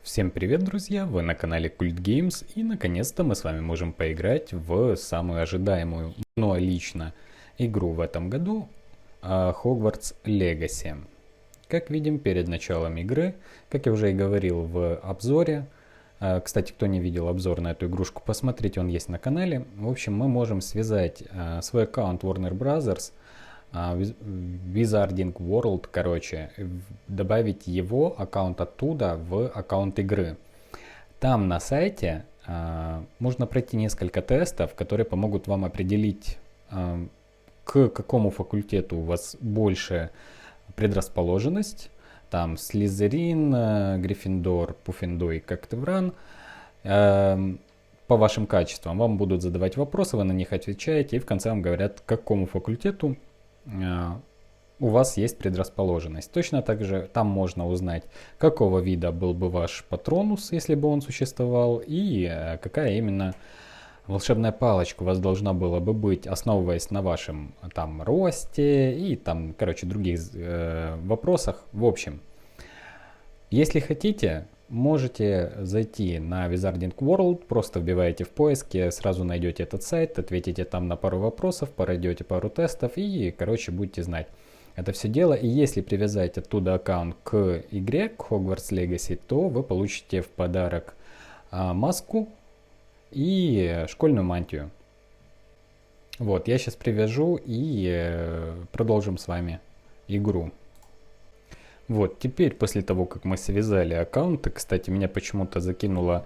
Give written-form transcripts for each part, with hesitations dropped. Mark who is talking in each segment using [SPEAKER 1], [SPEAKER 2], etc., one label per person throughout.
[SPEAKER 1] Всем привет, друзья! Вы на канале Cult Games, и наконец-то мы с вами можем поиграть в самую ожидаемую, но лично, игру в этом году Hogwarts Legacy. Как видим, перед началом игры, как я уже и говорил в обзоре, кстати, кто не видел обзор на эту игрушку, посмотрите, он есть на канале. В общем, мы можем связать свой аккаунт Warner Bros. Wizarding World, короче, добавить его аккаунт оттуда в аккаунт игры. Там на сайте можно пройти несколько тестов, которые помогут вам определить, к какому факультету у вас больше предрасположенность. Там Слизерин, Гриффиндор, Пуффендуй, Когтевран. По вашим качествам вам будут задавать вопросы, вы на них отвечаете, и в конце вам говорят, к какому факультету у вас есть предрасположенность. Точно так же там можно узнать, какого вида был бы ваш патронус, если бы он существовал, и какая именно волшебная палочка у вас должна была бы быть, основываясь на вашем там росте и там, короче, других вопросах. В общем, если хотите, можете зайти на Wizarding World, просто вбиваете в поиске, сразу найдете этот сайт, ответите там на пару вопросов, пройдете пару тестов и, короче, будете знать это все дело. И если привязать оттуда аккаунт к игре, к Hogwarts Legacy, то вы получите в подарок маску и школьную мантию. Вот, я сейчас привяжу и продолжим с вами игру. Вот, теперь, после того, как мы связали аккаунты, кстати, меня почему-то закинуло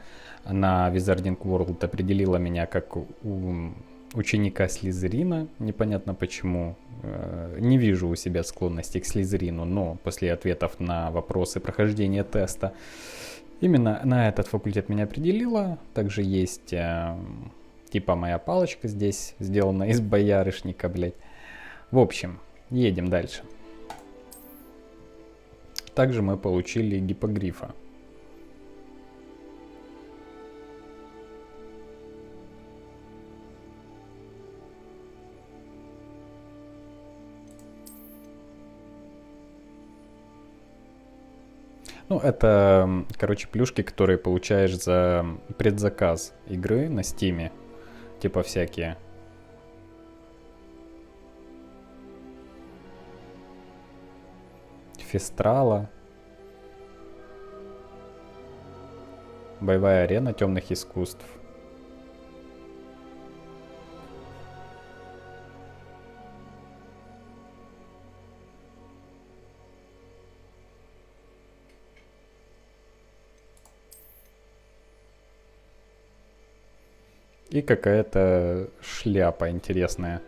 [SPEAKER 1] на Wizarding World, определила меня как ученика Слизерина, непонятно почему. Не вижу у себя склонности к Слизерину, но после ответов на вопросы прохождения теста именно на этот факультет меня определило. Также есть типа моя палочка здесь, сделана из боярышника, блять. В общем, едем дальше. Также мы получили гиппогрифа. Ну, это, короче, плюшки, которые получаешь за предзаказ игры на Стиме. Типа всякие. Фестрала. Боевая арена темных искусств. И какая-то шляпа интересная.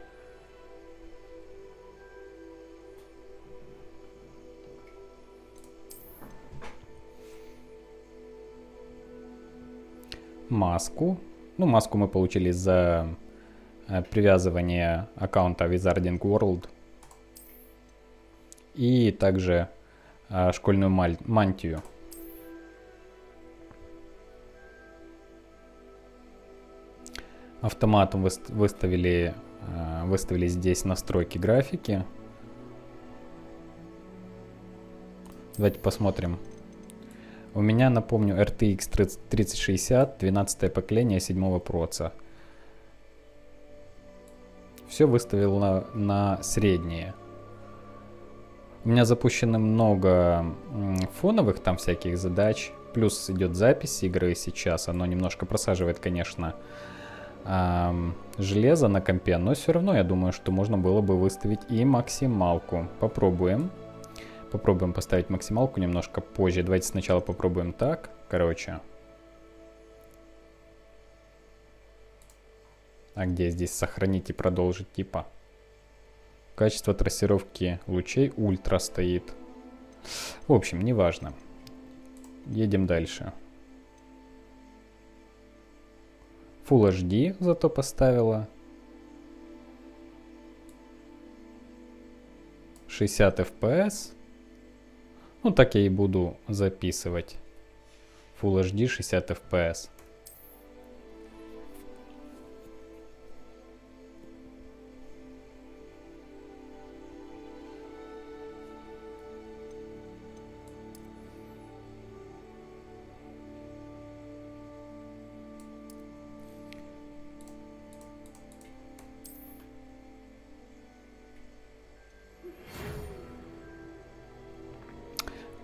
[SPEAKER 1] Маску. Ну, маску мы получили за привязывание аккаунта Wizarding World. И также школьную мантию. Автоматом выставили здесь настройки графики. Давайте посмотрим. У меня, напомню, RTX 3060, 12 поколение 7 проца. Все выставил на среднее. У меня запущено много фоновых там всяких задач. Плюс идет запись игры сейчас. Оно немножко просаживает, конечно, железо на компе. Но все равно я думаю, что можно было бы выставить и максималку. Попробуем. Попробуем поставить максималку немножко позже. Давайте сначала попробуем так. Короче. А где здесь сохранить и продолжить типа? Качество трассировки лучей ультра стоит. В общем, неважно. Едем дальше. Full HD зато поставила. 60 FPS. Ну, так я и буду записывать. Full HD 60 FPS.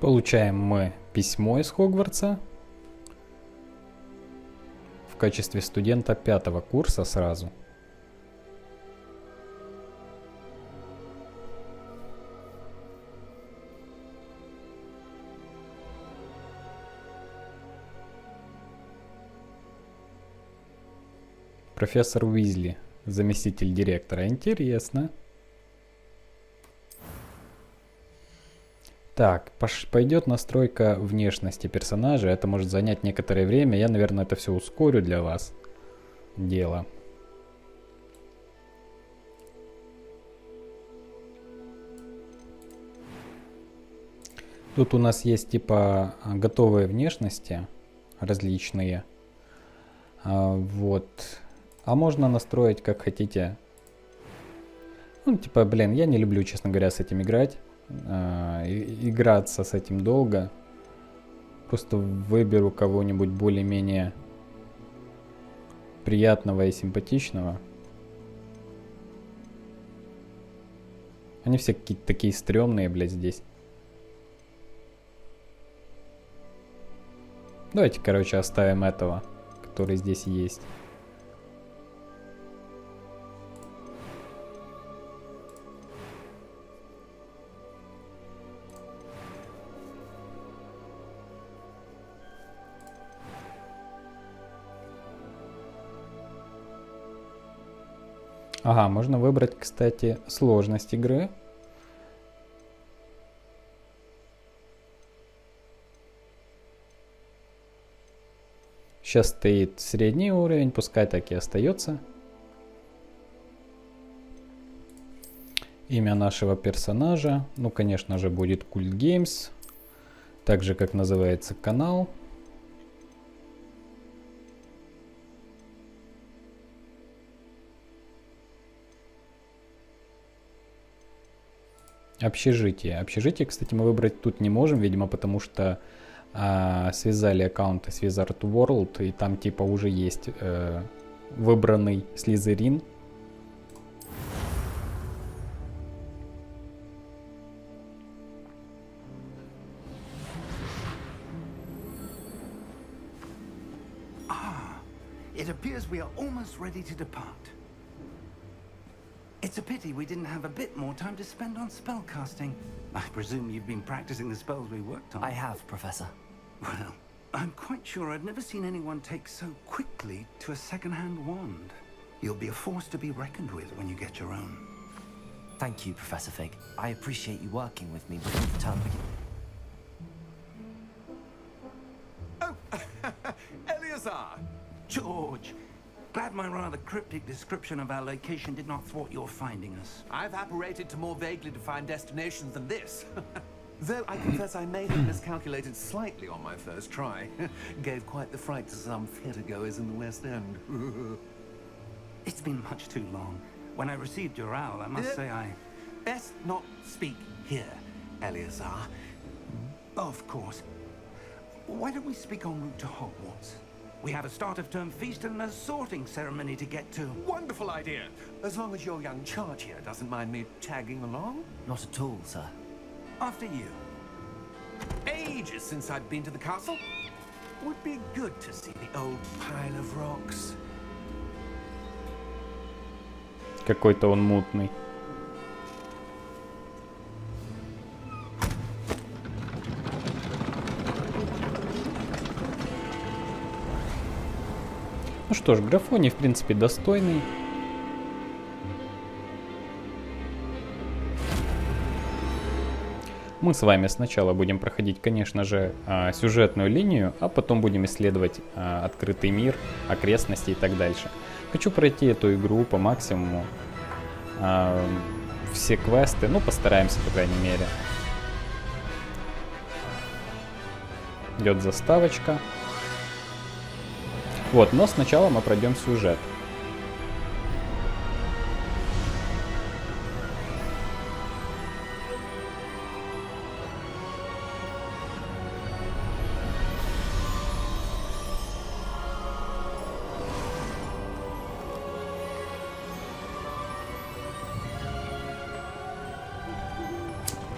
[SPEAKER 1] Получаем мы письмо из Хогвартса в качестве студента 5-го курса сразу. Профессор Уизли, заместитель директора. Интересно. Так, пойдет настройка внешности персонажа. Это может занять некоторое время. Я, наверное, это все ускорю для вас. Дело. Тут у нас есть типа готовые внешности различные. Вот. А можно настроить как хотите. Ну, типа, блин, я не люблю, честно говоря, с этим играть. Играться с этим долго. Просто выберу кого-нибудь более-менее приятного и симпатичного. Они все какие-то такие стрёмные, блядь, здесь. Давайте, короче, оставим этого, который здесь есть. Ага, можно выбрать, кстати, сложность игры. Сейчас стоит средний уровень, пускай так и остается. Имя нашего персонажа, ну, конечно же, будет Cult Games. Так же, как называется канал. Общежитие. Общежитие, кстати, мы выбрать тут не можем, видимо, потому что связали аккаунты с Wizard World, и там типа уже есть выбранный Слизерин.
[SPEAKER 2] It appears we are almost ready to depart. It's a pity we didn't have a bit more time to spend on spellcasting. I presume you've been practicing the spells we worked on.
[SPEAKER 3] I have, Professor.
[SPEAKER 2] Well, I'm quite sure I've never seen anyone take so quickly to a second-hand wand. You'll be a force to be reckoned with when you get your own.
[SPEAKER 3] Thank you, Professor Fig. I appreciate you working with me before the term begins.
[SPEAKER 2] Oh, Eleazar! George! Glad my rather cryptic description of our location did not thwart your finding us.
[SPEAKER 4] I've apparated to more vaguely defined destinations than this. Though I confess I may have miscalculated slightly on my first try. Gave quite the fright to some theatregoers in the West End.
[SPEAKER 2] It's been much too long. When I received your owl, I must say I...
[SPEAKER 4] Best not speak here, Eleazar.
[SPEAKER 2] Of course. Why don't we speak en route to Hogwarts? We have a start-of-term feast and a sorting ceremony to get to.
[SPEAKER 4] Wonderful idea! As long as your young charge here doesn't mind me tagging along.
[SPEAKER 3] Not at all, sir.
[SPEAKER 2] After you.
[SPEAKER 4] Ages since I've been to the castle. Would be good to see the old pile of rocks.
[SPEAKER 1] Какой-то он мутный. Ну что ж, графоний, в принципе, достойный. Мы с вами сначала будем проходить, конечно же, сюжетную линию, а потом будем исследовать открытый мир, окрестности и так дальше. Хочу пройти эту игру по максимуму. Все квесты, ну, постараемся, по крайней мере. Идет заставочка. Вот, но сначала мы пройдем сюжет.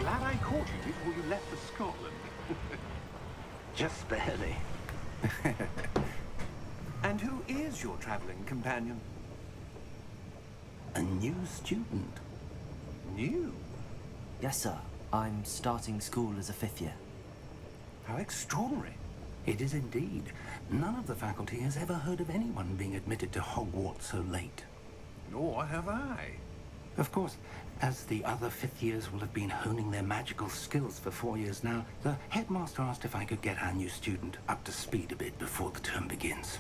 [SPEAKER 4] Glad I caught you before you left for Scotland.
[SPEAKER 2] Just barely.
[SPEAKER 4] And who is your traveling companion?
[SPEAKER 2] A new student.
[SPEAKER 4] New?
[SPEAKER 3] Yes, sir. I'm starting school as a 5th year.
[SPEAKER 4] How extraordinary.
[SPEAKER 2] It is indeed. None of the faculty has ever heard of anyone being admitted to Hogwarts so late.
[SPEAKER 4] Nor have I.
[SPEAKER 2] Of course, as the other 5th years will have been honing their magical skills for 4 years now, the headmaster asked if I could get our new student up to speed a bit before the term begins.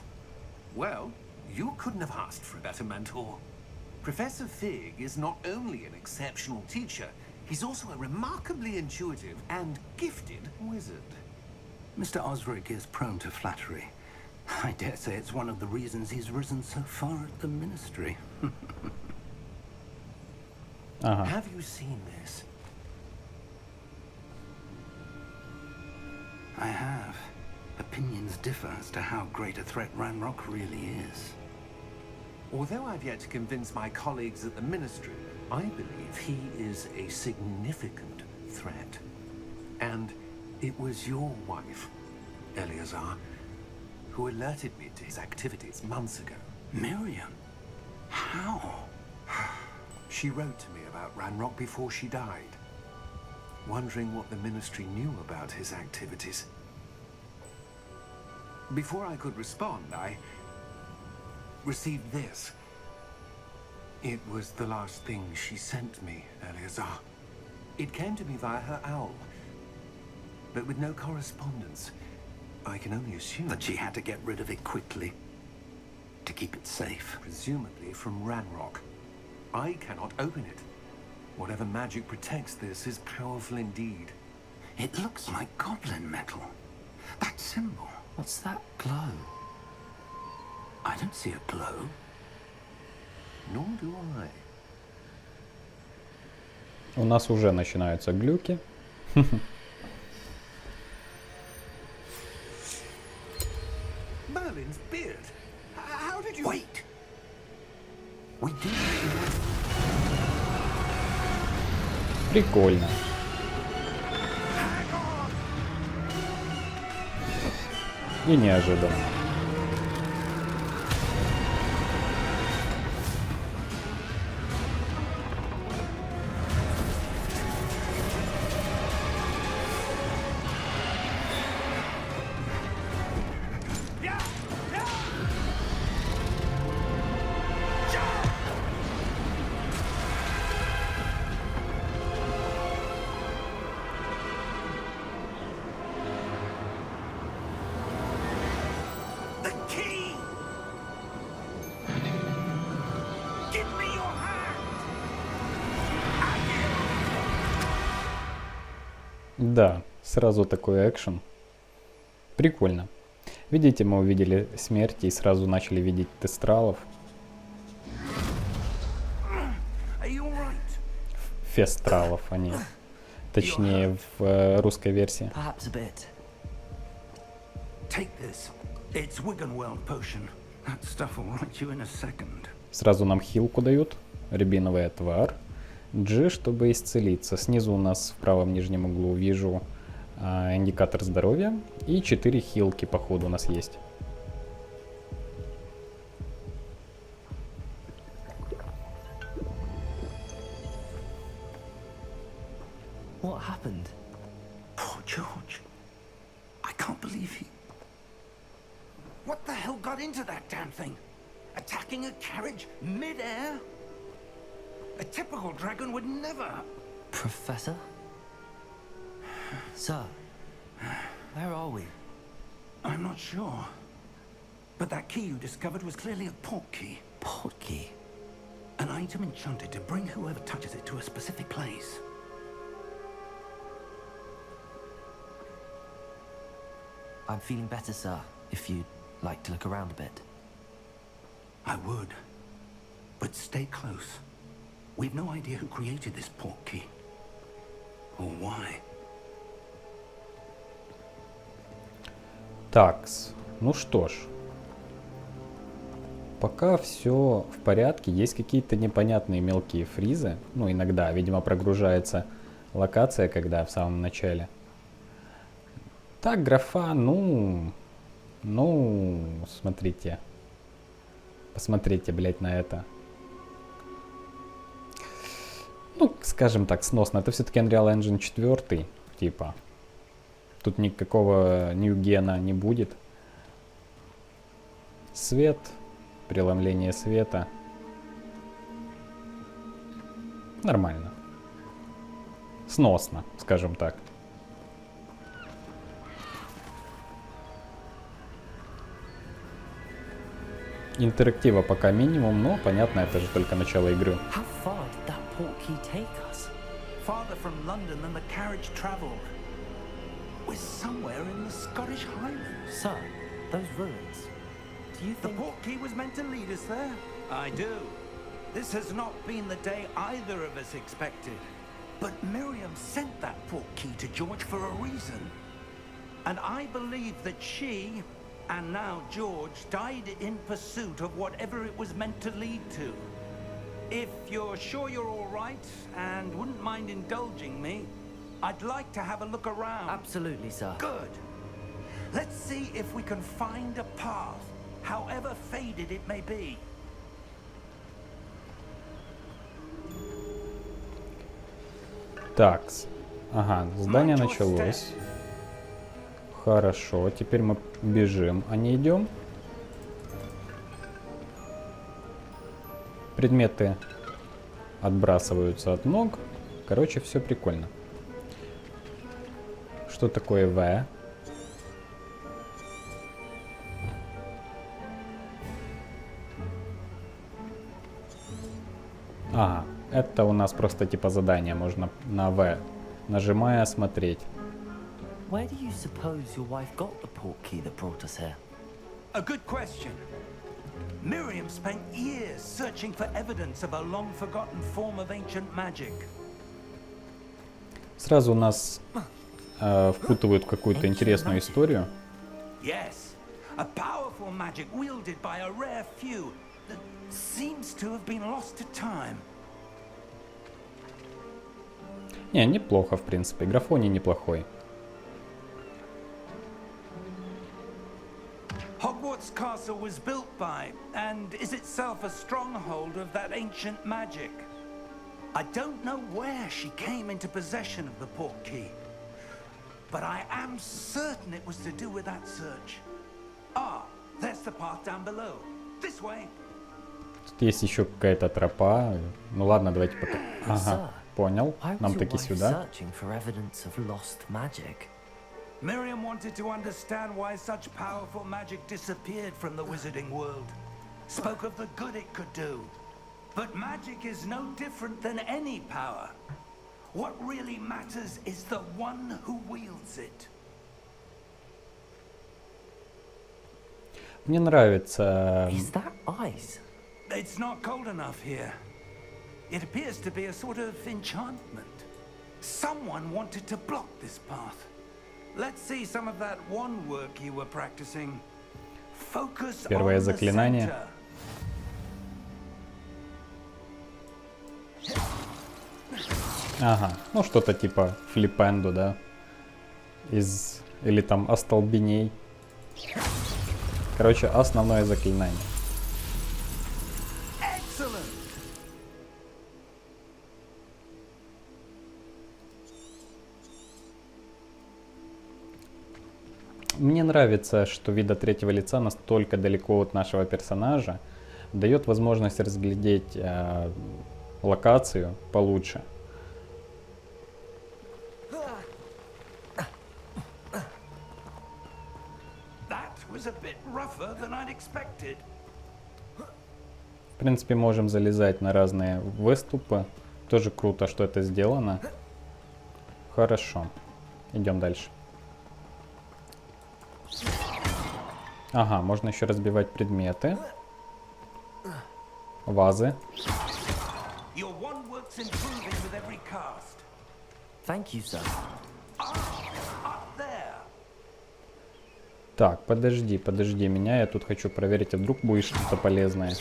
[SPEAKER 4] Well, you couldn't have asked for a better mentor. Professor Fig is not only an exceptional teacher, he's also a remarkably intuitive and gifted wizard.
[SPEAKER 2] Mr. Osric is prone to flattery. I dare say it's one of the reasons he's risen so far at the ministry.
[SPEAKER 4] Have you seen this?
[SPEAKER 2] I have. Opinions differ as to how great a threat Ranrock really is.
[SPEAKER 4] Although I've yet to convince my colleagues at the ministry, I believe he is a significant threat. And it was your wife, Eleazar, who alerted me to his activities months ago.
[SPEAKER 2] Miriam? How?
[SPEAKER 4] She wrote to me about Ranrock before she died, wondering what the ministry knew about his activities. Before I could respond, I received this. It was the last thing she sent me, Eleazar. It came to me via her owl, but with no correspondence. I can only assume
[SPEAKER 2] That she had to get rid of it quickly. To keep it safe.
[SPEAKER 4] presumably from Ranrock. I cannot open it. Whatever magic protects this is powerful indeed.
[SPEAKER 2] It looks like goblin metal. That symbol.
[SPEAKER 3] What's that glow?
[SPEAKER 2] I don't see a glow.
[SPEAKER 4] Nor do I.
[SPEAKER 1] У нас уже начинаются глюки.
[SPEAKER 4] Merlin's beard. How did you...
[SPEAKER 2] Wait! We did.
[SPEAKER 1] Прикольно. И неожиданно.
[SPEAKER 2] The key! Give me your hand!
[SPEAKER 1] Да, сразу такой экшен. Прикольно. Видите, мы увидели смерти и сразу начали видеть тестралов.
[SPEAKER 2] Are you all right?
[SPEAKER 1] Фестралов они. Точнее, в русской версии.
[SPEAKER 3] Perhaps a bit.
[SPEAKER 2] Take this. It's Wiggenweld potion. That stuff will right you in a second.
[SPEAKER 1] Сразу нам хилку дают. Рябиновый отвар. G, чтобы исцелиться. Снизу у нас в правом нижнем углу вижу индикатор здоровья. И 4 хилки, походу, у нас есть.
[SPEAKER 3] What happened?
[SPEAKER 2] Poor George. I can't believe he... What the hell got into that damn thing? Attacking a carriage mid-air? A typical dragon would never...
[SPEAKER 3] Professor? Sir, where are we?
[SPEAKER 2] I'm not sure. But that key you discovered was clearly a port key.
[SPEAKER 3] Port key.
[SPEAKER 2] An item enchanted to bring whoever touches it to a specific place.
[SPEAKER 3] I'm feeling better, sir, if you'd like to look around a bit.
[SPEAKER 2] I would. But stay close. We've no idea who created this port key. Or why.
[SPEAKER 1] Такс. Ну что ж. Пока все в порядке. Есть какие-то непонятные мелкие фризы. Ну, иногда, видимо, прогружается локация, когда в самом начале. Так, графа, ну, смотрите. Посмотрите, блядь, на это. Ну, скажем так, сносно. Это все-таки Unreal Engine 4, типа. Тут никакого нью-гена не будет. Свет, преломление света. Нормально. Сносно, скажем так. Интерактива пока минимум, но понятно, это же только начало игры.
[SPEAKER 3] How far did that portkey take us?
[SPEAKER 2] Farther from London than the carriage travelled. We're somewhere in the Scottish Highlands.
[SPEAKER 3] Sir, those ruins. Do you
[SPEAKER 2] The
[SPEAKER 3] think...
[SPEAKER 2] portkey was meant to lead us there? I do. This has not been the day either of us expected. But Miriam sent that portkey to George for a reason. And I believe that she, and now George, died in pursuit of whatever it was meant to lead to. If you're sure you're all right and wouldn't mind indulging me, I'd like to have a look around.
[SPEAKER 3] Absolutely, sir.
[SPEAKER 2] Good. Let's see if we can find a path, however faded it may be.
[SPEAKER 1] Так, ага, задание началось. Хорошо, теперь мы бежим, а не идем. Предметы отбрасываются от ног. Короче, все прикольно. Что такое В? Ага, это у нас просто типа задание. Можно на В, нажимая, смотреть.
[SPEAKER 3] Where do you suppose your wife got the portkey that brought us here?
[SPEAKER 2] A good question. Miriam spent years searching for evidence of a long-forgotten form of ancient magic.
[SPEAKER 1] Сразу нас впутывают в какую-то интересную историю.
[SPEAKER 2] Yes, a powerful magic wielded by a rare few that seems to have been lost to time.
[SPEAKER 1] Не, неплохо, в принципе. Графоний неплохой.
[SPEAKER 2] Hogwarts castle was built by, and is itself a stronghold of that ancient magic. I don't know where she came into possession of the portkey, but I am certain it was to do with that search. Ah, there's the path down below. This way.
[SPEAKER 1] Тут есть еще какая-то тропа. Ну ладно, давайте пока. Ага, понял. Нам таки сюда.
[SPEAKER 3] Searching for evidence of lost magic.
[SPEAKER 2] Miriam wanted to understand why such powerful magic disappeared from the wizarding world. Spoke of the good it could do. But magic is no different than any power. What really matters is the one who wields it.
[SPEAKER 1] Мне нравится.
[SPEAKER 3] Is that ice?
[SPEAKER 2] It's not cold enough here. It appears to be a sort of enchantment. Someone wanted to block this path. Let's see some of that one work you were practicing. Focus
[SPEAKER 1] Первое
[SPEAKER 2] on the
[SPEAKER 1] заклинание.
[SPEAKER 2] center.
[SPEAKER 1] Ага, ну что-то типа флипенду, да? Или там остолбеней. Короче, основное заклинание.
[SPEAKER 2] Excellent.
[SPEAKER 1] Мне нравится, что вид от третьего лица настолько далеко от нашего персонажа дает возможность разглядеть локацию получше.
[SPEAKER 2] That was a bit rougher than I'd expected.
[SPEAKER 1] В принципе, можем залезать на разные выступы. Тоже круто, что это сделано. Хорошо. Идем дальше. Ага, можно еще разбивать предметы. Вазы.
[SPEAKER 2] Your one works improving with every cast.
[SPEAKER 3] Thank you, sir.
[SPEAKER 2] Up there.
[SPEAKER 1] Так, подожди меня. Я тут хочу проверить, а вдруг будет что-то полезное.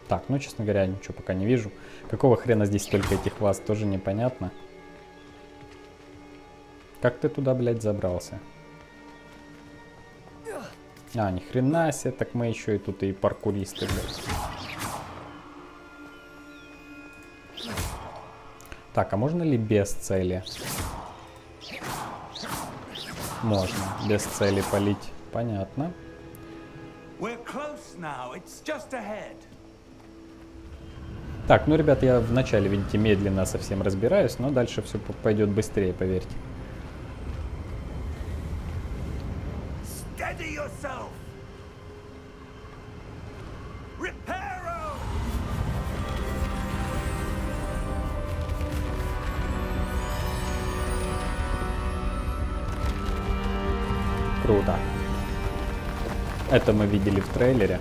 [SPEAKER 1] Так, ну, честно говоря, ничего пока не вижу. Какого хрена здесь столько этих ваз, тоже непонятно. Как ты туда, блядь, забрался? А, ни хрена себе, так мы еще и тут и паркуристы, блядь. Так, а можно ли без цели? Можно, без цели палить. Понятно. Так, ну, ребят, я вначале, видите, медленно совсем разбираюсь, но дальше все пойдет быстрее, поверьте.
[SPEAKER 2] Reparo!
[SPEAKER 1] Круто. Это мы видели в трейлере.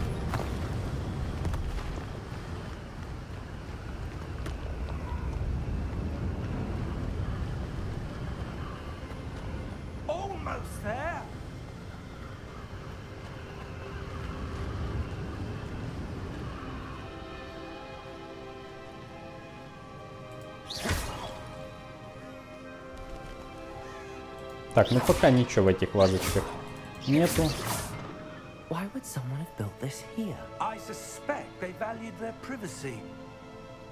[SPEAKER 2] Almost there.
[SPEAKER 1] Так, ну пока ничего в этих вазочках нету.
[SPEAKER 3] Why would someone have built this here?
[SPEAKER 2] I suspect they valued their privacy.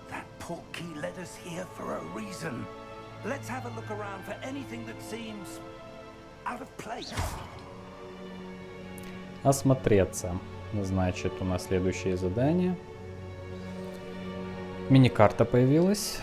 [SPEAKER 2] That portkey led us here for a reason. Let's have a look around for anything that seems out of place.
[SPEAKER 1] Осмотреться. Значит, у нас следующее задание. Мини-карта появилась.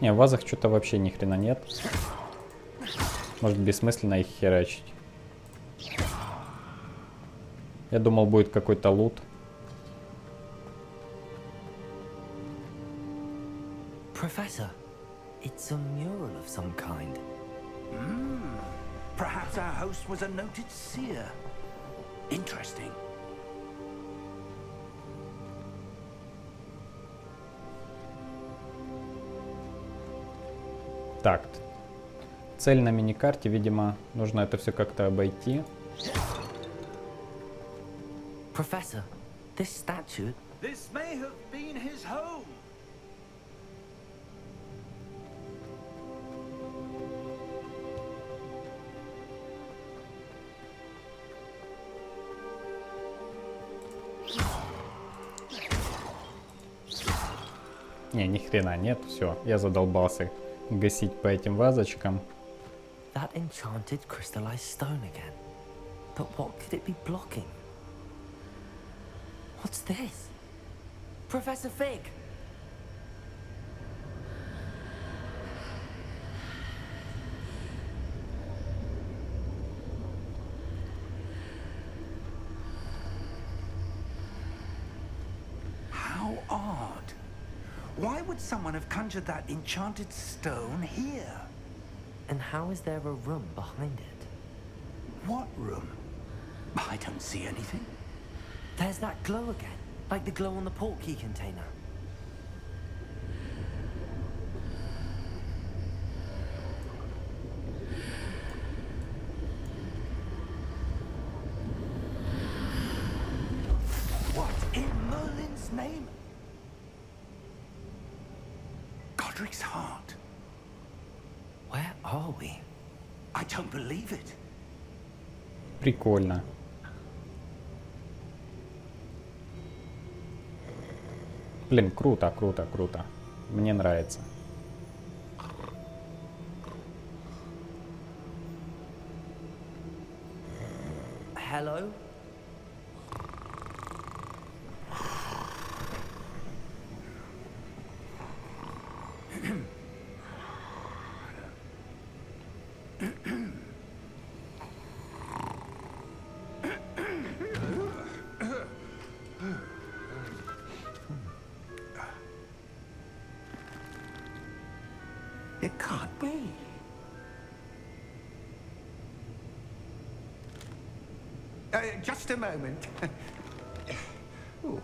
[SPEAKER 1] Не, в вазах что-то вообще ни хрена нет. Может, бессмысленно их херачить. Я думал, будет какой-то лут.
[SPEAKER 3] Professor, it's a mural of some kind.
[SPEAKER 2] Perhaps our host was a noted seer. Interesting.
[SPEAKER 1] Так, цель на миникарте, видимо, нужно это все как-то обойти.
[SPEAKER 3] Professor, this statue...
[SPEAKER 2] This may have been his home.
[SPEAKER 1] Не, ни хрена нет, все, я задолбался гасить по этим вазочкам.
[SPEAKER 3] That enchanted crystallized stone again. But what could it be blocking? What's this? Professor Fig!
[SPEAKER 2] How odd. Why would someone have conjured that enchanted stone here?
[SPEAKER 3] And how is there a room behind it?
[SPEAKER 2] What room? I don't see anything.
[SPEAKER 3] There's that glow again, like the glow on the portkey container.
[SPEAKER 2] What in Merlin's name? Godric's heart.
[SPEAKER 3] Where are we?
[SPEAKER 2] I don't believe it.
[SPEAKER 1] Прикольно. Блин, круто, круто, круто. Мне нравится.
[SPEAKER 3] Hello?
[SPEAKER 2] It can't be. Just a moment. Ooh.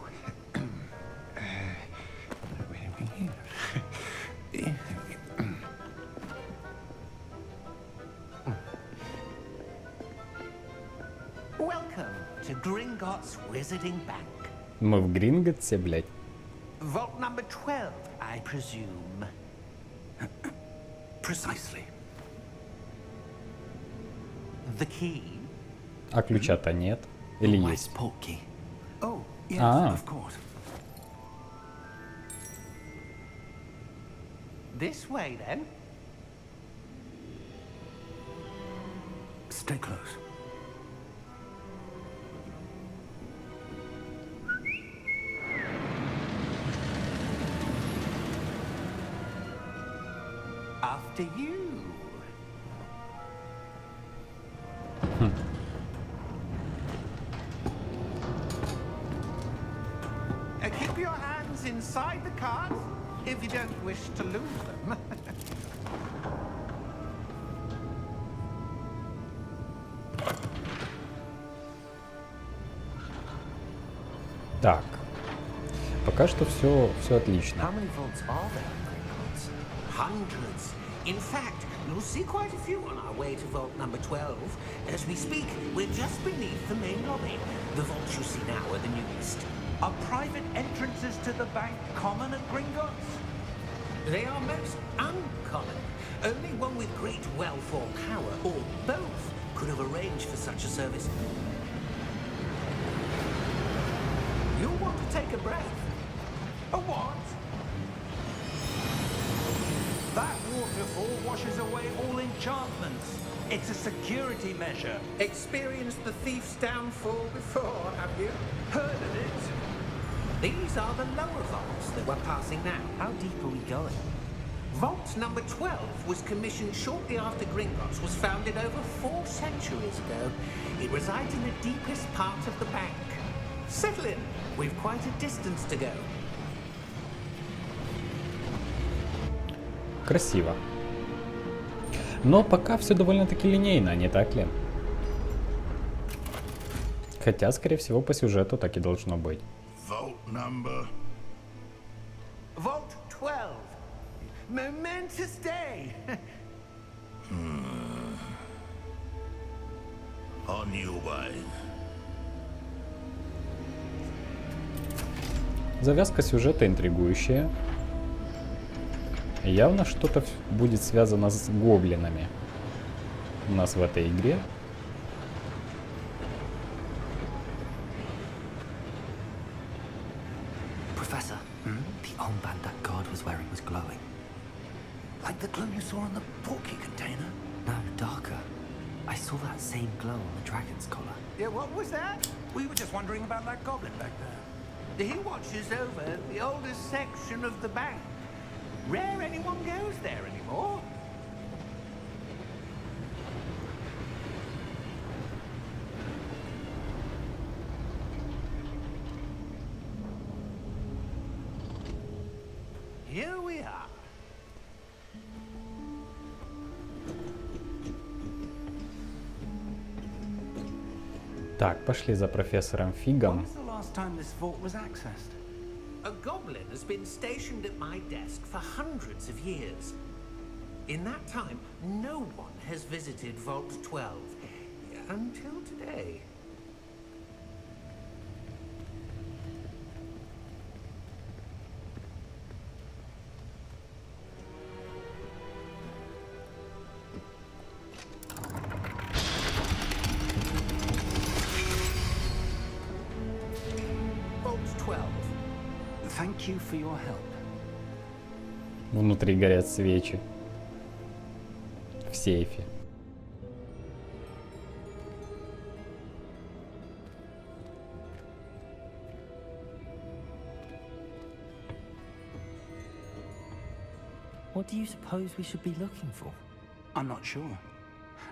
[SPEAKER 2] Gringotts Wizarding Bank.
[SPEAKER 1] Мы в Гринготсе, блядь.
[SPEAKER 2] Vault number 12, I presume. Precisely. The key?
[SPEAKER 1] А ключа-то нет. Или
[SPEAKER 3] My
[SPEAKER 1] есть?
[SPEAKER 3] sport key.
[SPEAKER 2] Oh, yes,
[SPEAKER 1] Ah.
[SPEAKER 2] of course. This way, then. Stay close. After you. Keep your hands inside the cards if you don't wish to lose them.
[SPEAKER 1] Так. Пока что все отлично.
[SPEAKER 3] How many vaults are there in Gringotts?
[SPEAKER 2] Hundreds. In fact, you'll see quite a few on our way to vault number 12. As we speak, we're just beneath the main lobby. The vaults you see now are the newest. Are private entrances to the bank common at Gringotts? They are most uncommon. Only one with great wealth or power, or both, could have arranged for such a service. You'll want to take a breath. A what? That waterfall washes away all enchantments. It's a security measure. Experienced the thief's downfall before, have you? Heard of it? These are the lower vaults that we're passing now.
[SPEAKER 3] How deep are we going?
[SPEAKER 2] Vault number 12 was commissioned shortly after Gringotts was founded over 4 centuries ago. It resides in the deepest part of the bank. Settle in. We've quite a distance to go.
[SPEAKER 1] Красиво. Но пока все довольно-таки линейно, не так ли? Хотя, скорее всего, по сюжету так и должно быть.
[SPEAKER 5] Vault number.
[SPEAKER 2] Vault 12. Momentous day.
[SPEAKER 5] On your way.
[SPEAKER 1] Завязка сюжета интригующая. Явно что-то будет связано с гоблинами у нас в этой игре.
[SPEAKER 3] Professor, the armband that guard was wearing was glowing.
[SPEAKER 2] Like the glow you saw on the portkey container?
[SPEAKER 3] No, darker. I saw that same glow on the dragon's collar.
[SPEAKER 2] Yeah, what was that? We were just wondering about that goblin back there. He watches over the oldest section of the bank. Rare anyone goes there anymore. Here we are.
[SPEAKER 1] Так, пошли за профессором Фигом.
[SPEAKER 2] When was the last time this vault was accessed? A goblin has been stationed at my desk for hundreds of years. In that time, no one has visited Vault 12 until today. Vault 12. Thank you for your help.
[SPEAKER 1] Внутри горят свечи. В сейфе.
[SPEAKER 3] What do you suppose we should be looking for?
[SPEAKER 2] I'm not sure.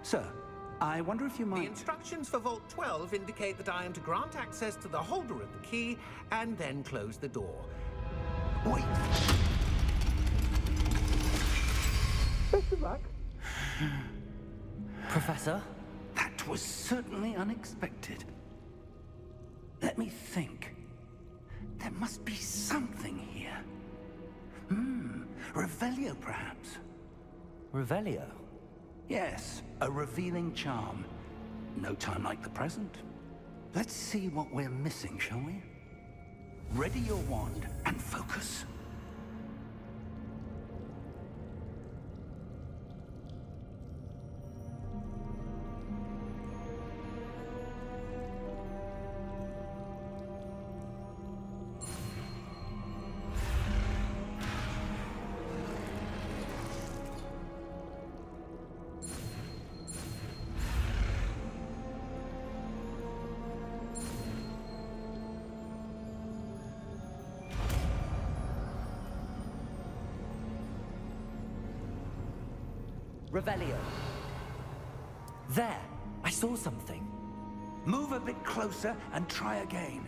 [SPEAKER 2] Sir, I wonder if you might... The instructions for Vault 12 indicate that I am to grant access to the holder of the key and then close the door. Wait. Best of luck.
[SPEAKER 3] Professor?
[SPEAKER 2] That was certainly unexpected. Let me think. There must be something here. Revelio, perhaps. Let's see what we're missing, shall we? Ready your wand and focus.
[SPEAKER 3] Revelio. There! I saw something.
[SPEAKER 2] Move a bit closer and try again.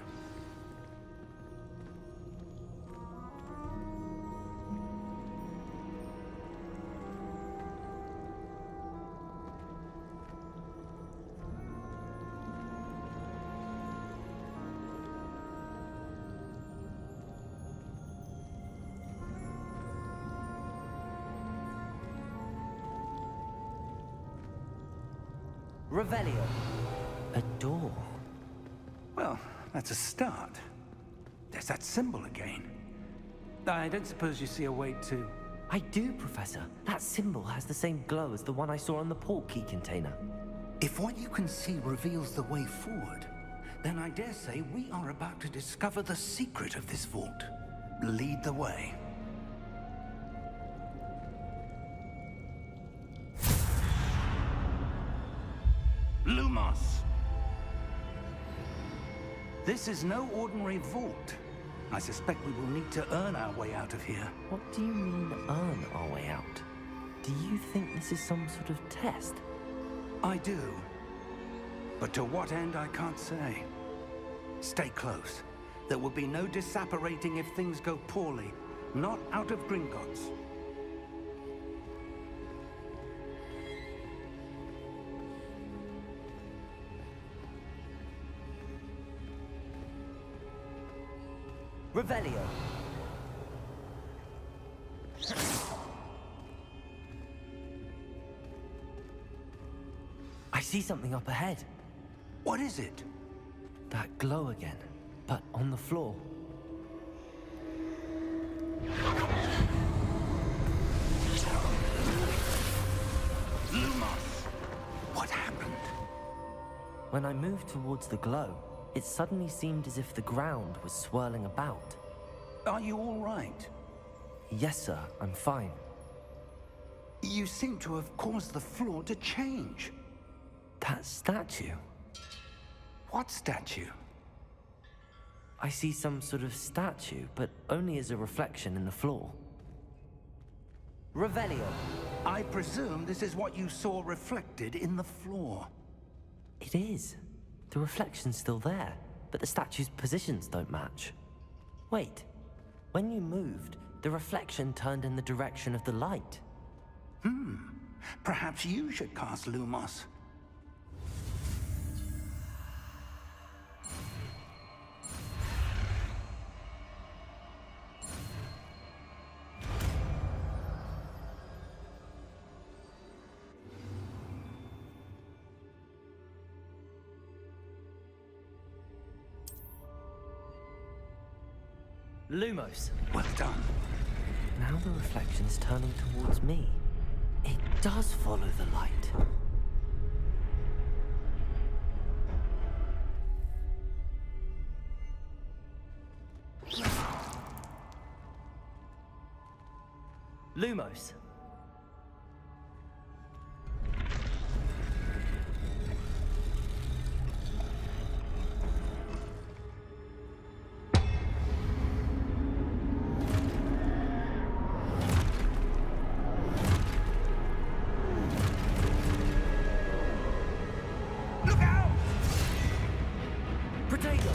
[SPEAKER 3] Revelio. A door.
[SPEAKER 2] Well, that's a start. There's that symbol again. I don't suppose you see a way to...
[SPEAKER 3] I do, Professor. That symbol has the same glow as the one I saw on the port key container.
[SPEAKER 2] If what you can see reveals the way forward, then I dare say we are about to discover the secret of this vault. Lead the way. Lumos! This is no ordinary vault. I suspect we will need to earn our way out of here.
[SPEAKER 3] What do you mean, earn our way out? Do you think this is some sort of test?
[SPEAKER 2] I do. But to what end, I can't say. Stay close. There will be no disapparating if things go poorly. Not out of Gringotts.
[SPEAKER 3] Revelio. I see something up ahead.
[SPEAKER 2] What is it?
[SPEAKER 3] That glow again, but on the floor.
[SPEAKER 2] Lumos! What happened?
[SPEAKER 3] When I moved towards the glow, it suddenly seemed as if the ground was swirling about.
[SPEAKER 2] Are you all right?
[SPEAKER 3] Yes, sir, I'm fine.
[SPEAKER 2] You seem to have caused the floor to change.
[SPEAKER 3] That statue.
[SPEAKER 2] What statue?
[SPEAKER 3] I see some sort of statue, but only as a reflection in the floor. Revelio.
[SPEAKER 2] I presume this is what you saw reflected in the floor.
[SPEAKER 3] It is. The reflection's still there, but the statue's positions don't match. Wait. When you moved, the reflection turned in the direction of the light.
[SPEAKER 2] Perhaps you should cast Lumos.
[SPEAKER 3] Lumos.
[SPEAKER 2] Well done.
[SPEAKER 3] Now the reflection's turning towards me. It does follow the light. Lumos.
[SPEAKER 2] Look out!
[SPEAKER 3] Potato.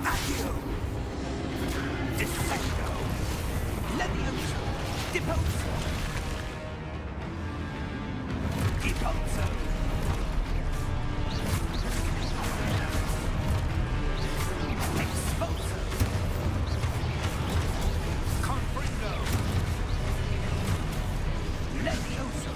[SPEAKER 2] Accio! Defendo! Leviosa! Deposo! Deposo! Exposo! Confringo! Leviosa!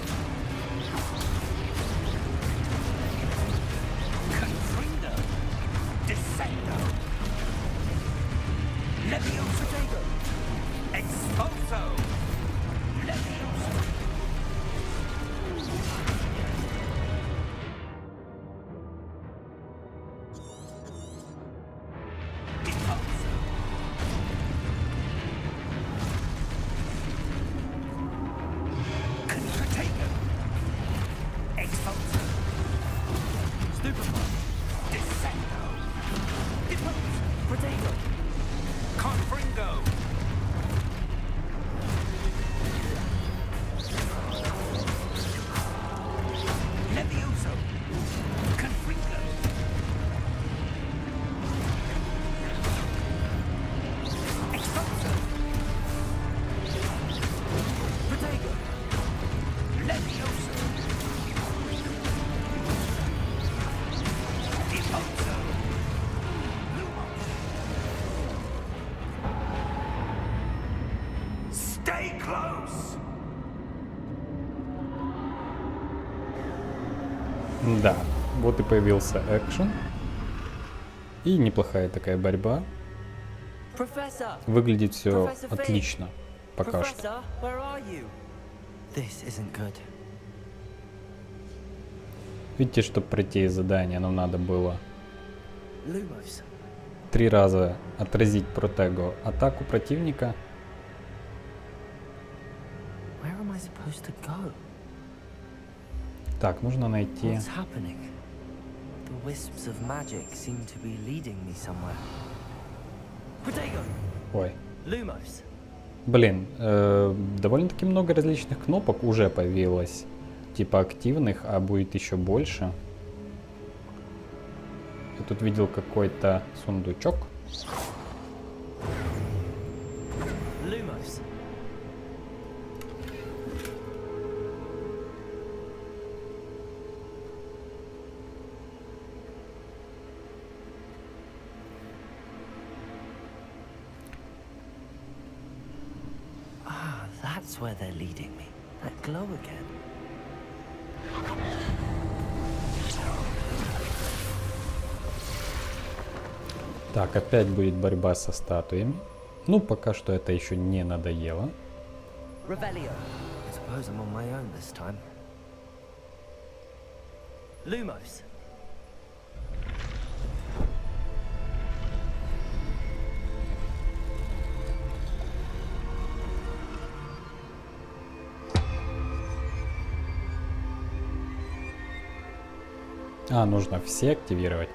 [SPEAKER 1] Да, вот и появился экшен. И неплохая такая борьба.
[SPEAKER 3] Professor!
[SPEAKER 1] Выглядит все
[SPEAKER 3] Professor Fig!
[SPEAKER 1] отлично пока что.
[SPEAKER 3] Professor, where are you? This isn't good.
[SPEAKER 1] Видите, чтобы пройти задание, нам надо было
[SPEAKER 3] Lumos.
[SPEAKER 1] 3 раза отразить протего атаку противника.
[SPEAKER 3] Where am I supposed to go?
[SPEAKER 1] Так, нужно найти...
[SPEAKER 3] What's happening? The wisps of magic seem to be leading me somewhere. Protego!
[SPEAKER 1] Ой.
[SPEAKER 3] Lumos.
[SPEAKER 1] Блин, довольно-таки много различных кнопок уже появилось. Типа активных, а будет еще больше. Я тут видел какой-то сундучок.
[SPEAKER 3] Lumos. Ah, that's where they're leading me. That glow again.
[SPEAKER 1] Так, опять будет борьба со статуями. Ну, пока что это еще не надоело.
[SPEAKER 3] Revelio. I suppose I'm on my own this time. Lumos.
[SPEAKER 1] А, нужно все активировать.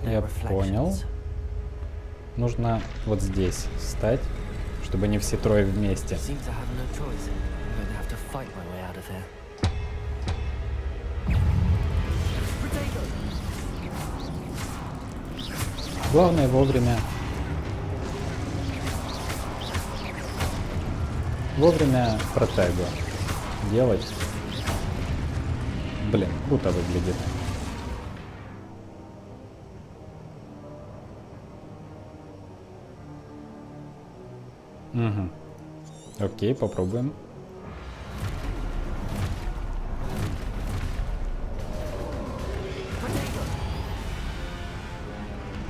[SPEAKER 1] Я понял. Нужно вот здесь встать, чтобы не все трое вместе. Главное вовремя протего делать. Блин, круто выглядит. Угу. Окей, попробуем.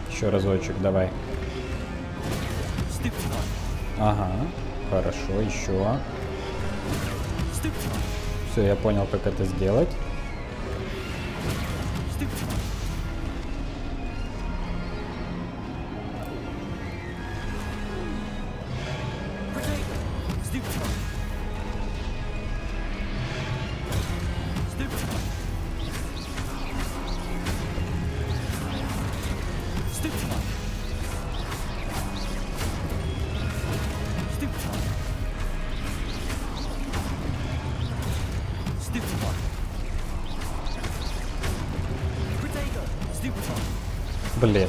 [SPEAKER 1] Еще разочек, давай. Ага, хорошо, еще. Все, я понял, как это сделать. Блин,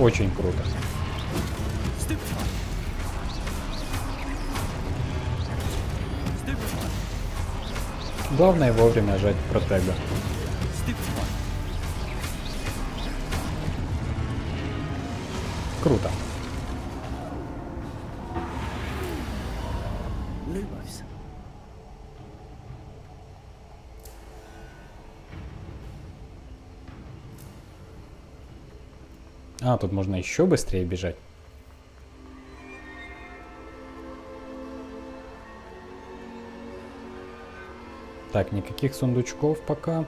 [SPEAKER 1] очень круто. Главное вовремя жать протего. Круто. А, тут можно еще быстрее бежать. Так, никаких сундучков пока.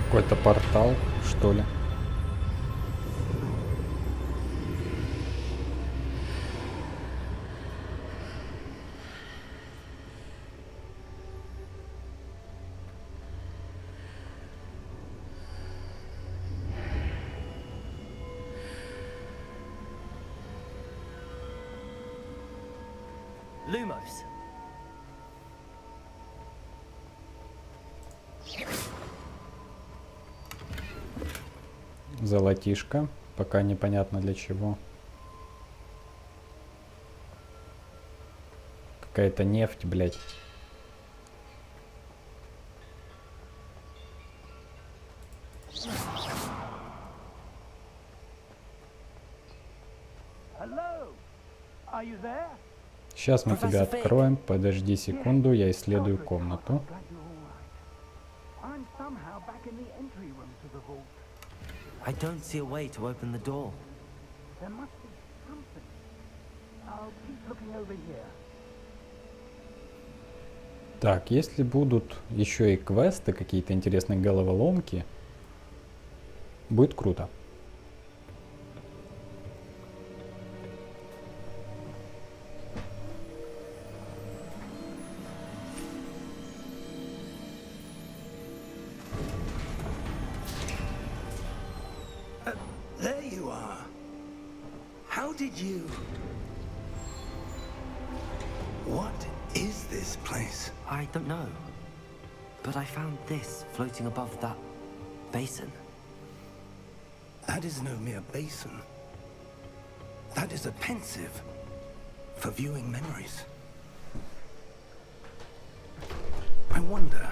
[SPEAKER 1] Какой-то портал, что ли?
[SPEAKER 3] Lumos.
[SPEAKER 1] Золотишко. Пока непонятно для чего. Какая-то нефть, блядь. Сейчас мы тебя откроем. Подожди секунду, я исследую комнату.
[SPEAKER 3] I don't see a way to open the door.
[SPEAKER 1] Так, если будут еще и квесты, какие-то интересные головоломки, будет круто.
[SPEAKER 2] There you are. How did you... What is this place?
[SPEAKER 3] I don't know. But I found this floating above that basin.
[SPEAKER 2] That is no mere basin. That is a pensive for viewing memories. I wonder...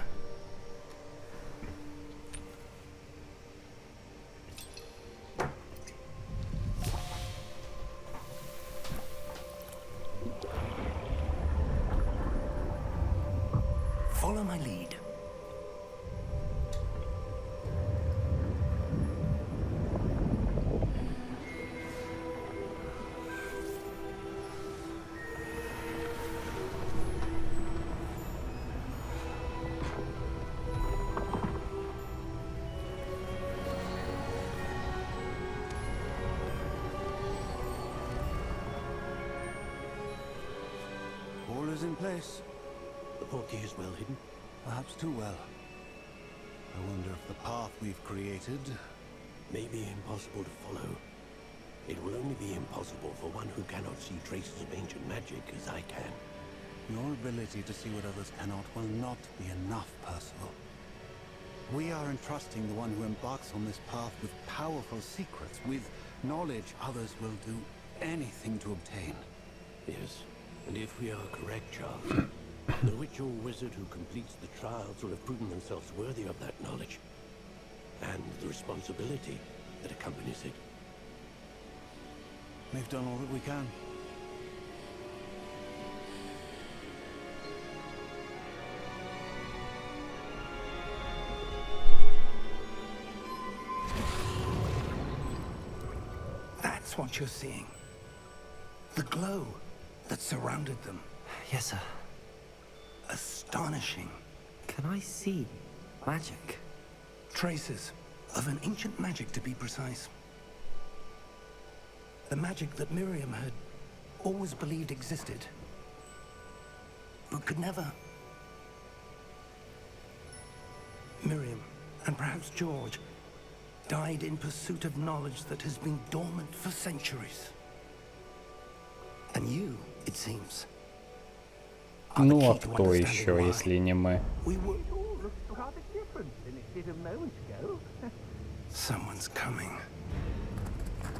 [SPEAKER 2] Follow my lead.
[SPEAKER 6] All is in place.
[SPEAKER 7] The portkey is well hidden.
[SPEAKER 6] Perhaps too well. I wonder if the path we've created...
[SPEAKER 7] May be impossible to follow. It will only be impossible for one who cannot see traces of ancient magic as I can.
[SPEAKER 6] Your ability to see what others cannot will not be enough, Percival. We are entrusting the one who embarks on this path with powerful secrets, with knowledge others will do anything to obtain.
[SPEAKER 7] Yes, and if we are correct, Charles, the witch or wizard who completes the trials will have proven themselves worthy of that knowledge, and the responsibility that accompanies it.
[SPEAKER 6] We've done all that we can.
[SPEAKER 2] That's what you're seeing. The glow that surrounded them.
[SPEAKER 3] Yes, sir.
[SPEAKER 2] Astonishing.
[SPEAKER 3] Can I see magic?
[SPEAKER 2] Traces of an ancient magic, to be precise. The magic that Miriam had always believed existed, but could never. Miriam, and perhaps George, died in pursuit of knowledge that has been dormant for centuries. And you, it seems, are the
[SPEAKER 1] Ну а
[SPEAKER 2] key to
[SPEAKER 1] кто
[SPEAKER 2] understanding
[SPEAKER 1] еще,
[SPEAKER 2] why.
[SPEAKER 1] если не мы?
[SPEAKER 2] We were...
[SPEAKER 8] It all looks rather different than it did a moment ago.
[SPEAKER 2] Someone's coming.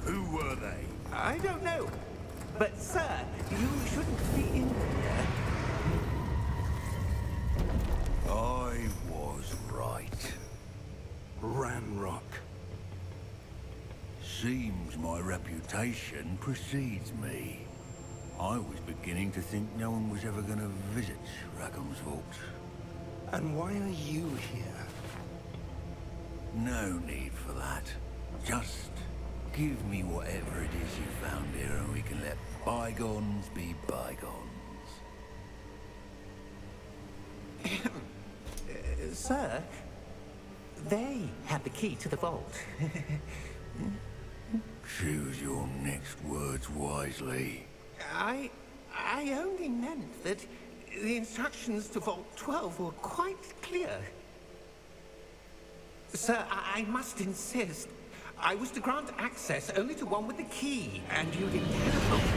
[SPEAKER 5] Who were they?
[SPEAKER 8] I don't know. But, sir, you shouldn't be in here.
[SPEAKER 5] I was right.
[SPEAKER 2] Ranrock.
[SPEAKER 5] Seems my reputation precedes me. I was beginning to think no one was ever going to visit Rackham's vault.
[SPEAKER 2] And why are you here?
[SPEAKER 5] No need for that. Just give me whatever it is you found here and we can let bygones be bygones.
[SPEAKER 8] Sir, they have the key to the vault.
[SPEAKER 5] Choose your next words wisely.
[SPEAKER 8] I only meant that the instructions to Vault 12 were quite clear. Sir, I must insist. I was to grant access only to one with the key, and you didn't have it.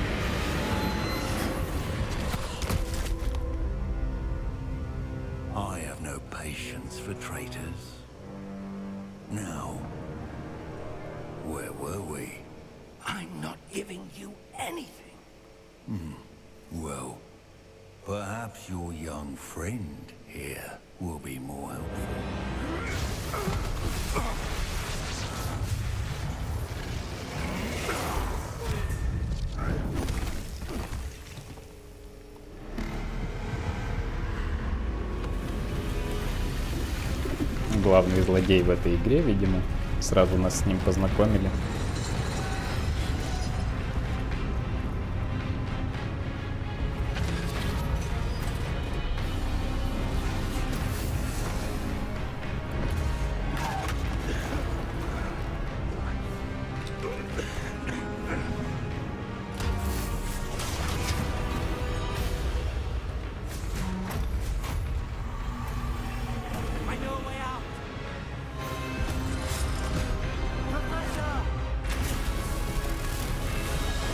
[SPEAKER 5] I have no patience for traitors. Now, Where were we?
[SPEAKER 2] I'm not giving you anything.
[SPEAKER 5] Well, perhaps your young friend here will be more helpful.
[SPEAKER 1] Главный злодей в этой игре, видимо. Сразу нас с ним познакомили.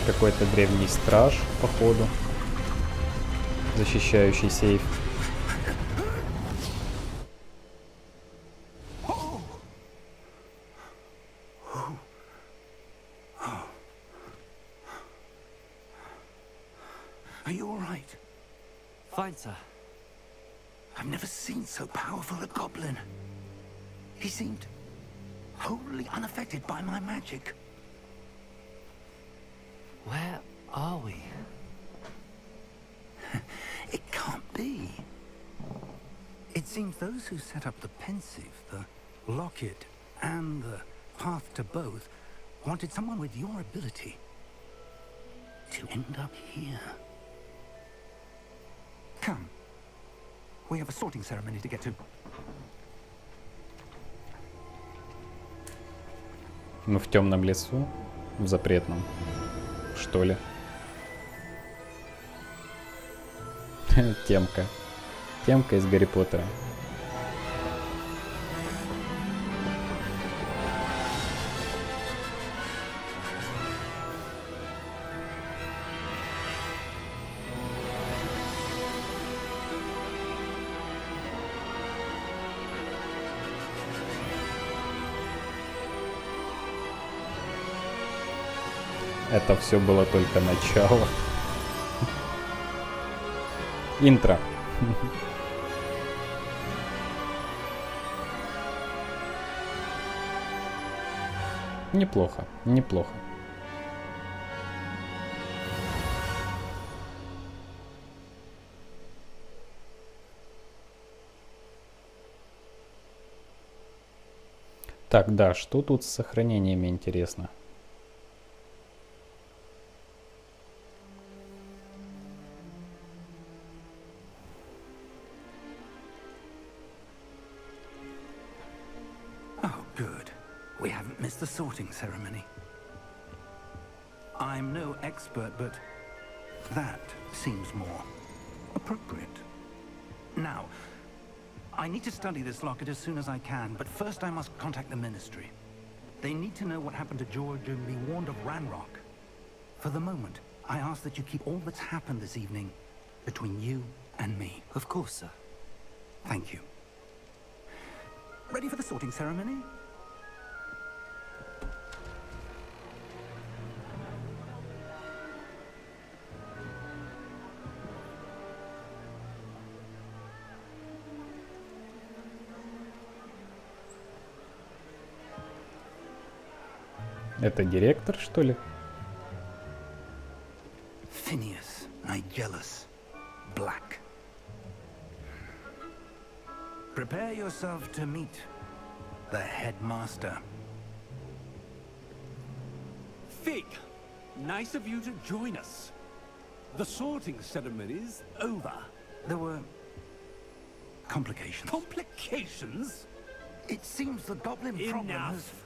[SPEAKER 1] Какой-то древний страж, походу, защищающий сейф.
[SPEAKER 2] Are you all right?
[SPEAKER 3] Fine, sir.
[SPEAKER 2] I've never seen so powerful a goblin. He seemed wholly unaffected by my magic.
[SPEAKER 3] Where are we?
[SPEAKER 2] It can't be. It seems those who set up the pensive, the locket, and the path to both wanted someone with your ability to end up here. Come. We have a sorting ceremony to get to.
[SPEAKER 1] Мы в темном лесу, в запретном, что ли? Темка. Темка из Гарри Поттера. Это все было только начало. Интро. Неплохо, неплохо. Так, да, что тут с сохранениями, интересно?
[SPEAKER 2] The sorting ceremony. I'm no expert, but that seems more appropriate. Now, I need to study this locket as soon as I can, but first I must contact the Ministry. They need to know what happened to George and be warned of Ranrock. For the moment, I ask that you keep all that's happened this evening between you and me.
[SPEAKER 3] Of course, sir.
[SPEAKER 2] Thank you. Ready for the sorting ceremony?
[SPEAKER 1] Это директор, что ли?
[SPEAKER 2] Phineas Nigellus Black. Prepare yourself to meet the headmaster.
[SPEAKER 9] Fig, nice of you to join us. The sorting ceremony's over.
[SPEAKER 2] There were complications.
[SPEAKER 9] Complications?
[SPEAKER 2] It seems the goblin problem has...
[SPEAKER 9] Enough.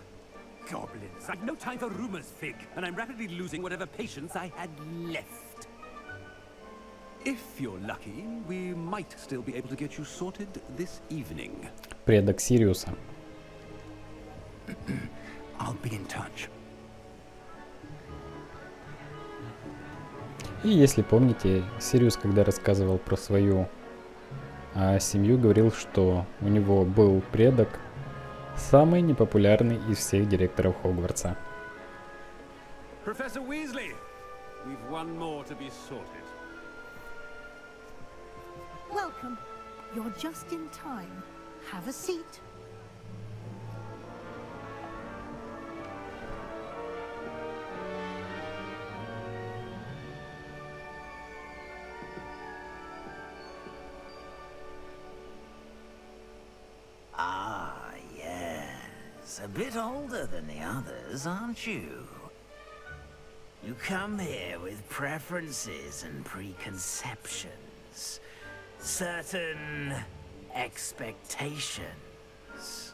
[SPEAKER 9] Goblins. I've no time for rumors, Fig, and I'm rapidly losing whatever patience I had left. If you're lucky, we might still be able to get you sorted this evening.
[SPEAKER 1] Предок Сириуса.
[SPEAKER 2] I'll be in touch.
[SPEAKER 1] И если помните, Сириус, когда рассказывал про свою семью, говорил, что у него был предок, самый непопулярный из всех директоров Хогвартса.
[SPEAKER 9] Professor Weasley, we've one more to be sorted.
[SPEAKER 10] Welcome. You're just in time. Have a seat.
[SPEAKER 5] Ah, yes. A bit older than the others, aren't you? You come here with preferences and preconceptions. Certain expectations.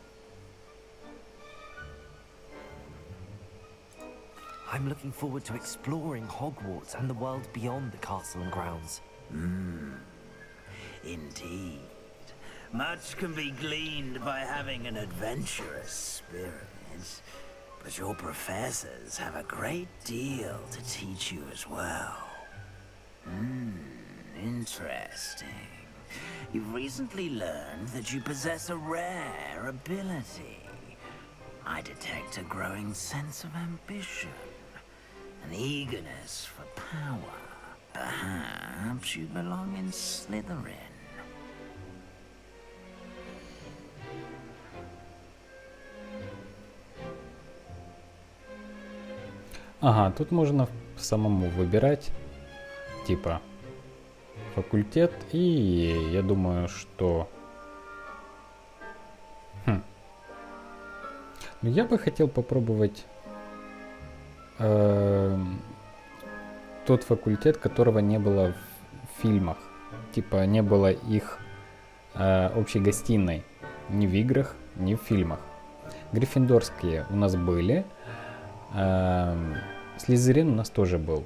[SPEAKER 3] I'm looking forward to exploring Hogwarts and the world beyond the castle and grounds.
[SPEAKER 5] Indeed. Much can be gleaned by having an adventurous spirit. But your professors have a great deal to teach you as well. Interesting. You've recently learned that you possess a rare ability. I detect a growing sense of ambition, an eagerness for power. Perhaps you belong in Slytherin.
[SPEAKER 1] Ага, тут можно самому выбирать, типа, факультет, и я думаю, что... Ну, я бы хотел попробовать тот факультет, которого не было в фильмах. Типа, не было их общей гостиной ни в играх, ни в фильмах. Гриффиндорские у нас были. Слизерин у нас тоже был.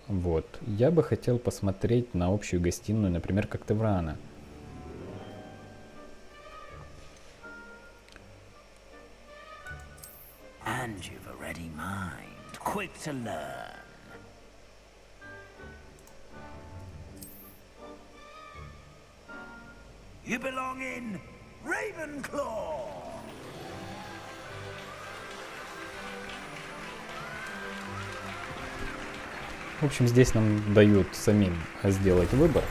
[SPEAKER 1] Вот. Я бы хотел посмотреть на общую гостиную, например, как Теврана.
[SPEAKER 5] And you've a ready mind, quick to learn. You belong in Ravenclaw.
[SPEAKER 1] В общем, здесь нам дают самим сделать выбор.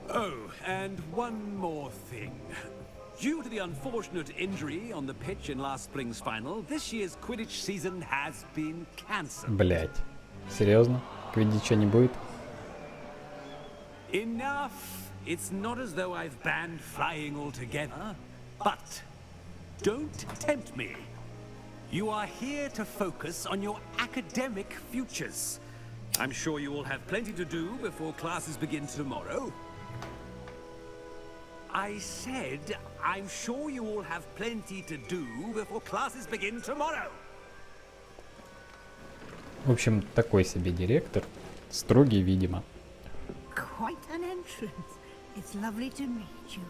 [SPEAKER 9] Oh, and one more thing. Due to the unfortunate injury on the pitch in last spring's final, this year's Quidditch season has been cancelled.
[SPEAKER 1] Блять. Серьезно? Квиддича не будет?
[SPEAKER 9] Enough. It's not as though I've banned flying altogether, but don't tempt me. You are here to focus on your academic futures. I'm sure you all have plenty to do before classes begin tomorrow. I said, I'm sure you all have plenty to do before classes begin tomorrow.
[SPEAKER 1] В общем, такой себе директор. Строгий, видимо.
[SPEAKER 10] Quite an entrance. It's lovely to meet you.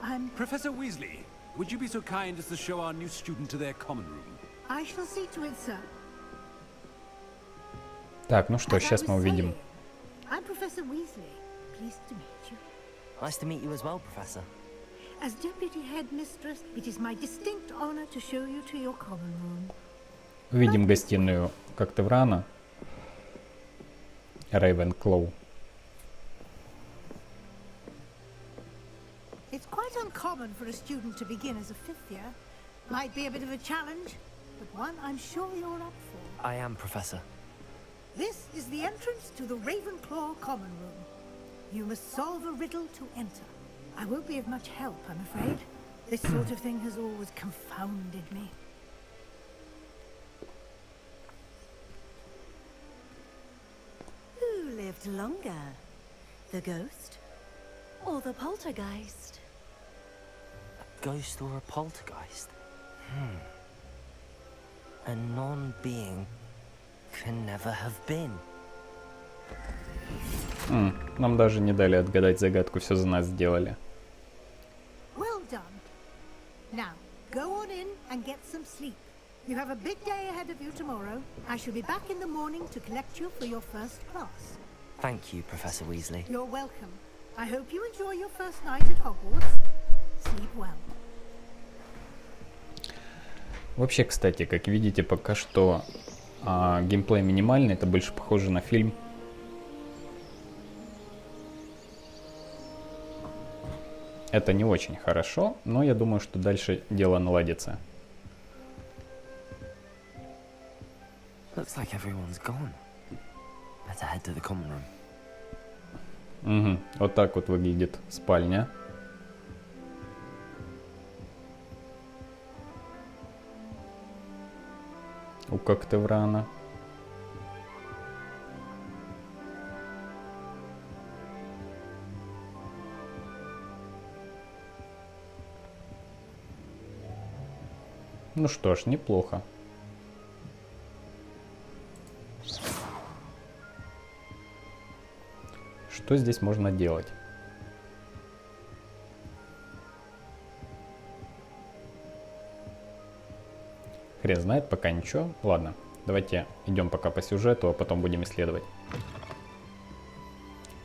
[SPEAKER 10] I'm...
[SPEAKER 9] Professor Weasley, would you be so kind as to show our new student to their common room?
[SPEAKER 10] I shall see to it, sir.
[SPEAKER 1] Так, ну что, сейчас мы увидим.
[SPEAKER 10] I'm Professor Weasley. Pleased to meet you.
[SPEAKER 3] Nice to meet you as well, Professor.
[SPEAKER 10] As Deputy Headmistress, it is my distinct honor to show you to your common room.
[SPEAKER 1] Увидим гостиную как Теврана. Рейвенклоу.
[SPEAKER 10] It's quite uncommon for a student to begin as a fifth year. Might be a bit of a challenge, but one I'm sure you're up for.
[SPEAKER 3] I am, Professor.
[SPEAKER 10] This is the entrance to the Ravenclaw common room. You must solve a riddle to enter. I won't be of much help, I'm afraid. This sort of thing has always confounded me.
[SPEAKER 11] Who lived longer? The ghost or the poltergeist?
[SPEAKER 3] A ghost or a poltergeist? A non-being can never have been.
[SPEAKER 1] Нам даже не дали отгадать загадку, все за нас сделали.
[SPEAKER 10] Well done. Now, go on in and get some sleep. You have a big day ahead of you tomorrow. I shall be back in the morning to collect you for your first class.
[SPEAKER 3] Thank you, Professor Weasley.
[SPEAKER 10] You're welcome. I hope you enjoy your first night at Hogwarts. Sleep well.
[SPEAKER 1] Вообще, кстати, как видите, пока что геймплей минимальный, это больше похоже на фильм. Это не очень хорошо, но я думаю, что дальше дело наладится.
[SPEAKER 3] Looks like everyone's gone. Better head to the common room.
[SPEAKER 1] Угу. Вот так вот выглядит спальня. У Коктеврана. Ну что ж, неплохо. Что здесь можно делать? Хрен знает, пока ничего. Ладно, давайте идем пока по сюжету, а потом будем исследовать.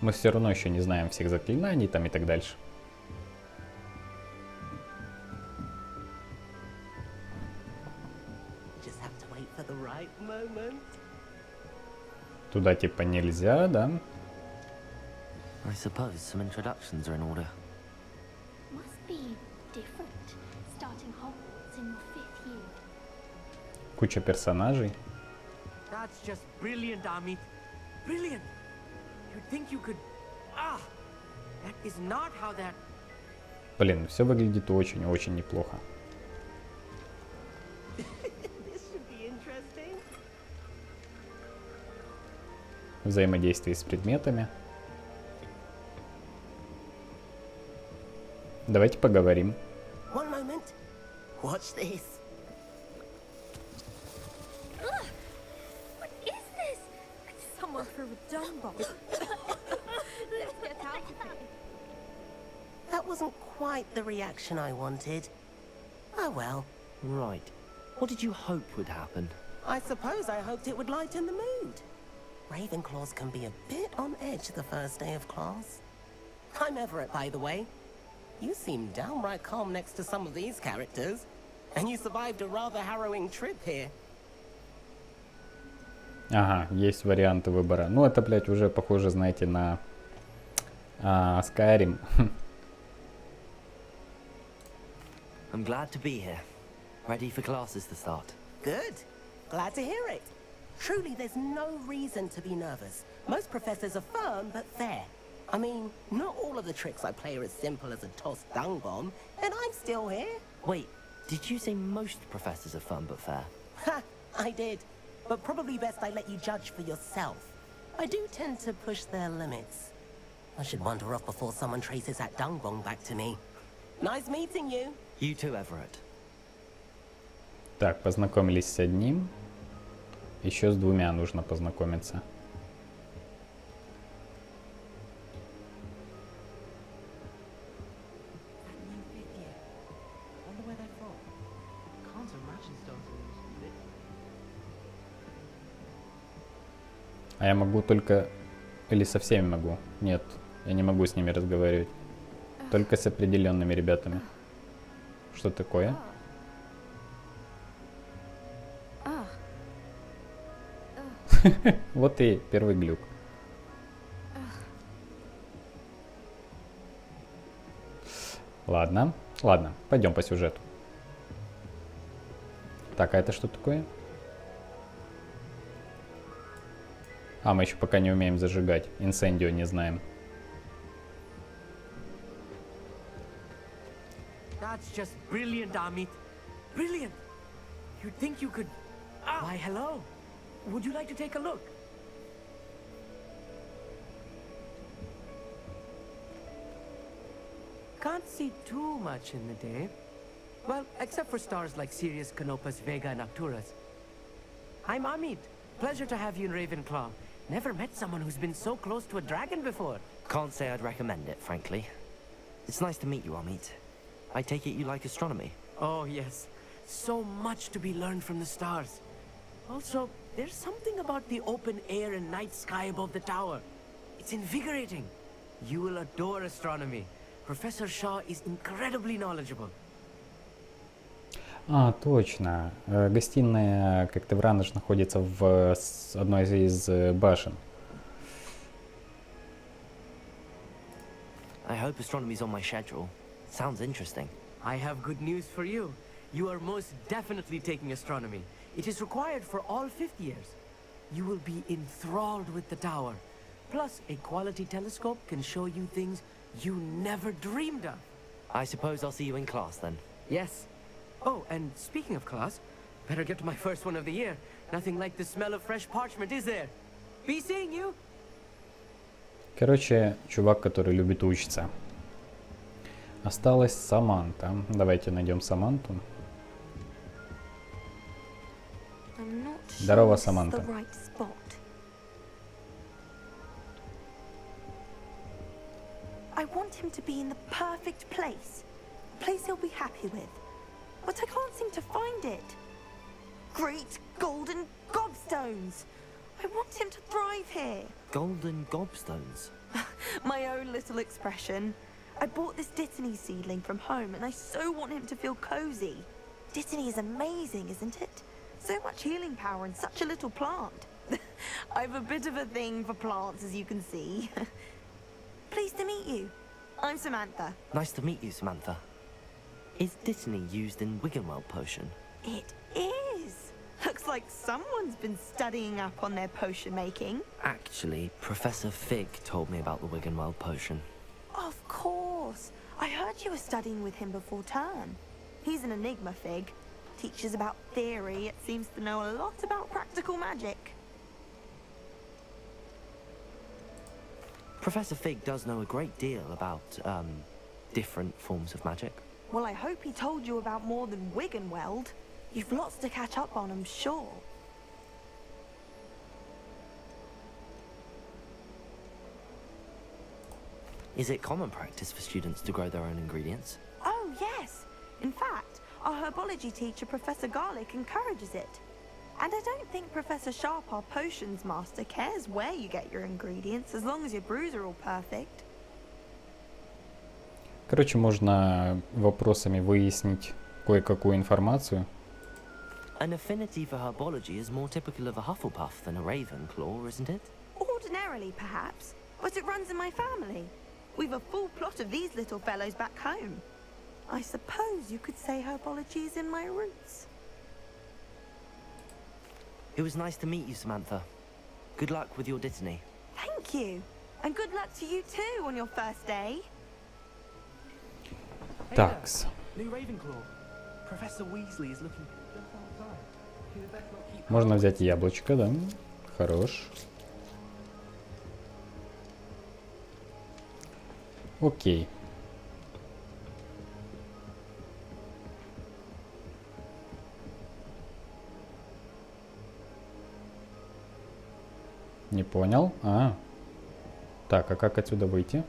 [SPEAKER 1] Мы все равно еще не знаем всех заклинаний там и так дальше. Туда типа нельзя, да?
[SPEAKER 3] I suppose some introductions are in order.
[SPEAKER 12] Must be different starting Hogwarts in your 5th year.
[SPEAKER 1] Куча персонажей.
[SPEAKER 13] That's just brilliant, Amit. Brilliant. You'd think you could... Ah! That is not how that...
[SPEAKER 1] Блин, все выглядит очень-очень неплохо. Взаимодействие с предметами. Давайте поговорим.
[SPEAKER 14] One moment. Watch this.
[SPEAKER 12] What is this?
[SPEAKER 11] Someone threw a dung bomb.
[SPEAKER 12] Let's get out of here.
[SPEAKER 14] That wasn't quite the reaction I wanted. Oh well.
[SPEAKER 3] Right. What did you hope would happen?
[SPEAKER 14] I suppose I hoped it would lighten the mood. Ravenclaws can be a bit on edge the first day of class. I'm Everett, by the way. You seem downright calm next to some of these characters. And you survived a rather harrowing trip here.
[SPEAKER 1] Ага, есть варианты выбора. Ну, это, блядь, уже похоже, знаете, на Skyrim.
[SPEAKER 3] I'm glad to be here. Ready for classes to start.
[SPEAKER 14] Good. Glad to hear it. Truly, there's no reason to be nervous. Most professors are firm but fair. I mean, not all of the tricks I play are as simple as a tossed dung bomb, and I'm still here.
[SPEAKER 3] Wait, did you say most professors are fun but fair?
[SPEAKER 14] Ha! I did. But probably best I let you judge for yourself. I do tend to push their limits. I should wander off before someone traces that dung bomb back to me. Nice meeting you.
[SPEAKER 3] You too, Everett.
[SPEAKER 1] Так, познакомились с одним. Еще с двумя нужно познакомиться. А я могу только... Или со всеми могу? Нет, я не могу с ними разговаривать. Только с определенными ребятами. Что такое? Вот и первый глюк. Ладно, ладно, пойдем по сюжету. Так, а это что такое? А, мы еще пока не умеем зажигать. Инсендио не знаем.
[SPEAKER 13] That's just brilliant, Amit. Brilliant. You'd think you could... Why, hello. Would you like to take a look? Can't see too much in the day. Well, except for stars like Sirius, Canopus, Vega, and Arcturus. I'm Amit. Pleasure to have you in Ravenclaw. Never met someone who's been so close to a dragon before.
[SPEAKER 3] Can't say I'd recommend it, frankly. It's nice to meet you, Amit. I take it you like astronomy?
[SPEAKER 13] Oh, yes. So much to be learned from the stars. Also, there's something about the open air and night sky above the tower. It's invigorating. You will adore astronomy. Professor Shaw is incredibly knowledgeable.
[SPEAKER 1] А, точно. Гостиная, как ты вранешь, находится в одной из башен.
[SPEAKER 3] I hope astronomy's on my schedule. Sounds interesting.
[SPEAKER 13] I have good news for you. You are most definitely taking astronomy. It is required for all 5th years. You will be enthralled with the tower. Plus, a quality telescope can show you things you never dreamed of.
[SPEAKER 3] I suppose I'll see you in class then.
[SPEAKER 13] Yes. Oh, and speaking of class, better get to my first one of the year. Nothing like the smell of fresh parchment, is there? Be seeing you.
[SPEAKER 1] Короче, чувак, который любит учиться. Осталась Саманта. Давайте найдем Саманту. Здорово, Саманта.
[SPEAKER 15] I want him to be in the perfect place. A place he'll be happy with. But I can't seem to find it. Great golden gobstones! I want him to thrive here.
[SPEAKER 3] Golden gobstones?
[SPEAKER 15] My own little expression. I bought this Dittany seedling from home and I so want him to feel cozy. Dittany is amazing, isn't it? So much healing power in such a little plant. I've a bit of a thing for plants, as you can see. Pleased to meet you. I'm Samantha.
[SPEAKER 3] Nice to meet you, Samantha. Is Dittany used in Wiggenweld potion?
[SPEAKER 15] It is. Looks like someone's been studying up on their potion making.
[SPEAKER 3] Actually, Professor Fig told me about the Wiggenweld potion.
[SPEAKER 15] Of course. I heard you were studying with him before term. He's an enigma, Fig. Teaches about theory, it seems to know a lot about practical magic.
[SPEAKER 3] Professor Fig does know a great deal about, different forms of magic.
[SPEAKER 15] Well, I hope he told you about more than Wiggenweld. You've lots to catch up on, I'm sure.
[SPEAKER 3] Is it common practice for students to grow their own ingredients?
[SPEAKER 15] Oh, yes. In fact, our herbology teacher, Professor Garlick, encourages it. And I don't think Professor Sharp, our potions master, cares where you get your ingredients, as long as your brews are all perfect.
[SPEAKER 1] Короче, можно вопросами выяснить кое-какую информацию.
[SPEAKER 3] An affinity for herbology is more typical of a Hufflepuff than a Ravenclaw, isn't it?
[SPEAKER 15] Ordinarily, perhaps, but it runs in my family. We've a full plot of these little fellows back home. I suppose you could say herbology is in my roots.
[SPEAKER 3] It was nice to meet you, Samantha. Good luck with your Dittany.
[SPEAKER 15] Thank you. And good luck to you too on your first day.
[SPEAKER 1] Такс.
[SPEAKER 16] New Ravenclaw. Professor Weasley is looking just outside. You best not keep.
[SPEAKER 1] Можно взять яблочко, да? Хорош. Окей. Не понял. Так, а как отсюда выйти?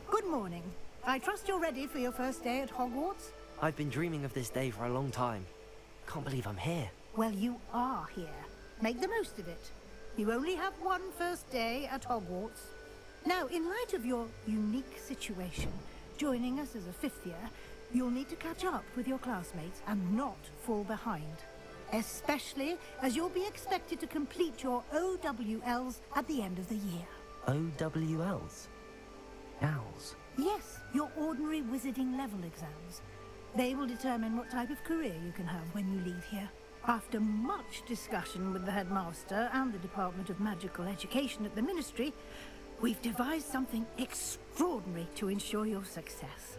[SPEAKER 10] Good morning. I trust you're ready for your first day at Hogwarts?
[SPEAKER 3] I've been dreaming of this day for a long time. Can't believe I'm here.
[SPEAKER 10] Well, you are here. Make the most of it. You only have one first day at Hogwarts. Now, in light of your unique situation, joining us as a 5th year, you'll need to catch up with your classmates and not fall behind. Especially as you'll be expected to complete your OWLs at the end of the year.
[SPEAKER 3] OWLs? Owls?
[SPEAKER 10] Yes, your ordinary wizarding level exams. They will determine what type of career you can have when you leave here. After much discussion with the headmaster and the Department of Magical Education at the Ministry, we've devised something extraordinary to ensure your success.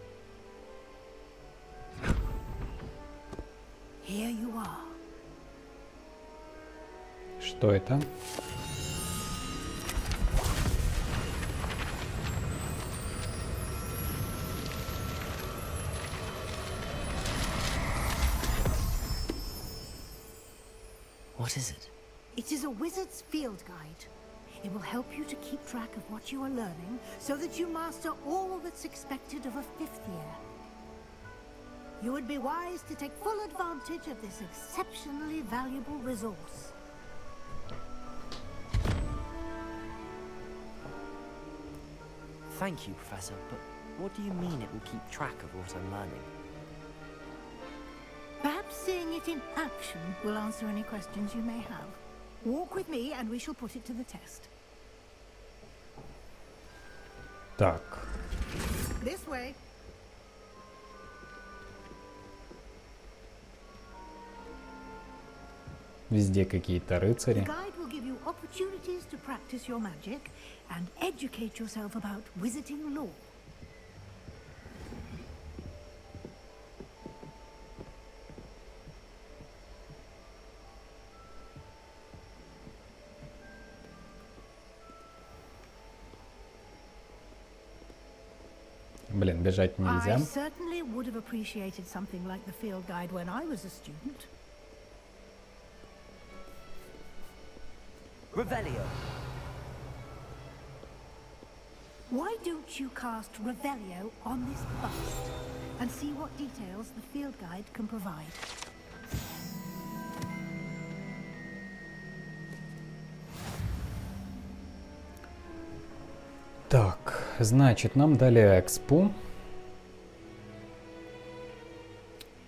[SPEAKER 10] Here you are.
[SPEAKER 1] Что это?
[SPEAKER 3] What is it?
[SPEAKER 10] It is a wizard's field guide. It will help you to keep track of what you are learning so that you master all that's expected of a 5th year. You would be wise to take full advantage of this exceptionally valuable resource.
[SPEAKER 3] Thank you, Professor, but what do you mean it will keep track of what I'm learning?
[SPEAKER 10] Perhaps seeing it in action will answer any questions you may have. Walk with me and we shall put it to the test.
[SPEAKER 1] Так.
[SPEAKER 10] This way.
[SPEAKER 1] Везде какие-то
[SPEAKER 10] The
[SPEAKER 1] рыцари.
[SPEAKER 10] guide will give you opportunities to practice your magic and educate yourself about wizarding lore.
[SPEAKER 1] Блин, бежать нельзя.
[SPEAKER 10] I certainly would have appreciated something like the field guide when I was a student.
[SPEAKER 3] Revelio.
[SPEAKER 10] Why don't you cast Revelio on this bust and see what details the field guide can provide?
[SPEAKER 1] Так, значит, нам дали экспу.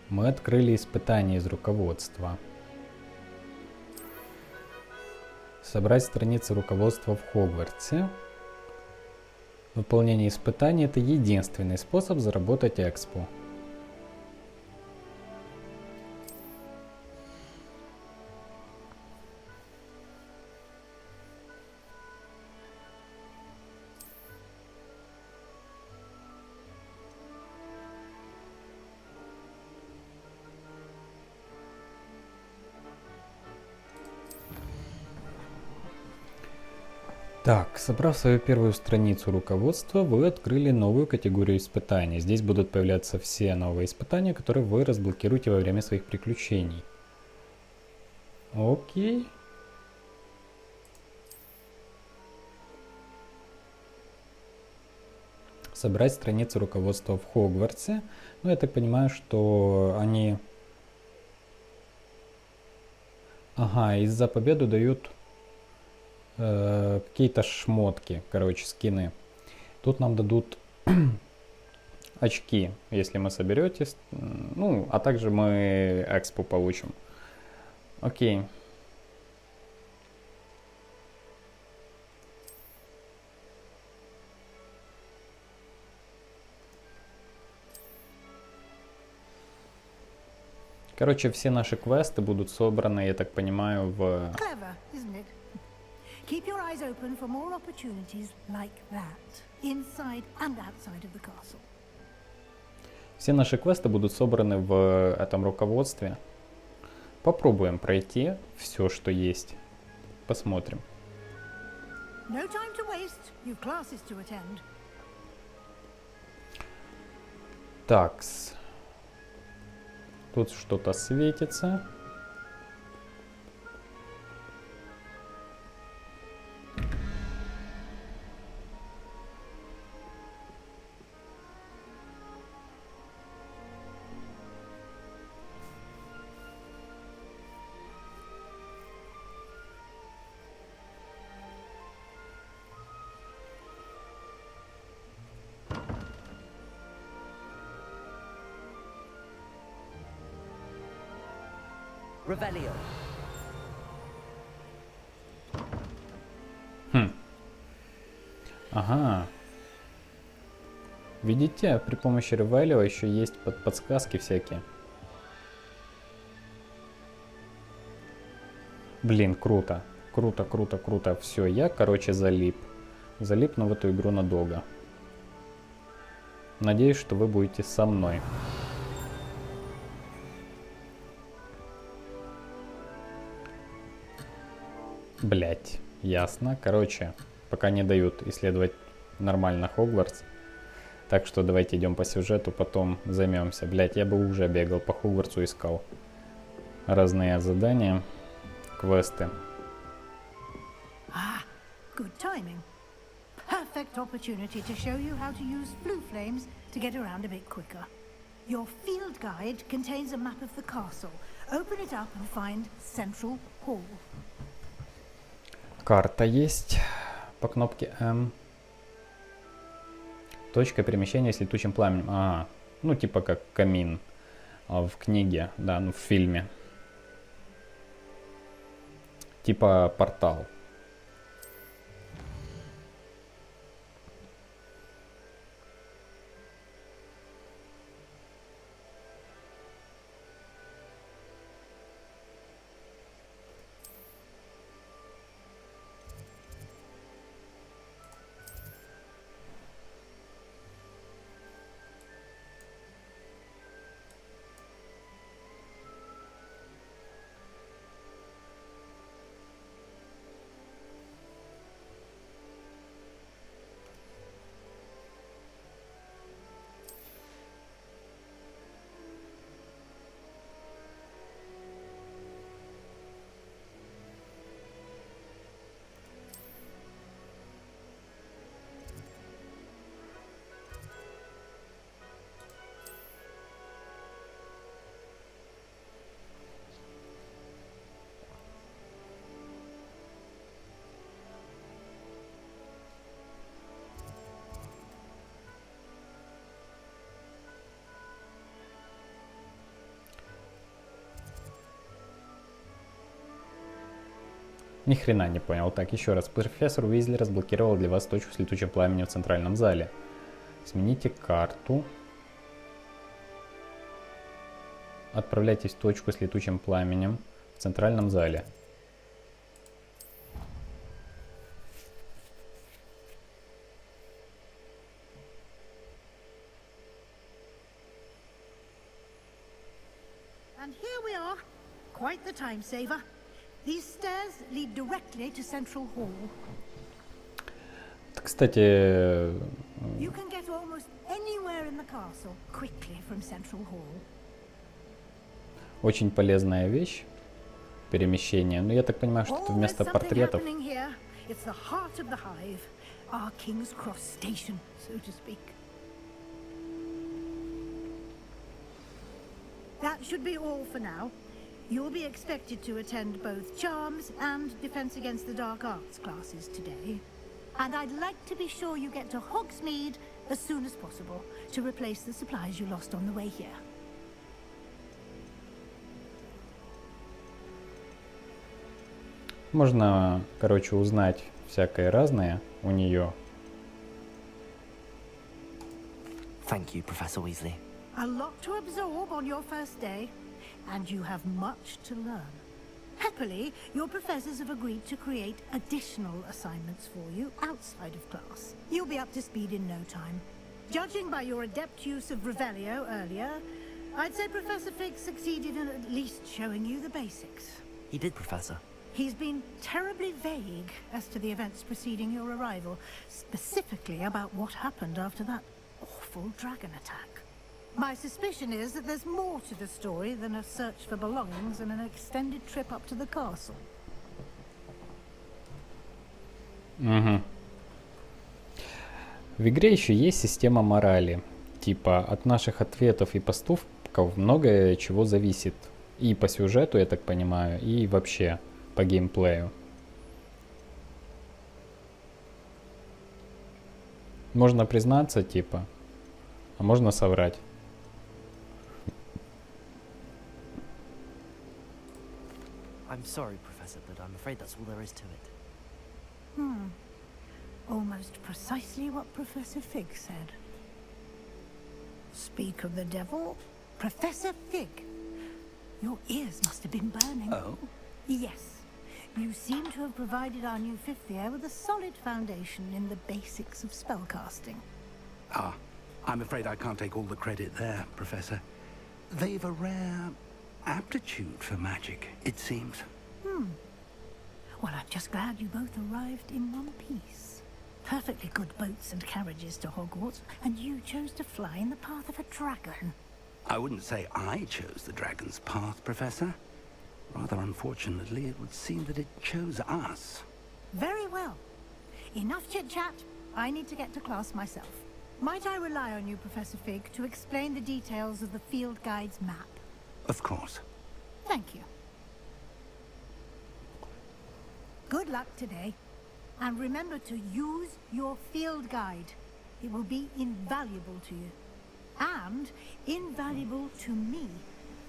[SPEAKER 1] Мы открыли испытание из руководства. Собрать страницы руководства в Хогвартсе. Выполнение испытаний — это единственный способ заработать экспу. Так, собрав свою первую страницу руководства, вы открыли новую категорию испытаний. Здесь будут появляться все новые испытания, которые вы разблокируете во время своих приключений. Окей. Собрать страницы руководства в Хогвартсе. Ну, я так понимаю, что они... Ага, и за победу дают... какие-то шмотки, короче, скины. Тут нам дадут очки, если мы соберетесь. Ну, а также мы экспу получим. Окей. Короче, все наши квесты будут собраны, я так понимаю, в...
[SPEAKER 10] Clever, isn't it? Keep your eyes open for more opportunities like that, inside and outside of the castle.
[SPEAKER 1] Все наши квесты будут собраны в этом руководстве. Попробуем пройти все, что есть. Посмотрим.
[SPEAKER 10] No time to waste. You've classes to attend.
[SPEAKER 1] Такс. Тут что-то светится.
[SPEAKER 3] Revelio.
[SPEAKER 1] Ага. Видите, при помощи Revelio еще есть подсказки всякие. Блин, круто. Круто, круто, круто. Все, я, короче, залип. Залипну в эту игру надолго. Надеюсь, что вы будете со мной. Блять, ясно. Короче, пока не дают исследовать нормально Хогвартс. Так что давайте идем по сюжету, потом займемся. Блять, я бы уже бегал по Хогвартсу, искал разные задания, квесты.
[SPEAKER 10] Ah, Good timing. Perfect opportunity to show you how to use blue flames to get around a bit quicker. Your field guide contains a map of the castle. Open it up and find Central Hall.
[SPEAKER 1] Карта есть по кнопке М. Точка перемещения с летучим пламенем. Ага, ну типа как камин в книге, да, ну в фильме. Типа портал. Ни хрена не понял. Так, еще раз. Профессор Уизли разблокировал для вас точку с летучим пламенем в центральном зале. Смените карту. Отправляйтесь в точку с летучим пламенем в центральном зале.
[SPEAKER 10] And here we are. Quite the time saver. These stairs lead directly to Central Hall.
[SPEAKER 1] Кстати,
[SPEAKER 10] You can get almost anywhere in the castle quickly from Central Hall.
[SPEAKER 1] очень полезная вещь. Перемещение. Но я так понимаю, что это вместо портретов.
[SPEAKER 10] It's the heart of the hive, our King's Cross station, so to speak. That should be all for now. You'll be expected to attend both Charms and Defense Against the Dark Arts classes today. And I'd like to be sure you get to Hogsmeade as soon as possible to replace the supplies you lost on the way here.
[SPEAKER 1] Можно, короче, узнать всякое разное у нее.
[SPEAKER 3] Thank you, Professor Weasley.
[SPEAKER 10] A lot to absorb on your first day, and you have much to learn. Happily, your professors have agreed to create additional assignments for you outside of class. You'll be up to speed in no time. Judging by your adept use of Revelio earlier, I'd say Professor Fig succeeded in at least showing you the basics.
[SPEAKER 3] He did, Professor.
[SPEAKER 10] He's been terribly vague as to the events preceding your arrival, specifically about what happened after that awful dragon attack. My suspicion is that there's more to the story than a search for belongings and an extended trip up to the castle.
[SPEAKER 1] Угу. В игре еще есть система морали. Типа от наших ответов и поступков многое чего зависит. И по сюжету, я так понимаю, и вообще по геймплею. Можно признаться, типа, а можно соврать.
[SPEAKER 3] I'm sorry, Professor, but I'm afraid that's all there is to it.
[SPEAKER 10] Almost precisely what Professor Fig said. Speak of the devil, Professor Fig. Your ears must have been burning.
[SPEAKER 2] Oh?
[SPEAKER 10] Yes. You seem to have provided our new fifth year with a solid foundation in the basics of spellcasting.
[SPEAKER 2] Ah, I'm afraid I can't take all the credit there, Professor. They've a rare aptitude for magic, it seems.
[SPEAKER 10] Well, I'm just glad you both arrived in one piece. Perfectly good boats and carriages to Hogwarts, and you chose to fly in the path of a dragon.
[SPEAKER 2] I wouldn't say I chose the dragon's path, Professor. Rather unfortunately, it would seem that it chose us.
[SPEAKER 10] Very well. Enough chit-chat. I need to get to class myself. Might I rely on you, Professor Fig, to explain the details of the field guide's map?
[SPEAKER 2] Of course.
[SPEAKER 10] Thank you. Good luck today. And remember to use your field guide. It will be invaluable to you. And invaluable to me,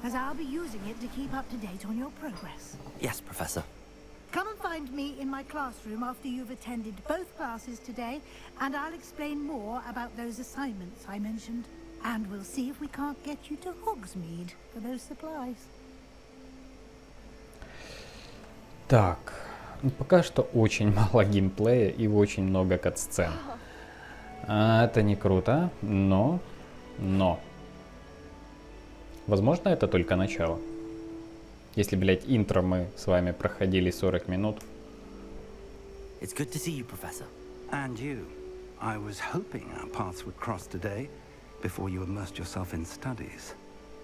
[SPEAKER 10] as I'll be using it to keep up to date on your progress.
[SPEAKER 3] Yes, Professor.
[SPEAKER 10] Come and find me in my classroom after you've attended both classes today, and I'll explain more about those assignments I mentioned. And we'll see if we can't get you to Hogsmid for those supplies.
[SPEAKER 1] Так, пока что очень мало геймплея и очень много катсцен. Это не круто, но... Возможно, это только начало. Если, блядь, интро мы с вами проходили 40 минут.
[SPEAKER 3] It's good to see you, Professor.
[SPEAKER 2] And you. I was hoping our paths would cross today, before you immersed yourself in studies.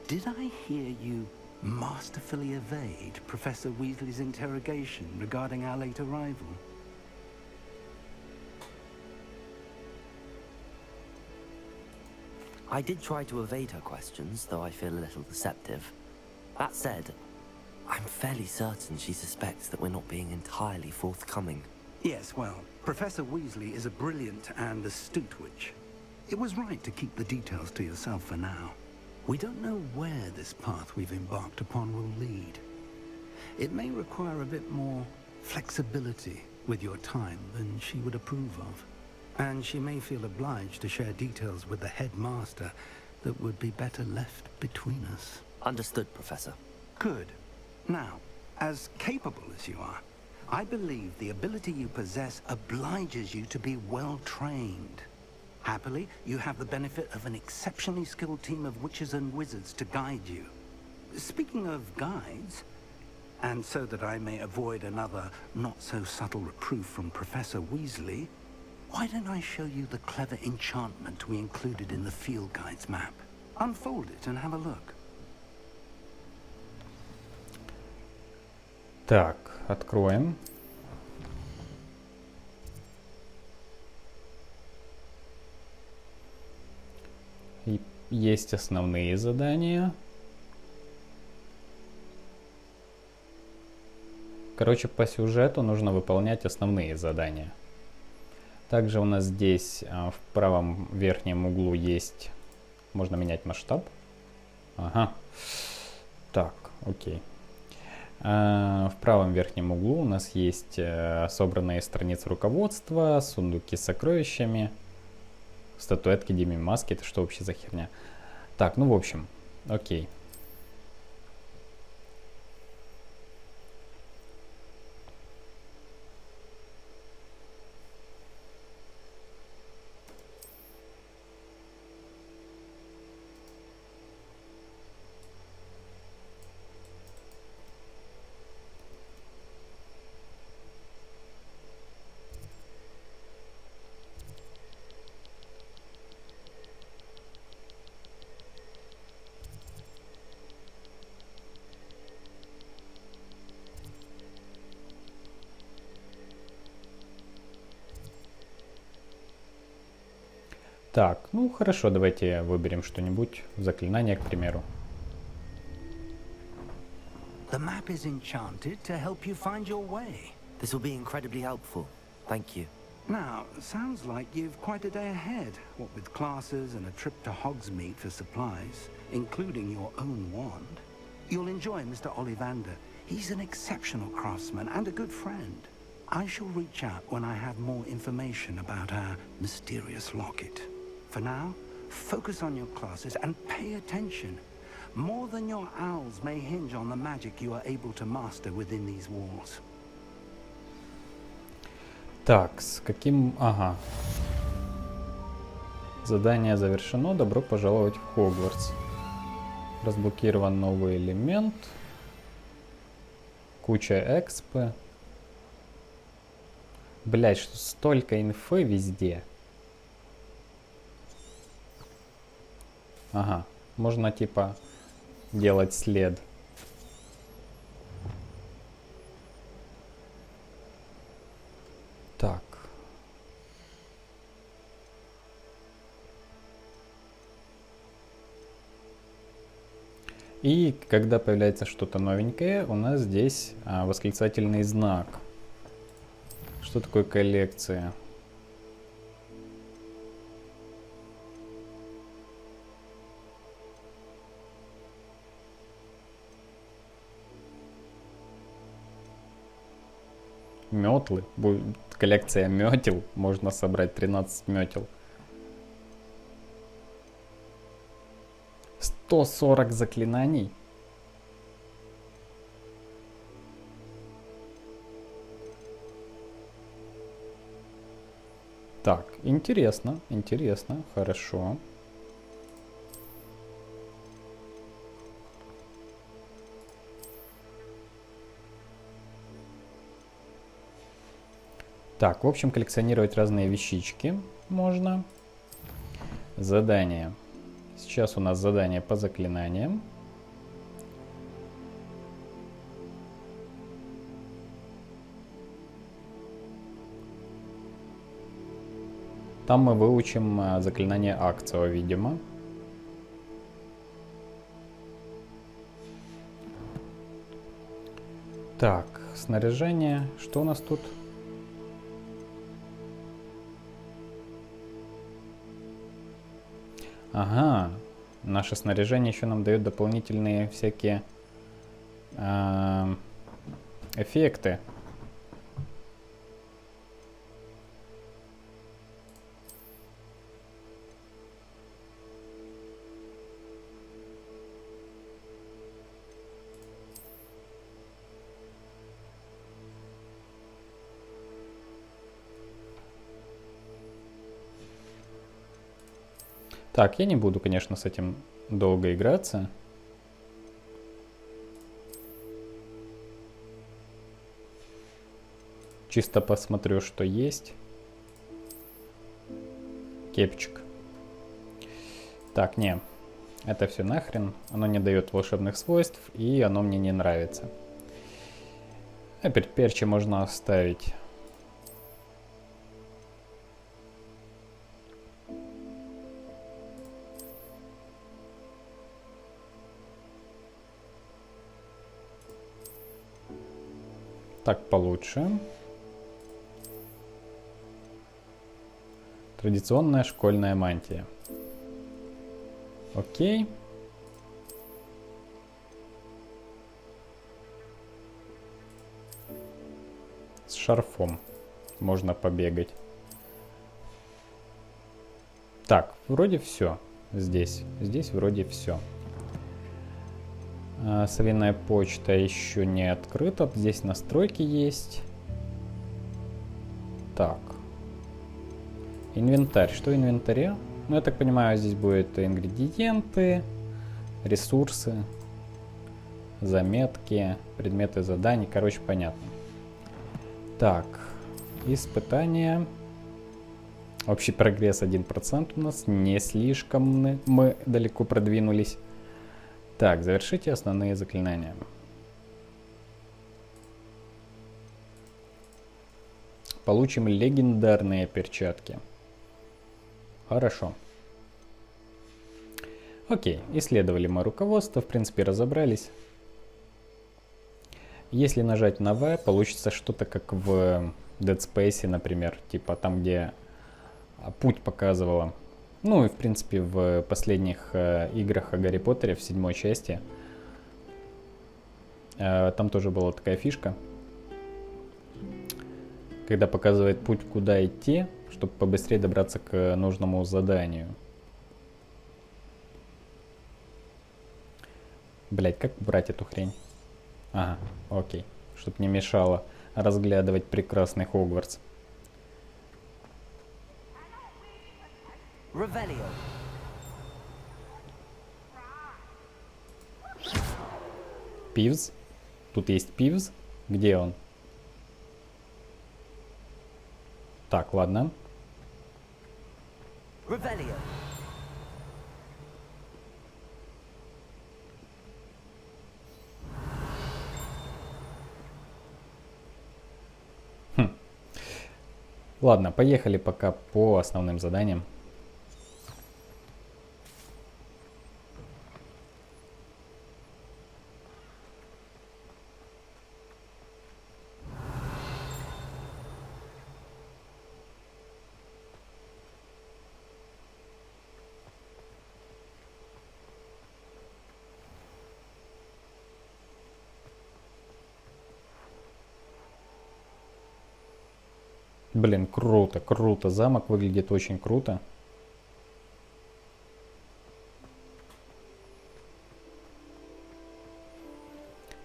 [SPEAKER 2] Did I hear you masterfully evade Professor Weasley's interrogation regarding our late arrival?
[SPEAKER 3] I did try to evade her questions, though I feel a little deceptive. That said, I'm fairly certain she suspects that we're not being entirely forthcoming.
[SPEAKER 2] Yes, well, Professor Weasley is a brilliant and astute witch. It was right to keep the details to yourself for now. We don't know where this path we've embarked upon will lead. It may require a bit more flexibility with your time than she would approve of. And she may feel obliged to share details with the headmaster that would be better left between us.
[SPEAKER 3] Understood, Professor.
[SPEAKER 2] Good. Now, as capable as you are, I believe the ability you possess obliges you to be well trained. Happily, you have the benefit of an exceptionally skilled team of witches and wizards to guide you. Speaking of guides, and so that I may avoid another not-so-subtle reproof from Professor Weasley, why don't I show you the clever enchantment we included in the field guide's map? Unfold it and have a look.
[SPEAKER 1] Так, откроем. И есть основные задания. Короче, по сюжету нужно выполнять основные задания. Также у нас здесь в правом верхнем углу есть... Можно менять масштаб. Ага. Так, окей. В правом верхнем углу у нас есть собранные страницы руководства, сундуки с сокровищами, статуэтки, маски. Это что вообще за херня? Так, ну в общем, окей. Так, ну хорошо, давайте выберем что-нибудь. Заклинание, к примеру.
[SPEAKER 2] The map is enchanted to help you find your way.
[SPEAKER 3] This will be incredibly helpful. Thank you.
[SPEAKER 2] Now, sounds like you've quite a day ahead, what with classes and a trip to Hogsmeade for supplies, including your own wand. You'll enjoy Mr. Ollivander. He's an exceptional craftsman and a good friend. I shall reach out when I have more information about our mysterious locket. For now, focus on your classes and pay attention. More than your owls may hinge on the magic you are able to master within these walls.
[SPEAKER 1] Так, с каким... Ага. Задание завершено. Добро пожаловать в Хогвартс. Разблокирован новый элемент. Куча экспы. Блять, что столько инфы везде. Ага. Можно типа делать след. Так. И когда появляется что-то новенькое, у нас здесь восклицательный знак. Что такое коллекция? Метлы. Коллекция метел. Можно собрать 13 метел. 140 заклинаний. Так, интересно, интересно, хорошо. Так, в общем, коллекционировать разные вещички можно. Задание. Сейчас у нас задание по заклинаниям. Там мы выучим заклинание Акцио, видимо. Так, снаряжение. Что у нас тут? Ага, наше снаряжение еще нам дает дополнительные всякие эффекты. Так, я не буду, конечно, с этим долго играться. Чисто посмотрю, что есть. Кепчик. Так, не. Это все нахрен. Оно не дает волшебных свойств, и оно мне не нравится. А перчи можно оставить. Так получше. Традиционная школьная мантия. Окей. С шарфом можно побегать. Так, вроде все. Здесь вроде все. Совиная почта еще не открыта. Здесь настройки есть. Так. Инвентарь. Что в инвентаре? Ну, я так понимаю, здесь будут ингредиенты, ресурсы, заметки, предметы заданий. Короче, понятно. Так. Испытания. Общий прогресс 1% у нас. Не слишком мы далеко продвинулись. Так, завершите основные заклинания. Получим легендарные перчатки. Хорошо. Окей, исследовали мы руководство, в принципе разобрались. Если нажать на V, получится что-то как в Dead Space, например. Типа там, где путь показывала. Ну и в принципе в последних играх о Гарри Поттере, в 7-й части, там тоже была такая фишка, когда показывает путь, куда идти, чтобы побыстрее добраться к нужному заданию. Блять, как убрать эту хрень? Ага, окей, чтобы не мешало разглядывать прекрасный Хогвартс.
[SPEAKER 3] Revelio.
[SPEAKER 1] Пивз. Тут есть Пивз. Где он? Так, ладно.
[SPEAKER 3] Revelio.
[SPEAKER 1] Ладно, поехали пока по основным заданиям. Блин, круто, круто. Замок выглядит очень круто.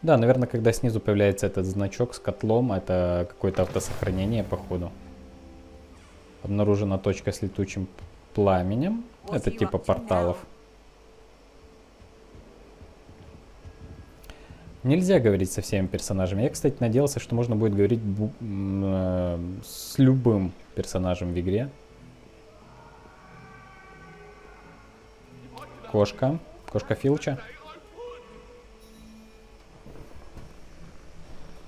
[SPEAKER 1] Да, наверное, когда снизу появляется этот значок с котлом, это какое-то автосохранение, походу. Обнаружена точка с летучим пламенем. Это типа порталов. Нельзя говорить со всеми персонажами. Я, кстати, надеялся, что можно будет говорить с любым персонажем в игре. Кошка. Кошка Филча.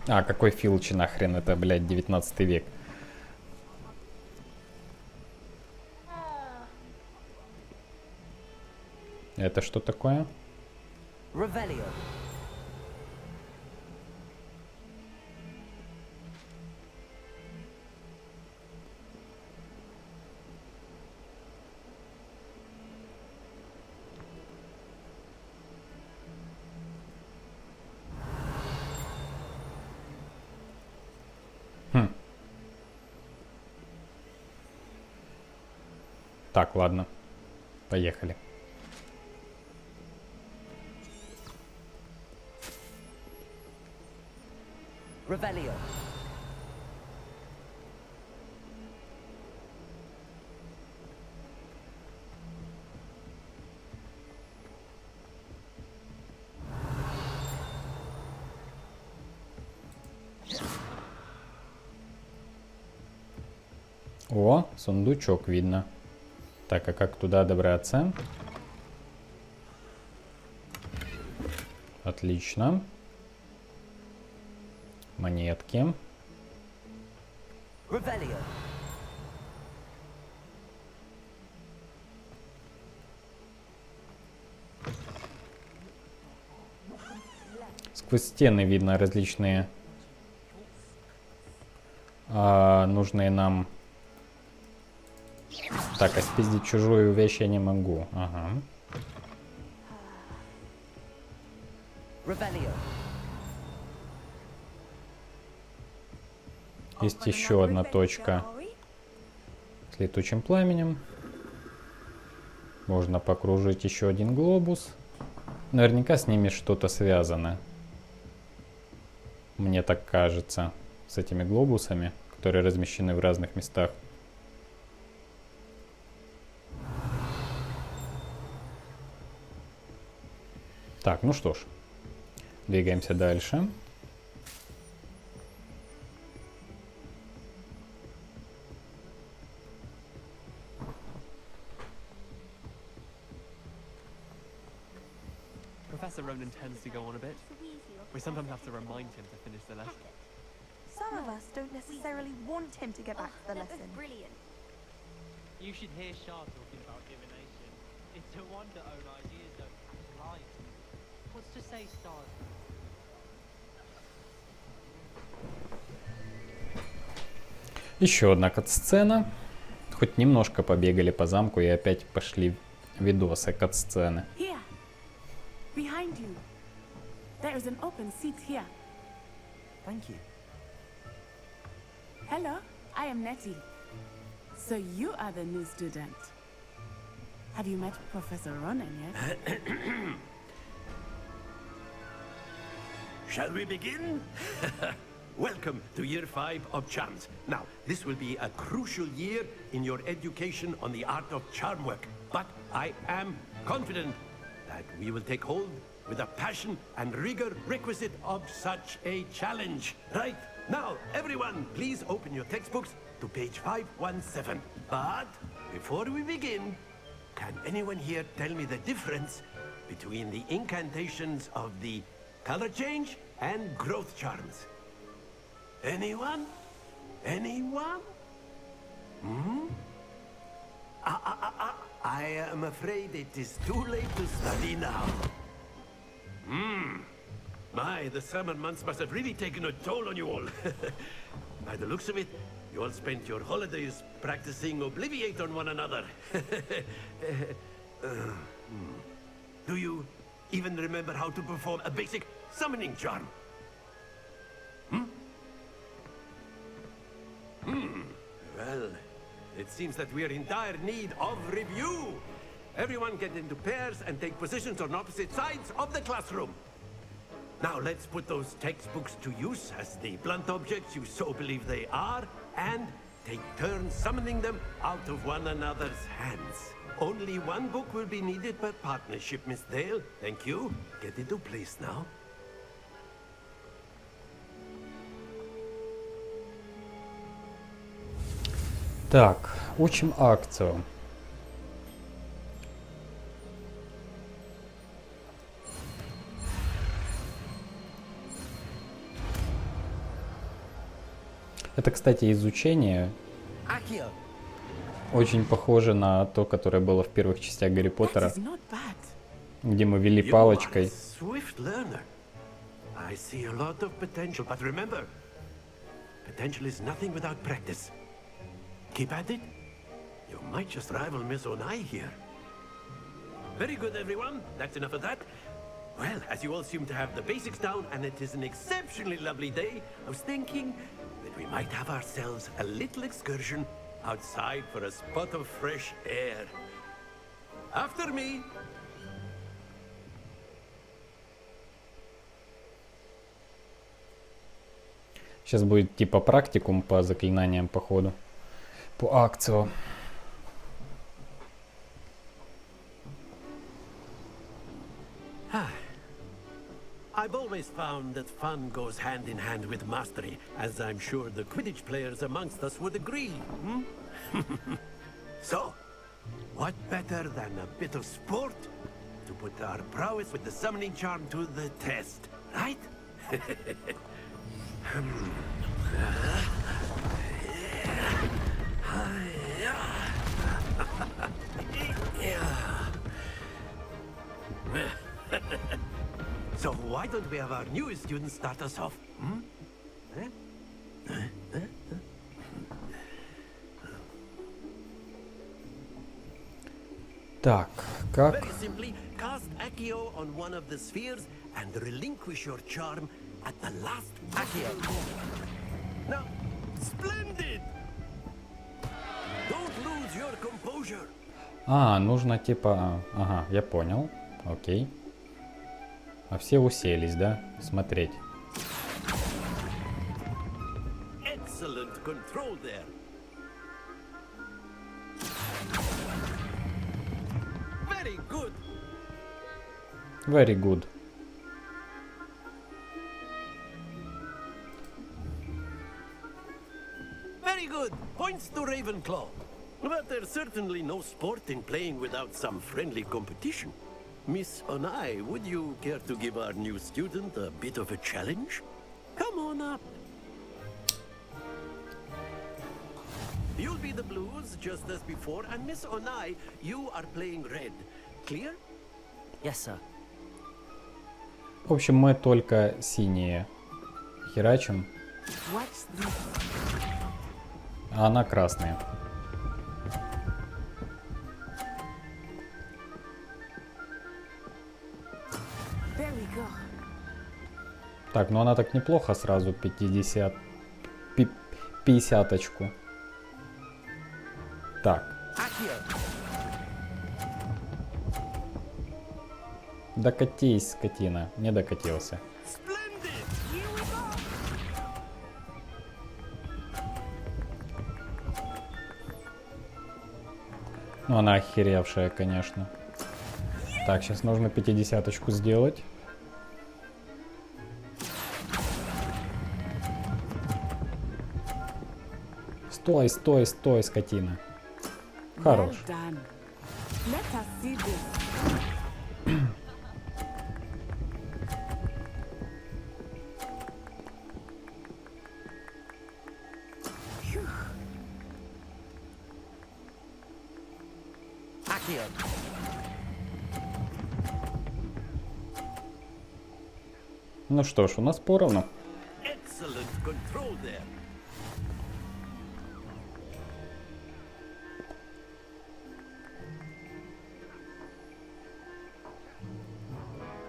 [SPEAKER 1] А, какой Филчи нахрен? Это, блядь, 19 век. Это что такое?
[SPEAKER 3] Ревелио.
[SPEAKER 1] Так, ладно. Поехали.
[SPEAKER 3] Ревелио.
[SPEAKER 1] О, сундучок видно. Так, а как туда добраться? Отлично. Монетки.
[SPEAKER 3] Ревелио.
[SPEAKER 1] Сквозь стены видно различные нужные нам. Так, а спиздить чужую вещь я не могу. Ага.
[SPEAKER 3] Ревелио.
[SPEAKER 1] Есть еще одна точка с летучим пламенем. Можно покружить еще один глобус. Наверняка с ними что-то связано. Мне так кажется. С этими глобусами, которые размещены в разных местах. Так, ну что ж. Двигаемся дальше.
[SPEAKER 16] Professor Ronan tends to go on a bit. We sometimes have to remind him to finish the lesson.
[SPEAKER 15] Some of us don't necessarily want him to get back to the lesson.
[SPEAKER 12] Brilliant.
[SPEAKER 17] You should hear Shah talking about divination. It's a wonder own ideas don't catch light. What's to say stars?
[SPEAKER 1] Еще одна кат-сцена. Хоть немножко побегали по замку и опять пошли видосы кат-сцены.
[SPEAKER 18] Here, behind you. There is an open seat here.
[SPEAKER 3] Thank you.
[SPEAKER 18] Hello, I am Nettie. So you are the new student. Have you met Professor Ronan yet?
[SPEAKER 7] Shall we begin? Welcome to year 5 of charms. Now, this will be a crucial year in your education on the art of charm work. But I am confident that we will take hold with a passion and rigor requisite of such a challenge. Right? Now, everyone, please open your textbooks to page 517. But before we begin, can anyone here tell me the difference between the incantations of the color change and growth charms? Anyone? Anyone? Hmm? I am afraid it is too late to study now. My, the summer months must have really taken a toll on you all. By the looks of it, you all spent your holidays practicing Obliviate on one another. Do you even remember how to perform a basic summoning charm? Well, it seems that we're in dire need of review. Everyone get into pairs and take positions on opposite sides of the classroom. Now let's put those textbooks to use as the blunt objects you so believe they are, and take turns summoning them out of one another's hands. Only one book will be needed per partnership, Miss Dale. Thank you. Get into place now.
[SPEAKER 1] Так, учим Акцио. Это, кстати, изучение очень похоже на то, которое было в первых частях Гарри Поттера, где мы вели палочкой.
[SPEAKER 7] I see a lot of potential, but remember, potential is nothing without practice. Keep at it. You might just rival Miss Onai here. Very good, everyone. That's enough of that. Well, as you all seem to have the basics down, and it is an exceptionally lovely day, I was thinking that we might have ourselves a little excursion outside for a spot of fresh air. After me.
[SPEAKER 1] Сейчас будет типа практикум по заклинаниям, походу. По Акцио.
[SPEAKER 7] I've always found that fun goes hand in hand with mastery, as I'm sure the Quidditch players amongst us would agree. So, what better than a bit of sport to put our prowess with the summoning charm to the test, right? So why don't we have our newest student start us off?
[SPEAKER 1] Так, как?
[SPEAKER 7] Very simply, cast Accio on one of the spheres and relinquish your charm at the last Accio. Now, splendid! Don't lose your composure.
[SPEAKER 1] Нужно типа... Ага, я понял. Окей. А все уселись, да? Смотреть.
[SPEAKER 7] Excellent control there. Very good.
[SPEAKER 1] Very good.
[SPEAKER 7] Very good. Points to Ravenclaw. But there's certainly no sport in playing without some friendly competition. Miss Onai, would you care to give our new student a bit of a challenge? Come on up. You'll be the blues, just as before, and Miss Onai, you are playing red. Clear?
[SPEAKER 3] Yes, sir.
[SPEAKER 1] В общем, мы только синие херачим, а она красная. Так, ну она так неплохо сразу 50-очку. Так. Докатись, скотина. Не докатился. Ну она охеревшая, конечно. Так, сейчас нужно 50-очку сделать. Стой, стой, стой, скотина. Хорош. Ну что ж, у нас поровну.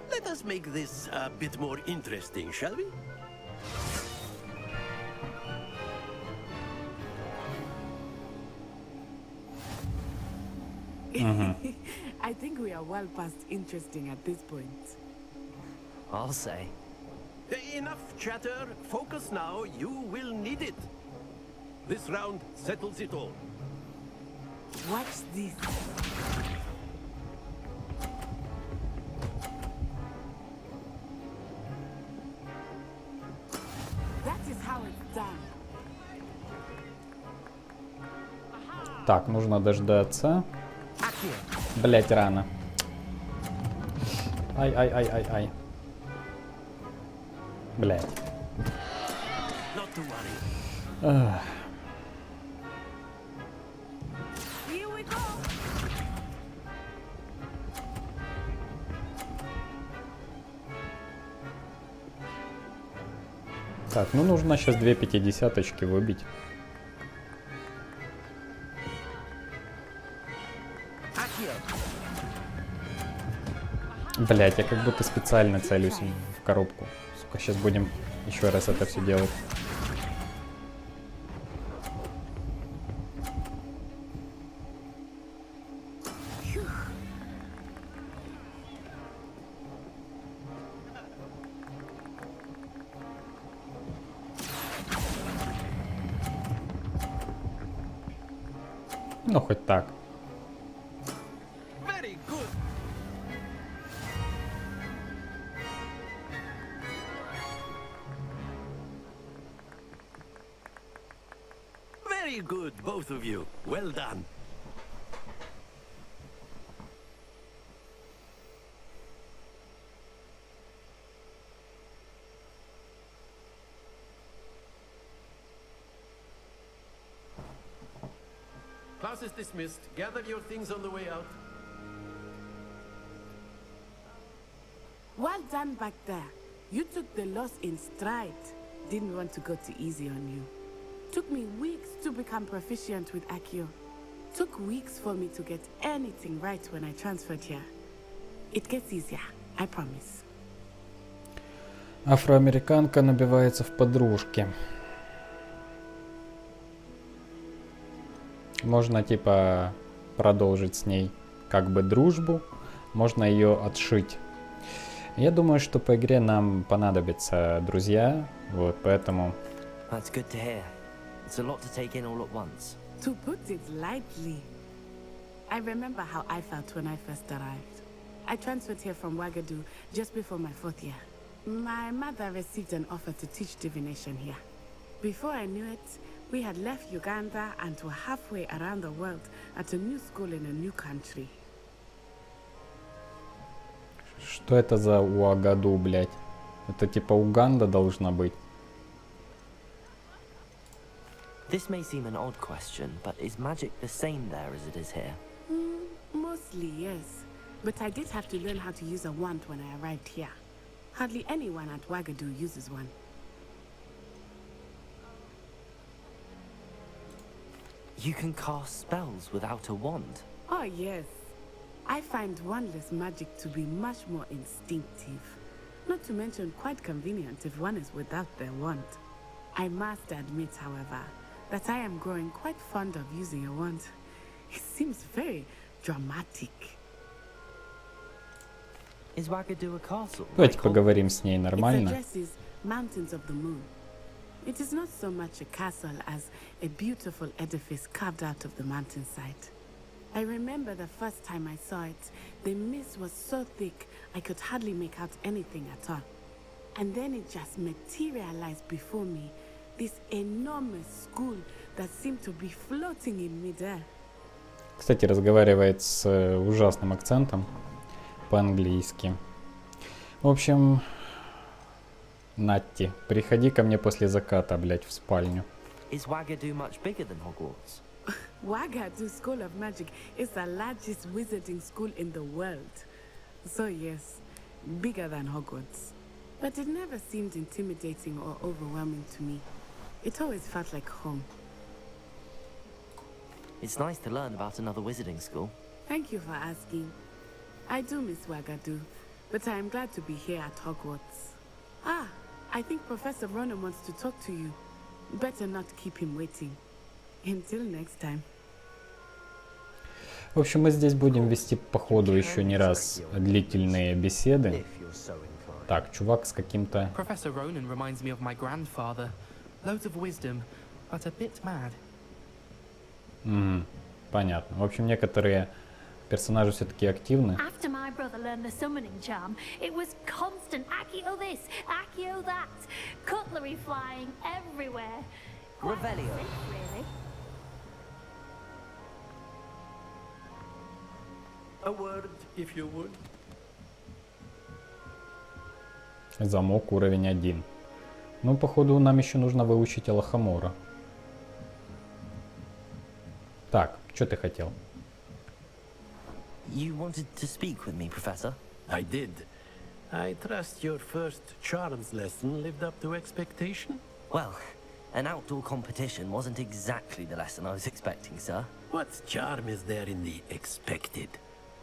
[SPEAKER 7] Let us make this a bit more interesting, shall we?
[SPEAKER 18] I think we are well past interesting at this point.
[SPEAKER 3] I'll say.
[SPEAKER 7] Enough chatter. Focus now. You will need it. This round settles it all.
[SPEAKER 18] Watch this. That is how it's done.
[SPEAKER 1] Так, нужно дождаться. Блять, рано. Ай. Блять. Так, ну нужно сейчас 2 50-очки выбить. Блять, я как будто специально целюсь в коробку. Сука, сейчас будем еще раз это все делать. Ну, хоть так.
[SPEAKER 7] Very good, both of you. Well done. Class is dismissed. Gather your things on the way out.
[SPEAKER 18] Well done back there. You took the loss in stride. Didn't want to go too easy on you. Took me weeks to become proficient with Akio. Took weeks for me to get anything right when I transferred here. It gets easier, I promise.
[SPEAKER 1] Афроамериканка набивается в подружки. Можно типа продолжить с ней как бы дружбу, можно ее отшить. Я думаю, что по игре нам понадобятся друзья, вот поэтому.
[SPEAKER 3] That's good to hear. It's a lot to take in all at once.
[SPEAKER 18] To put it lightly, I remember how I felt when I first arrived. I transferred here from Ouagadougou just before my 4th year. My mother received an offer to teach divination here. Before I knew it, we had left Uganda and were halfway around the world at a new school in a new country.
[SPEAKER 1] Что это за Ouagadougou, блядь? Это типа Уганда должна быть.
[SPEAKER 3] This may seem an odd question, but is magic the same there as it is here?
[SPEAKER 18] Mostly, yes. But I did have to learn how to use a wand when I arrived here. Hardly anyone at Ouagadougou uses one.
[SPEAKER 3] You can cast spells without a wand?
[SPEAKER 18] Oh, yes. I find wandless magic to be much more instinctive. Not to mention quite convenient if one is without their wand. I must admit, however, that I am growing quite fond of using a wand. It seems very dramatic.
[SPEAKER 3] Is Ouagadougou a castle?
[SPEAKER 1] Давайте поговорим с ней нормально.
[SPEAKER 18] It addresses Mountains of the Moon. It is not so much a castle as a beautiful edifice carved out of the mountainside. I remember the first time I saw it, the mist was so thick I could hardly make out anything at all. And then it just materialized before me, this enormous school that seemed to be floating in midair.
[SPEAKER 1] Кстати, разговаривает с ужасным акцентом по-английски. В общем, Натти, приходи ко мне после заката, блять, в спальню.
[SPEAKER 3] Is Ouagadougou much bigger than Hogwarts?
[SPEAKER 18] Ouagadougou School of Magic is the largest wizarding school in the world. So yes, bigger than Hogwarts. But it never seemed intimidating or overwhelming to me. It always felt like home.
[SPEAKER 3] It's nice to learn about another wizarding school.
[SPEAKER 18] Thank you for asking. I do miss Ouagadougou, but I am glad to be here at Hogwarts. Ah, I think Professor Ronan wants to talk to you. Better not keep him waiting. Until next time.
[SPEAKER 1] В общем, мы здесь будем вести по ходу еще не раз длительные беседы. Так, чувак с каким-то...
[SPEAKER 16] Professor Ronan reminds me of my grandfather. Loads of wisdom, but a bit mad.
[SPEAKER 1] Понятно. В общем, некоторые персонажи все-таки активны.
[SPEAKER 12] After my brother learned the summoning charm, it was constant Accio this, Accio that, cutlery flying everywhere.
[SPEAKER 3] Revelio.
[SPEAKER 12] Really?
[SPEAKER 7] A word, if you would.
[SPEAKER 1] Замок уровень 1. Ну, походу, нам еще нужно выучить Алахамора. Так, что ты хотел?
[SPEAKER 3] You wanted to speak with me, Professor?
[SPEAKER 7] I did. I trust your first charms lesson lived up to expectation?
[SPEAKER 3] Well, an outdoor competition wasn't exactly the lesson I was expecting, sir.
[SPEAKER 7] What charm is there in the expected?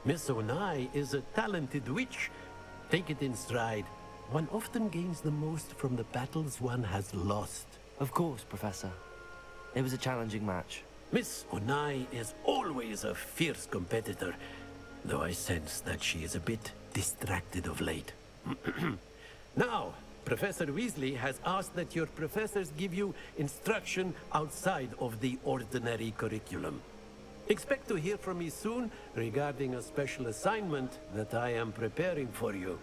[SPEAKER 7] Miss Onai is a talented witch. Take it in stride. One often gains the most from the battles one has lost.
[SPEAKER 3] Of course, Professor. It was a challenging match.
[SPEAKER 7] Miss Onai is always a fierce competitor, though I sense that she is a bit distracted of late. Now, Professor Weasley has asked that your professors give you instruction outside of the ordinary curriculum. Expect to hear from me soon regarding a special assignment that I am preparing for you.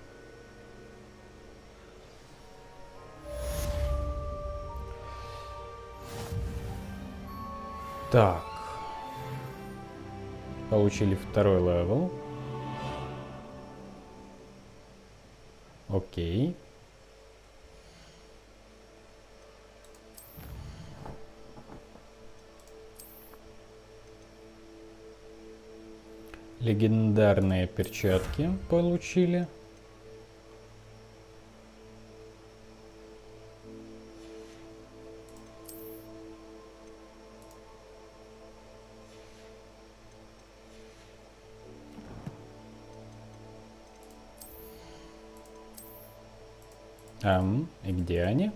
[SPEAKER 1] Так. Получили второй левел. Окей. Легендарные перчатки получили. И где они?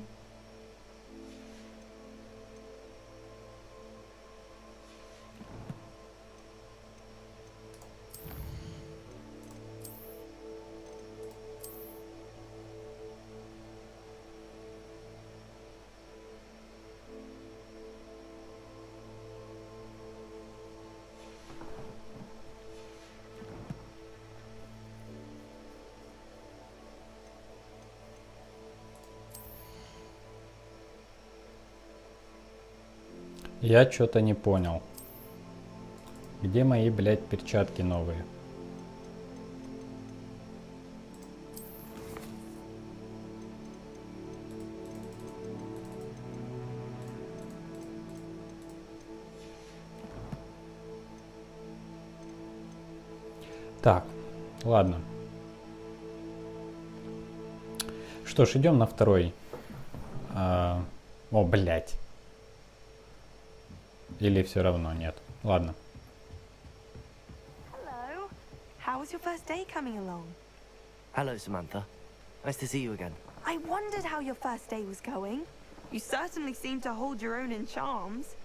[SPEAKER 1] Я что-то не понял. Где мои, блядь, перчатки новые? Так, ладно. Что ж, идем на второй. О, блядь. Или все равно нет. Ладно.
[SPEAKER 15] Hello. How was your first day coming along?
[SPEAKER 3] Hello, Samantha. Nice to see you again.
[SPEAKER 15] I wondered how your first day was going. You certainly seem to hold your own in charms.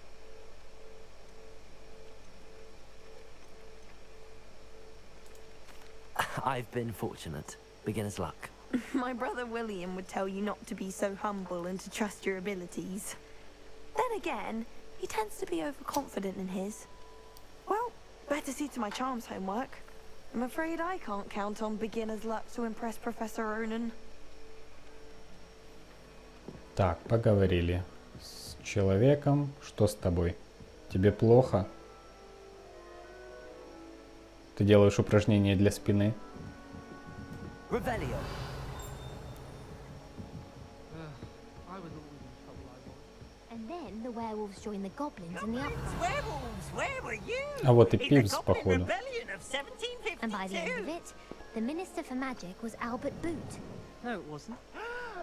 [SPEAKER 3] I've been fortunate. Beginner's luck.
[SPEAKER 15] My brother William would tell you not to be so humble and to trust your abilities. Then again, he tends to be overconfident in his. Well, better see to my charms homework. I'm afraid I can't count on beginner's luck to impress Professor Ronan.
[SPEAKER 1] Так, поговорили с человеком. Что с тобой? Тебе плохо? Ты делаешь упражнения для спины?
[SPEAKER 3] Revelio.
[SPEAKER 12] And then the werewolves joined the goblins and the others.
[SPEAKER 5] Werewolves, where were you?
[SPEAKER 1] А вот и
[SPEAKER 5] In the
[SPEAKER 1] Пивз,
[SPEAKER 5] Goblin
[SPEAKER 1] походу.
[SPEAKER 5] Rebellion of 1752.
[SPEAKER 12] And by the end of it, the Minister for Magic was Albert Boot.
[SPEAKER 17] No, it wasn't.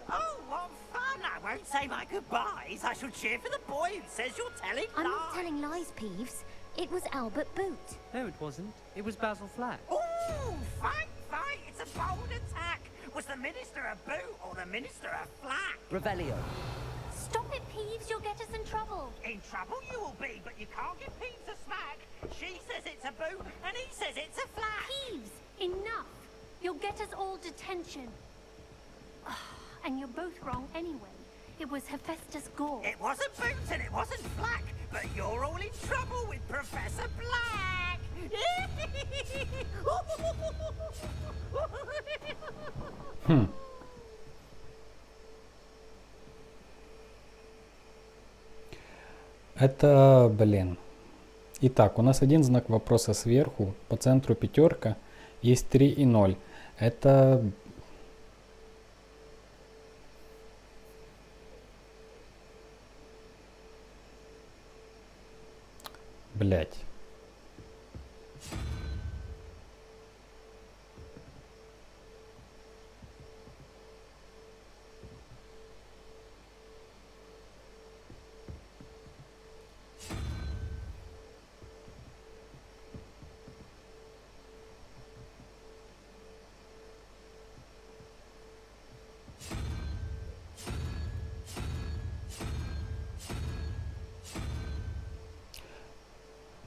[SPEAKER 5] Oh, what fun! I won't say my goodbyes. I shall cheer for the boy who says you're telling
[SPEAKER 12] I'm
[SPEAKER 5] lies.
[SPEAKER 12] not telling lies, Peeves. It was Albert Boot.
[SPEAKER 17] No, it wasn't. It was Basil Flack.
[SPEAKER 5] Ooh, fight! It's a bold attack. Was the Minister a boot or the Minister a flat?
[SPEAKER 3] Revelio.
[SPEAKER 12] Stop it, Peeves. You'll get us in trouble.
[SPEAKER 5] In trouble you will be, but you can't give Peeves a smack. She says it's a boot, and he says it's a flat.
[SPEAKER 12] Peeves, enough. You'll get us all detention. And you're both wrong anyway. It was Hephaestus Gore.
[SPEAKER 5] It wasn't boots and it wasn't black, but you're all in trouble with Professor Black.
[SPEAKER 1] Это, блин. Итак, у нас один знак вопроса сверху, по центру пятерка, есть 3 и 0. Это... Блять.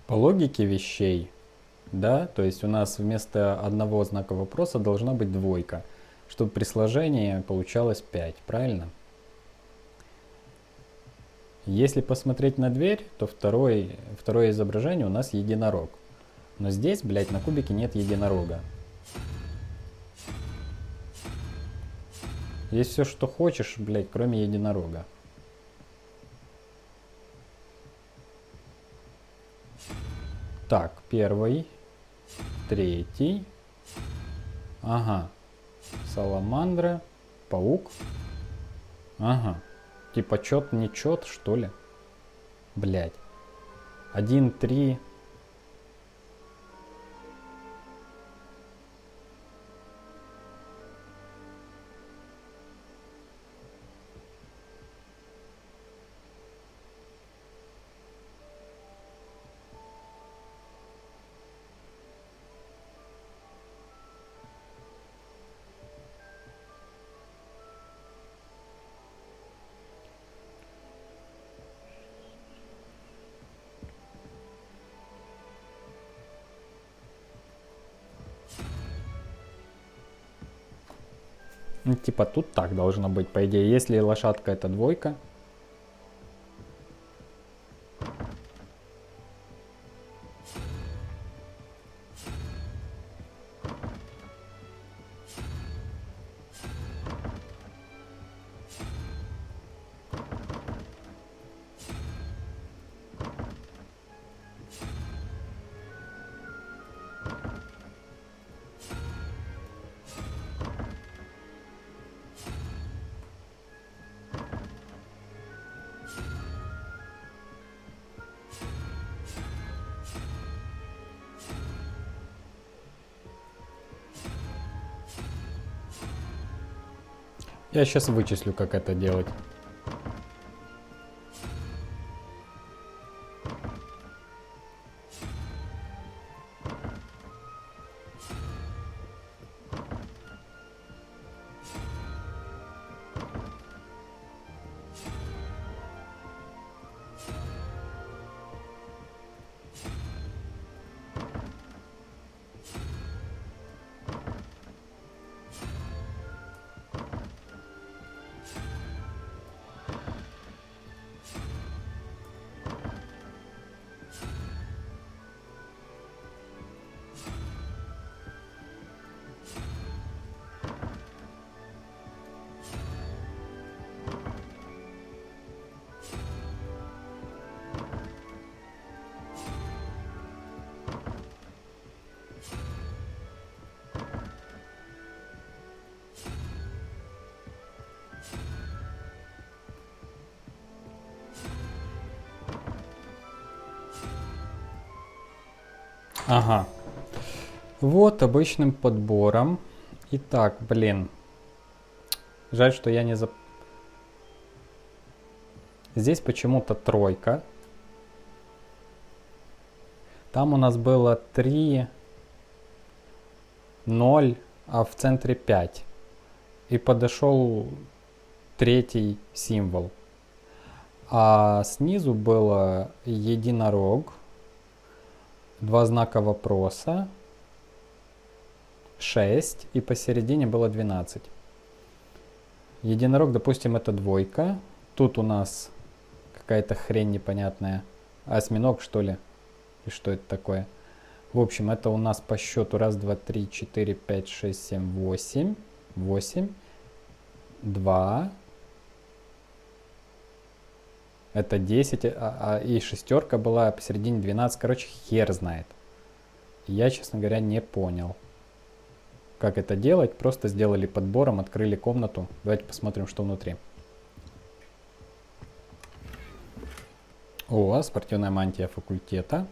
[SPEAKER 1] По логике вещей, да, то есть у нас вместо одного знака вопроса должна быть двойка, чтобы при сложении получалось 5, правильно? Если посмотреть на дверь, то второе изображение у нас единорог. Но здесь, блядь, на кубике нет единорога. Есть все, что хочешь, блядь, кроме единорога. Так, первый, третий, ага, саламандра, паук, ага, типа чет, не чет, что ли, блять, 1, 3, ну, типа тут так должно быть, по идее. Если лошадка это двойка. Я сейчас вычислю, как это делать. Ага. Вот обычным подбором. Итак, блин. Жаль, что я не Здесь почему-то тройка. Там у нас было 3, 0, а в центре 5. И подошел третий символ. А снизу было единорог, 2 знака вопроса, 6, и посередине было 12. Единорог, допустим, это 2. Тут у нас какая-то хрень непонятная. Осьминог, что ли? И что это такое? В общем, это у нас по счету 1, 2, 3, 4, 5, 6, 7, 8. 8. 2. Это 10. И шестерка была, посередине 12. Короче, хер знает. Я, честно говоря, не понял, как это делать. Просто сделали подбором, открыли комнату. Давайте посмотрим, что внутри. О, спортивная мантия факультета.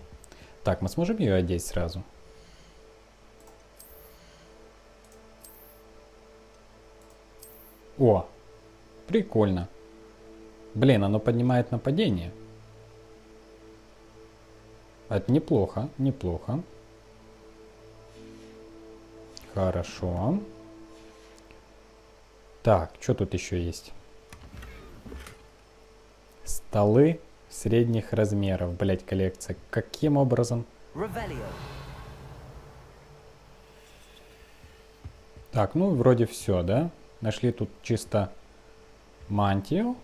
[SPEAKER 1] Так, мы сможем ее одеть сразу? О, прикольно. Блин, оно поднимает нападение. Это неплохо, неплохо. Хорошо. Так, что тут еще есть? Столы средних размеров, блять, коллекция. Каким образом? Так, ну вроде все, да? Нашли тут чисто мантию,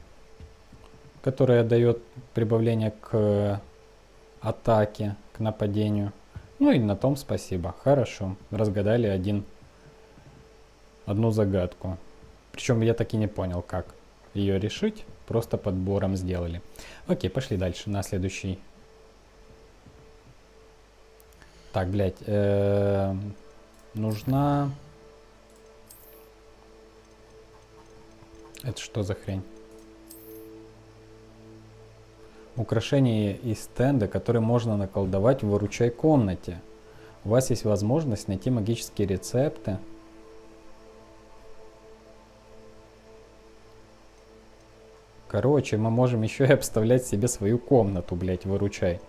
[SPEAKER 1] которая дает прибавление к атаке, к нападению. Ну и на том спасибо. Хорошо. Разгадали одну загадку. Причем я так и не понял, как ее решить. Просто подбором сделали. Окей, пошли дальше на следующий. Так, блядь. Нужна... Это что за хрень? Украшение из стенда, который можно наколдовать в выручай комнате. У вас есть возможность найти магические рецепты. Короче, мы можем еще и обставлять себе свою комнату, блять, выручай.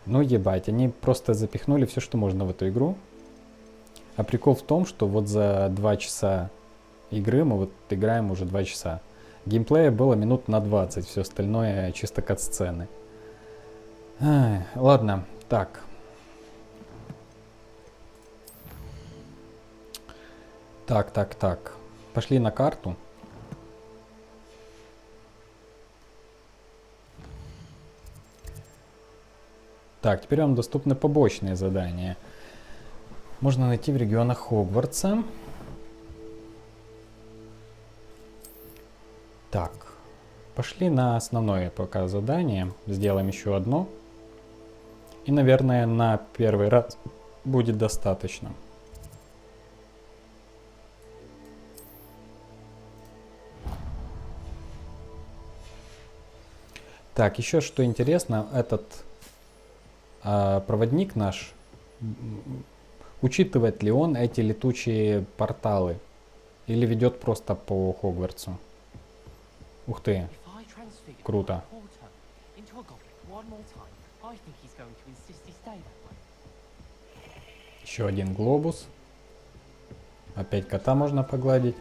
[SPEAKER 1] Ну ебать, они просто запихнули все, что можно в эту игру. А прикол в том, что вот за 2 часа игры мы вот играем уже 2 часа. Геймплея было минут на 20, все остальное чисто кат-сцены. Ладно, так. Так. Пошли на карту. Так, теперь вам доступны побочные задания. Можно найти в регионах Хогвартса. Так, пошли на основное пока задание. Сделаем еще одно. И, наверное, на первый раз будет достаточно. Так, еще что интересно, этот проводник наш, учитывает ли он эти летучие порталы? Или ведет просто по Хогвартсу? Ух ты, круто. Еще один глобус. Опять кота можно погладить.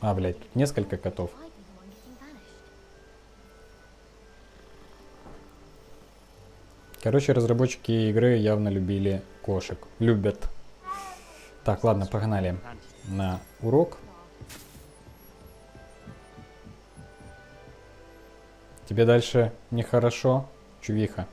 [SPEAKER 1] А, блядь, тут несколько котов. Короче, разработчики игры явно любили кошек. Любят. Так, ладно, погнали на урок. Тебе дальше нехорошо, чувиха?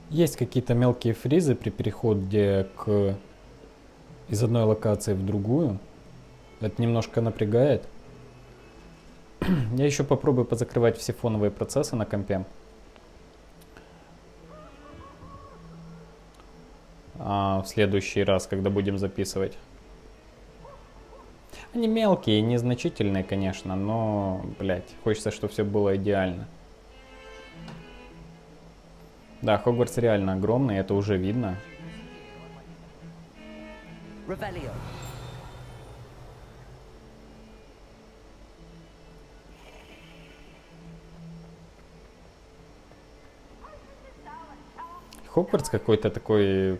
[SPEAKER 1] Есть какие-то мелкие фризы при переходе из одной локации в другую. Это немножко напрягает. Я еще попробую позакрывать все фоновые процессы на компе. В следующий раз, когда будем записывать. Они мелкие, незначительные, конечно, но, блядь, хочется, чтобы все было идеально. Да, Хогвартс реально огромный, это уже видно. Хогвартс какой-то такой,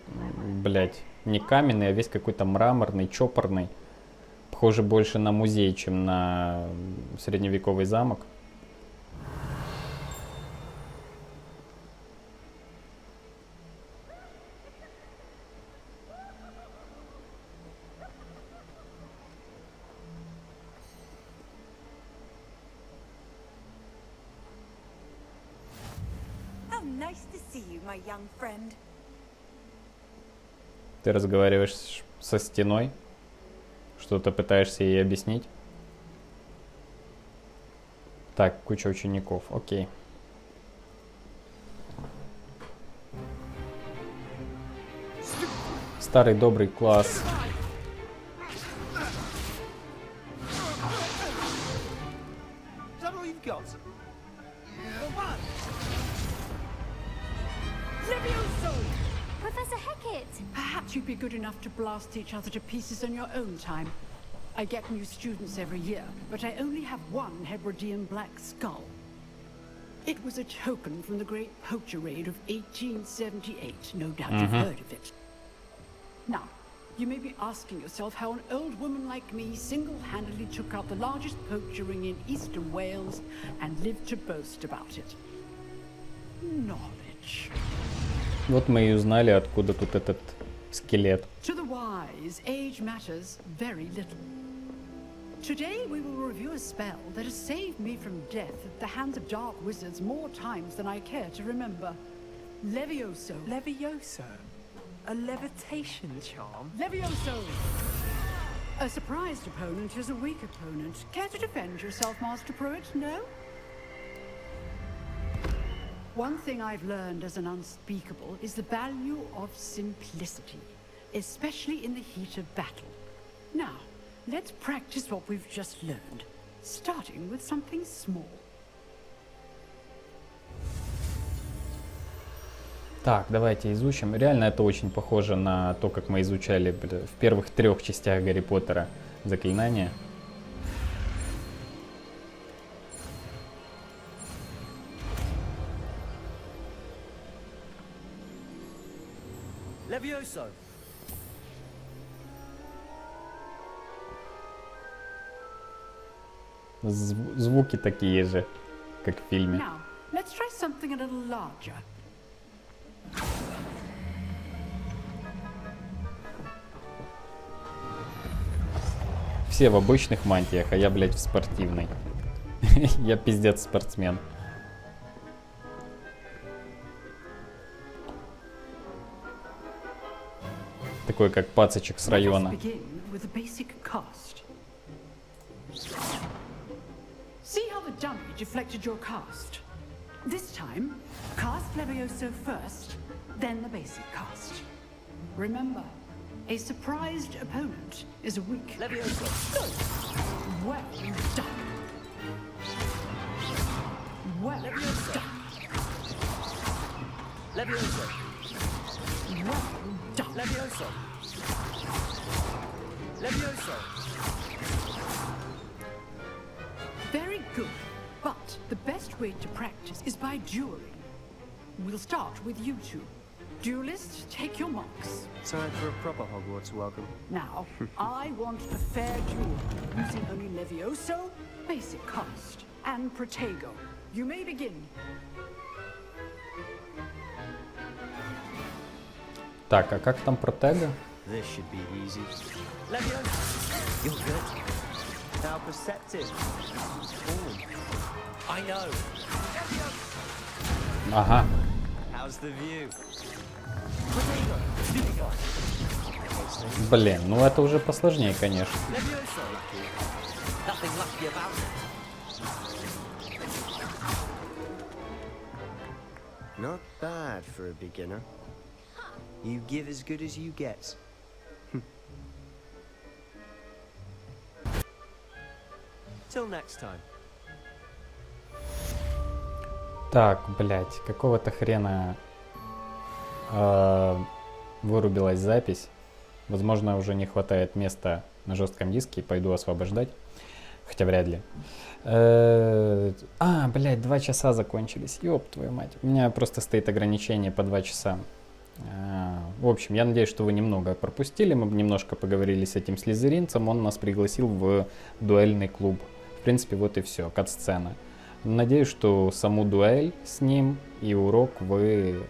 [SPEAKER 1] блядь, не каменный, а весь какой-то мраморный, чопорный. Похоже больше на музей, чем на средневековый замок. Ты разговариваешь со стеной? Что-то пытаешься ей объяснить? Так, куча учеников, окей. Старый добрый класс.
[SPEAKER 19] Perhaps you'd be good enough to blast each other to pieces on your own time. I get new students every year, but I only have one Hebridean black skull. It was a token from the Great Poacher Raid of 1878. No doubt you've heard of it. Now, you may be asking yourself how an old woman like me single-handedly took out the largest poacher ring in eastern Wales and lived to boast about it. Knowledge.
[SPEAKER 1] Вот мы и узнали, откуда тут этот скелет.
[SPEAKER 19] To the wise, age matters very little. Today we will review a spell that has saved me from death at the hands of dark wizards more times than I care to remember. Levioso.
[SPEAKER 13] Levioso? A levitation charm?
[SPEAKER 19] Levioso! A surprised opponent is a weak opponent. Care to defend yourself, Master Pruitt? No? One thing I've learned as an unspeakable is the value of simplicity, especially in the heat of battle. Now, let's practice what we've just learned, starting with something small.
[SPEAKER 1] Так, давайте изучим. Реально это очень похоже на то, как мы изучали в первых 3 частях Гарри Поттера заклинания.
[SPEAKER 3] Levioso.
[SPEAKER 1] Звуки такие же, как в фильме.
[SPEAKER 19] Now, let's try something a little larger.
[SPEAKER 1] Все в обычных мантиях, а я, блядь, в спортивной. Я пиздец спортсмен. Такой, как пацачек с района.
[SPEAKER 19] See how the dummy deflected your cast? This time, cast Levioso first, then the basic cast. Remember, a surprised opponent is a weak Levioso. Well done. Well done.
[SPEAKER 3] Levioso.
[SPEAKER 19] Well done.
[SPEAKER 3] Levioso. Levioso.
[SPEAKER 19] Very good, but the best way to practice is by dueling. We'll start with you two. Duelists, take your marks.
[SPEAKER 20] Time for a proper Hogwarts welcome.
[SPEAKER 19] Now, I want a fair duel, using only Levioso, basic cast, and Protego. You may begin.
[SPEAKER 1] Так, а как там Протего?
[SPEAKER 20] This should be easy.
[SPEAKER 3] Levioso. You're good.
[SPEAKER 20] How perceptive.
[SPEAKER 3] Ooh. I know.
[SPEAKER 1] Ага.
[SPEAKER 20] How's the view?
[SPEAKER 1] Блин, ну это уже посложнее, конечно.
[SPEAKER 3] Nothing lucky about it.
[SPEAKER 20] Not bad for a beginner. You give as good as you get. Till next time.
[SPEAKER 1] Так, блядь, какого-то хрена вырубилась запись. Возможно, уже не хватает места на жестком диске. Пойду освобождать. Хотя вряд ли. Блядь, 2 часа закончились. Ёб твою мать. У меня просто стоит ограничение по 2 часа. В общем, я надеюсь, что вы немного пропустили. Мы немножко поговорили с этим слизеринцем. Он нас пригласил в дуэльный клуб. В принципе, вот и все, кат-сцена. Надеюсь, что саму дуэль с ним и урок вы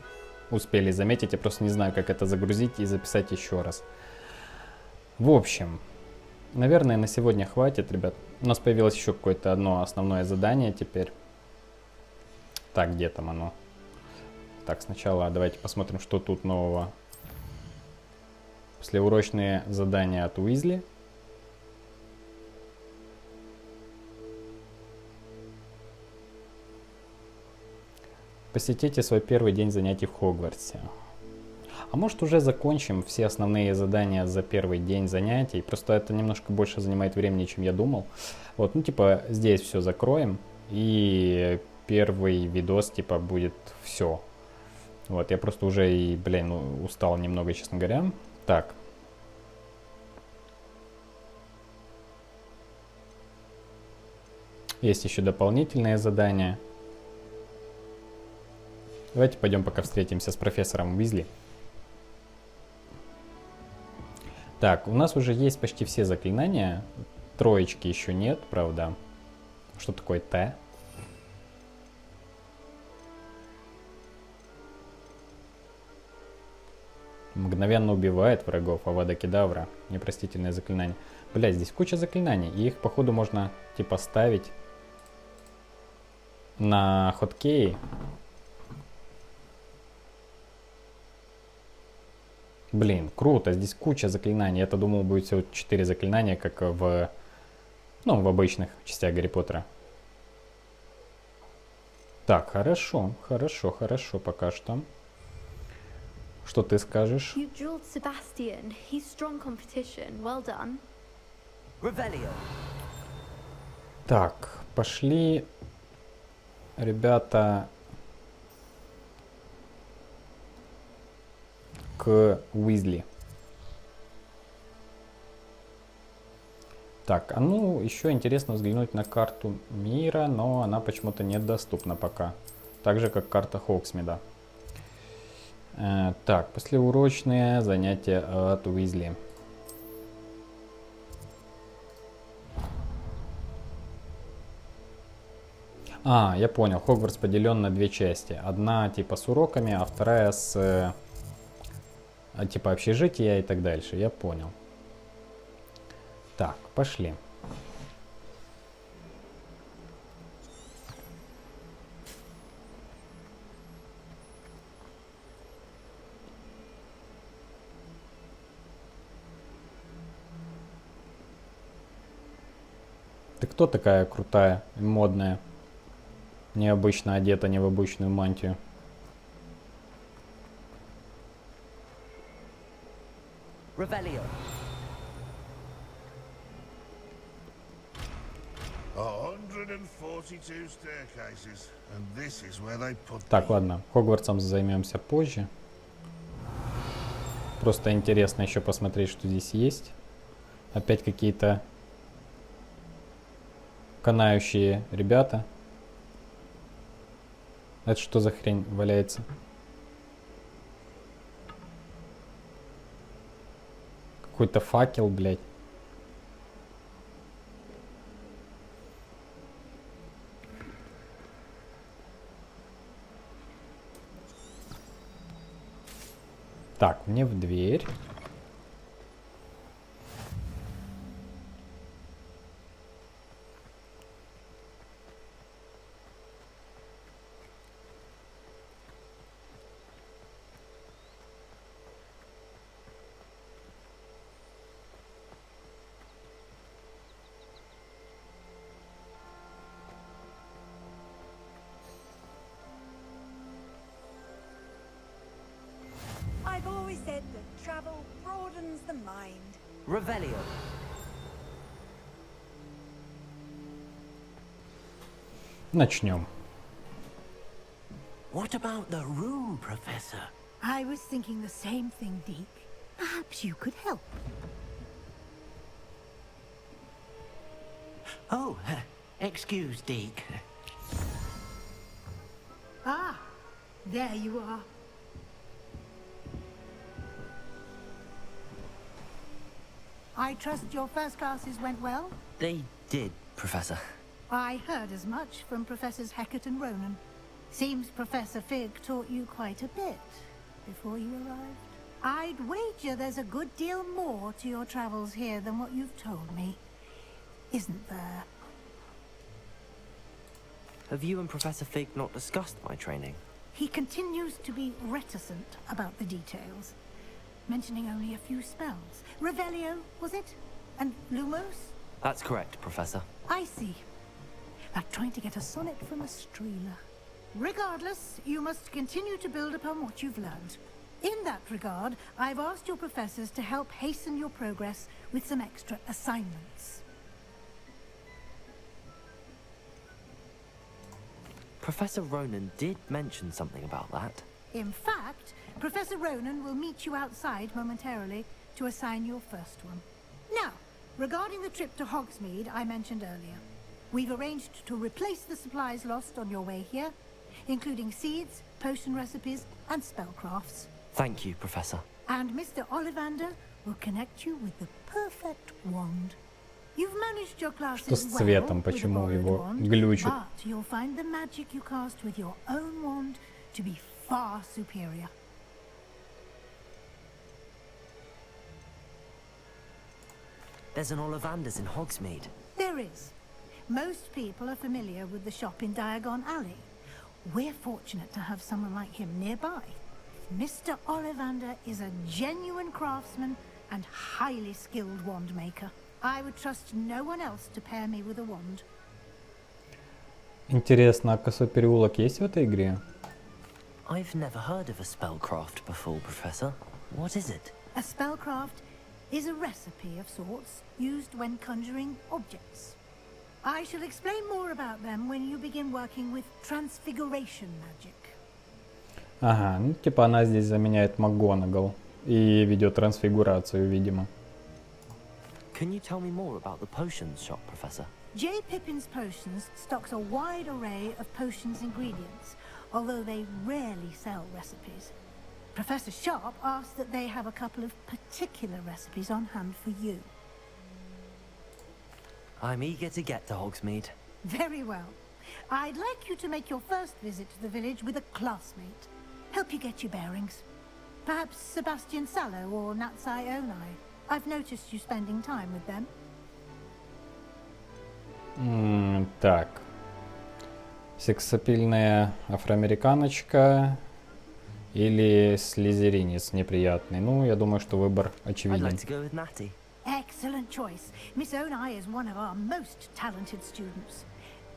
[SPEAKER 1] успели заметить. Я просто не знаю, как это загрузить и записать еще раз. В общем, наверное, на сегодня хватит, ребят. У нас появилось еще какое-то одно основное задание теперь. Так, где там оно? Так, сначала давайте посмотрим, что тут нового. Послеурочные задания от Уизли. Посетите свой первый день занятий в Хогвартсе. А может уже закончим все основные задания за первый день занятий. Просто это немножко больше занимает времени, чем я думал. Вот, ну типа здесь все закроем. И первый видос типа будет все. Вот, я просто уже и, блин, устал немного, честно говоря. Так. Есть еще дополнительные задания. Давайте пойдем пока встретимся с профессором Уизли. Так, у нас уже есть почти все заклинания. Троечки еще нет, правда. Что такое Т? Мгновенно убивает врагов. Авада Кедавра. Непростительное заклинание. Блять, здесь куча заклинаний. И их, походу, можно типа ставить на хоткеи. Блин, круто, здесь куча заклинаний. Я-то думал, будет всего 4 заклинания, как в обычных частях Гарри Поттера. Так, хорошо пока что. Что ты скажешь? Так, пошли, ребята, к Уизли. Так, а ну, еще интересно взглянуть на карту мира, но она почему-то недоступна пока. Так же, как карта Хогсмида. Так, послеурочные занятия от Уизли. Я понял. Хогвартс поделен на две части. Одна типа с уроками, а вторая с типа общежития и так дальше. Я понял. Так, пошли. Ты кто такая крутая и модная? Необычно одета, не в обычную мантию.
[SPEAKER 14] Revelio.
[SPEAKER 1] Так, ладно, Хогвартсом займемся позже. Просто интересно еще посмотреть, что здесь есть. Опять какие-то канающие ребята. Это что за хрень валяется? Какой-то факел, блядь. Так, мне в дверь.
[SPEAKER 11] I've always said that travel broadens the mind.
[SPEAKER 14] Revelio.
[SPEAKER 1] Начнем.
[SPEAKER 5] What about the room, Professor?
[SPEAKER 10] I was thinking the same thing, Deke. Perhaps you could help.
[SPEAKER 5] Oh, excuse, Deke.
[SPEAKER 10] Ah, there you are. I trust your first classes went well?
[SPEAKER 3] They did, Professor.
[SPEAKER 10] I heard as much from Professors Hecat and Ronan. Seems Professor Fig taught you quite a bit before you arrived. I'd wager there's a good deal more to your travels here than what you've told me. Isn't there?
[SPEAKER 3] Have you and Professor Fig not discussed my training?
[SPEAKER 10] He continues to be reticent about the details, mentioning only a few spells. Revelio, was it? And Lumos?
[SPEAKER 3] That's correct, Professor.
[SPEAKER 10] I see. Like trying to get a sonnet from a streeler. Regardless, you must continue to build upon what you've learned. In that regard, I've asked your professors to help hasten your progress with some extra assignments.
[SPEAKER 3] Professor Ronan did mention something about that.
[SPEAKER 10] In fact, Professor Ronan will meet you outside momentarily to assign your first one. Now, regarding the trip to Hogsmeade I mentioned earlier, we've arranged to replace the supplies lost on your way here, including seeds, potion recipes, and spellcrafts.
[SPEAKER 3] Thank you, Professor.
[SPEAKER 10] And Mr. Ollivander will connect you with the perfect wand. You've managed your classes
[SPEAKER 1] Что с цветом? Почему его глючит?
[SPEAKER 10] but you'll find the magic you cast with your own wand to be far superior.
[SPEAKER 3] There's an Ollivander's in Hogsmeade.
[SPEAKER 10] There is. Most people are familiar with the shop in Diagon Alley. We're fortunate to have someone like him nearby. Mr. Ollivander is a genuine craftsman and highly skilled wand maker. I would trust no one else to pair me with a wand.
[SPEAKER 1] Интересно, а косой переулок есть в этой игре?
[SPEAKER 3] I've never heard of a spellcraft before, Professor. What is it?
[SPEAKER 10] A spellcraft is a recipe of sorts used when conjuring objects. I shall explain more about them when you begin working with transfiguration magic.
[SPEAKER 1] Ага, ну типа она здесь заменяет МакГонагал и ведет трансфигурацию, видимо.
[SPEAKER 3] Can you tell me more about the potions shop, Professor?
[SPEAKER 10] J. Pippin's Potions stocks a wide array of potions ingredients, although they rarely sell recipes. Professor Sharp asked that they have a couple of particular recipes on hand for you.
[SPEAKER 3] I'm eager to get to Hogsmeade.
[SPEAKER 10] Very well. I'd like you to make your first visit to the village with a classmate. Help you get your bearings. Perhaps Sebastian Sallow or Natsai Onai. I've noticed you spending time with them.
[SPEAKER 1] Так. Сексапильная афроамериканочка или слизеринец неприятный. Ну, я думаю, что выбор очевиден.
[SPEAKER 3] I'd like to go with Natty.
[SPEAKER 10] Excellent choice. Miss Onai is one of our most talented students.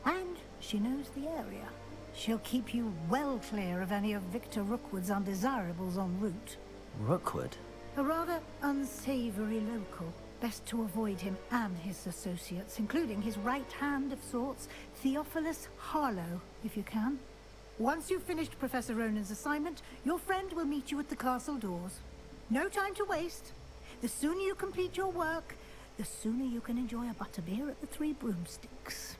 [SPEAKER 10] And she knows the area. She'll keep you well clear of any of Victor Rookwood's undesirables en route.
[SPEAKER 3] Rookwood?
[SPEAKER 10] A rather unsavory local. Best to avoid him and his associates, including his right hand of sorts, Theophilus Harlow, if you can. Once you've finished Professor Ronan's assignment, your friend will meet you at the castle doors. No time to waste. The sooner you complete your work, the sooner you can enjoy a butterbeer at the Three Broomsticks.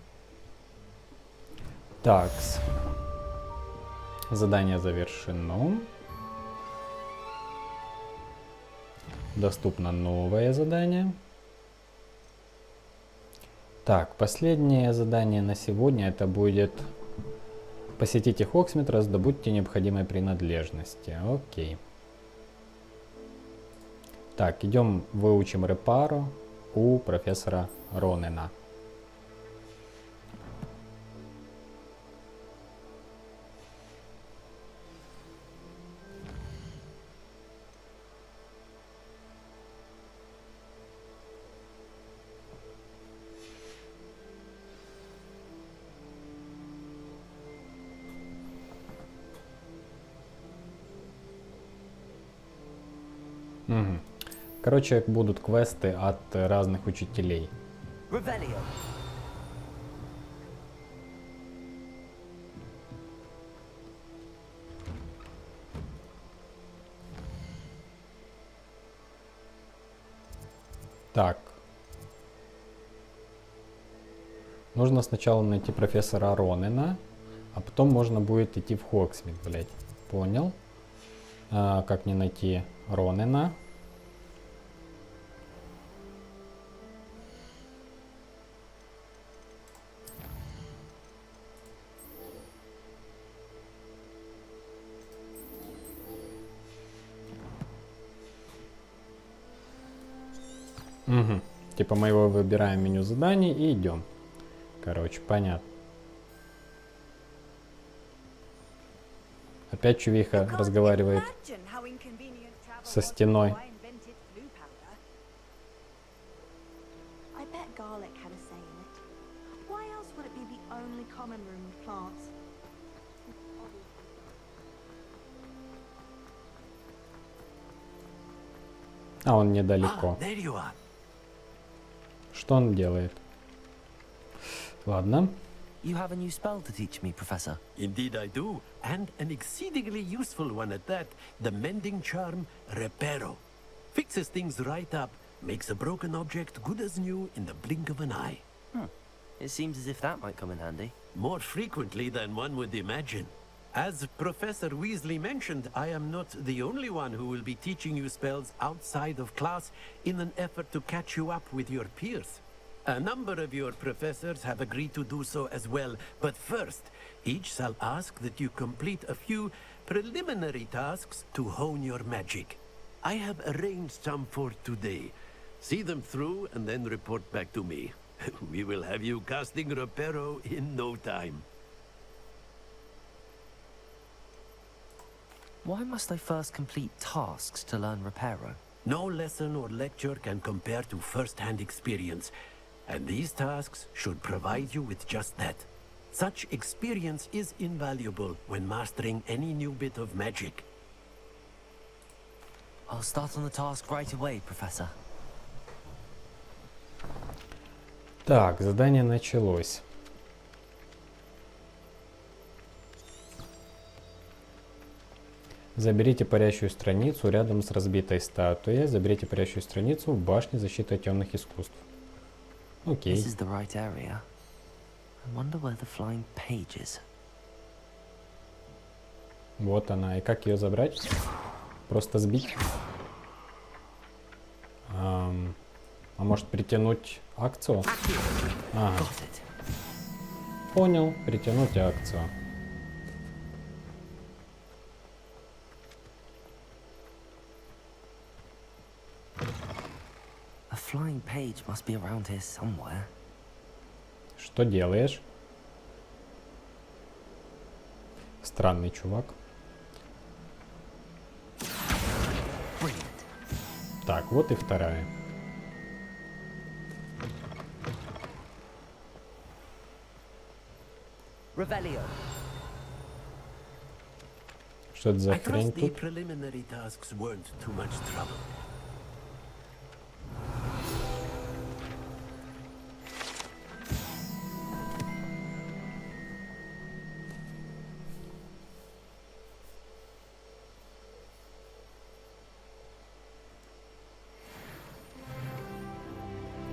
[SPEAKER 1] Такс. Задание завершено. Доступно новое задание. Так, последнее задание на сегодня это будет: посетите Хогсмид, раздобудьте необходимые принадлежности. Окей. Так, идем выучим Репаро у профессора Ронена. Угу. Короче, будут квесты от разных учителей.
[SPEAKER 3] Revelio.
[SPEAKER 1] Так. Нужно сначала найти профессора Ронена, а потом можно будет идти в Хогсмид, блять. Понял? Как не найти Ронена? Угу. Типа мы его выбираем в меню заданий и идем. Короче, понятно. Опять чувиха разговаривает со стеной. А он недалеко. Что он делает? Ладно.
[SPEAKER 3] You have a new spell to teach me, Professor.
[SPEAKER 7] Indeed I do, and an exceedingly useful one at that. The mending charm, Reparo. Fixes things right up, makes a broken object good as new in the blink of an eye.
[SPEAKER 3] It seems as if that might come in handy.
[SPEAKER 7] More frequently than one would imagine. As Professor Weasley mentioned, I am not the only one who will be teaching you spells outside of class in an effort to catch you up with your peers. A number of your professors have agreed to do so as well, but first, each shall ask that you complete a few preliminary tasks to hone your magic. I have arranged some for today. See them through and then report back to me. We will have you casting Reparo in no time.
[SPEAKER 3] Why must I first complete tasks to learn Reparo?
[SPEAKER 7] No lesson or lecture can compare to first-hand experience, and these tasks should provide you with just that. Such experience is invaluable when mastering any new bit of magic.
[SPEAKER 3] I'll start on the task right away, Professor.
[SPEAKER 1] Так, задание началось. Заберите парящую страницу рядом с разбитой статуей. Заберите парящую страницу в башне защиты темных искусств. Окей.
[SPEAKER 3] This is the right area. I wonder where the flying page is.
[SPEAKER 1] Вот она. И как ее забрать? Просто сбить? А может притянуть Акцио? Ага. Понял. Притянуть Акцио.
[SPEAKER 3] A flying page must be around here somewhere.
[SPEAKER 1] Что делаешь? Странный чувак.
[SPEAKER 3] Brilliant.
[SPEAKER 1] Так, вот и вторая.
[SPEAKER 3] Revelio.
[SPEAKER 1] Что это за
[SPEAKER 7] I
[SPEAKER 1] хрень
[SPEAKER 7] trust the
[SPEAKER 1] тут?
[SPEAKER 7] preliminary tasks weren't too much trouble.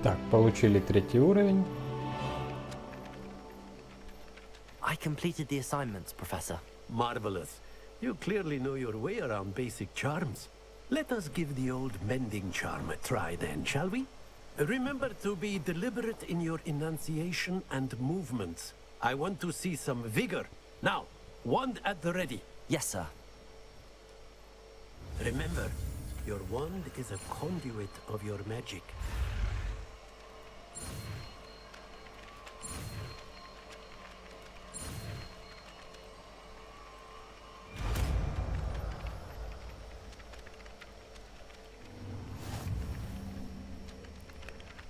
[SPEAKER 1] Так, получили третий уровень.
[SPEAKER 3] I completed the assignments, Professor.
[SPEAKER 7] Marvelous. You clearly know your way around basic charms. Let us give the old mending charm a try then, shall we? Remember to be deliberate in your enunciation and movements. I want to see some vigor. Now, wand at the ready.
[SPEAKER 3] Yes, sir.
[SPEAKER 7] Remember, your wand is a conduit of your magic.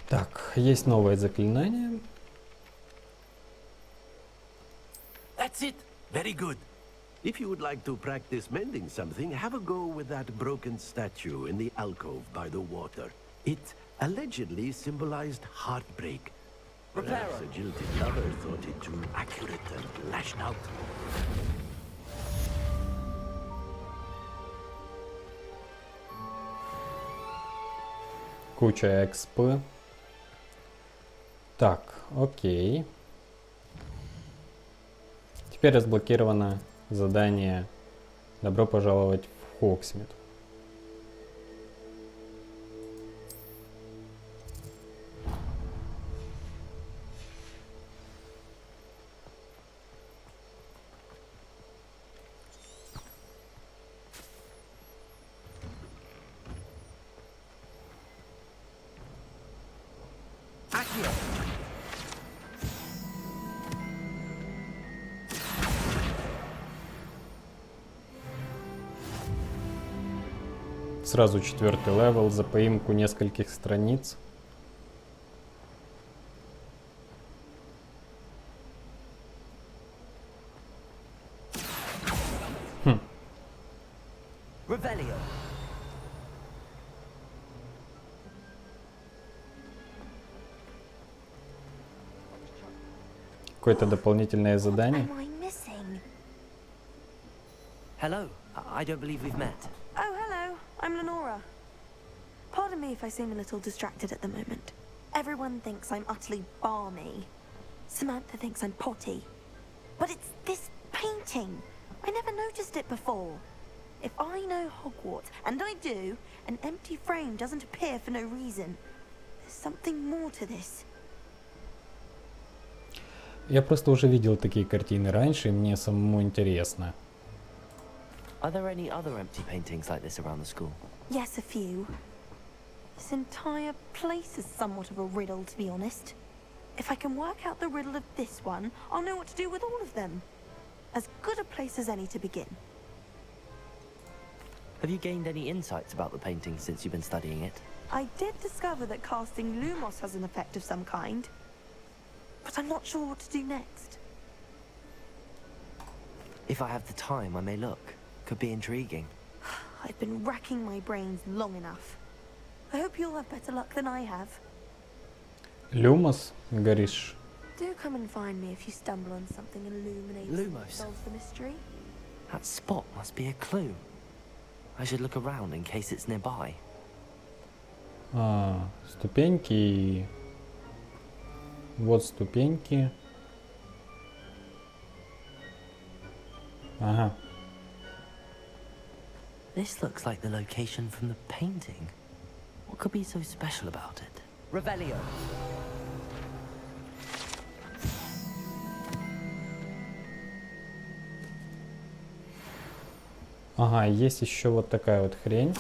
[SPEAKER 1] Так, есть новое заклинание.
[SPEAKER 7] That's it. Very good. If you would like to practice mending something, have a go with that broken statue in the alcove by the water. It allegedly symbolized heartbreak. Perhaps a jilted lover thought it too accurate and lashed out.
[SPEAKER 1] Куча экспы. Так, окей. Теперь разблокировано задание «Добро пожаловать в Хогсмид». Сразу 4-й левел за поимку нескольких страниц.
[SPEAKER 3] Revelio.
[SPEAKER 1] Какое-то дополнительное задание.
[SPEAKER 15] Am I missing?
[SPEAKER 3] Hello. I don't believe we've met.
[SPEAKER 15] Oh, hello. I'm Lenora. Pardon me if I seem a little distracted at the moment. Everyone thinks I'm utterly balmy. Samantha thinks I'm potty. But it's this painting. I never noticed it before. If I know Hogwarts, and I do, an empty frame doesn't appear for no reason. There's something more to this.
[SPEAKER 1] Я просто уже видел такие картины раньше, и мне самому интересно.
[SPEAKER 3] Are there any other empty paintings like this around the school?
[SPEAKER 15] Yes, a few. This entire place is somewhat of a riddle, to be honest. If I can work out the riddle of this one, I'll know what to do with all of them. As good a place as any to begin.
[SPEAKER 3] Have you gained any insights about the painting since you've been studying it?
[SPEAKER 15] I did discover that casting Lumos has an effect of some kind. But I'm not sure what to do next.
[SPEAKER 3] If I have the time, I may look. Could be intriguing.
[SPEAKER 15] I've been racking my brains long enough. I hope you'll have better luck than I have.
[SPEAKER 1] Lumos, говоришь?
[SPEAKER 15] Do come and find me if you stumble on something illuminating that solves the mystery.
[SPEAKER 3] That spot must be a clue. I should look around in case it's nearby.
[SPEAKER 1] Ступеньки. Вот ступеньки. Ага.
[SPEAKER 3] This looks like the location from the painting. What could be so special about it? Revelio.
[SPEAKER 1] Ага, есть еще вот такая вот хрень.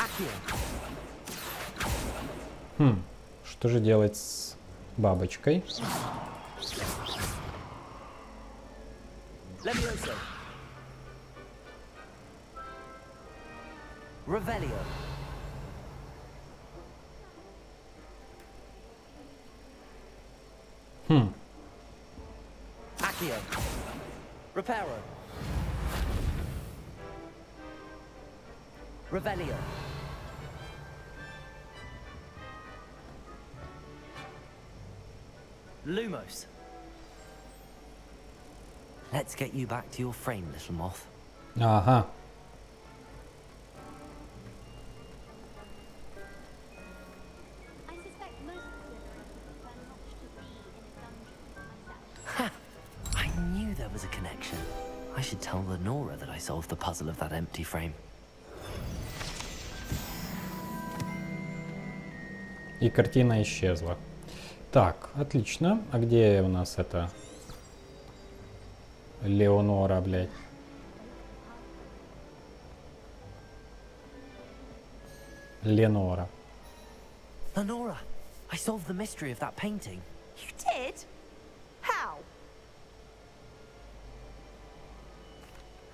[SPEAKER 1] Что же делать с бабочкой?
[SPEAKER 3] Leviosa. Revelio. Accio. Reparo. Revelio. Lumos. Let's get you back to your frame, little moth.
[SPEAKER 1] Ага.
[SPEAKER 3] I knew there was a connection. I should tell Lenora that I solved the puzzle of that empty frame.
[SPEAKER 1] И картина исчезла. Так, отлично. А где у нас это? Леонора, блядь. Ленора.
[SPEAKER 3] Lenora, I solved the mystery of that painting.
[SPEAKER 15] You did? How?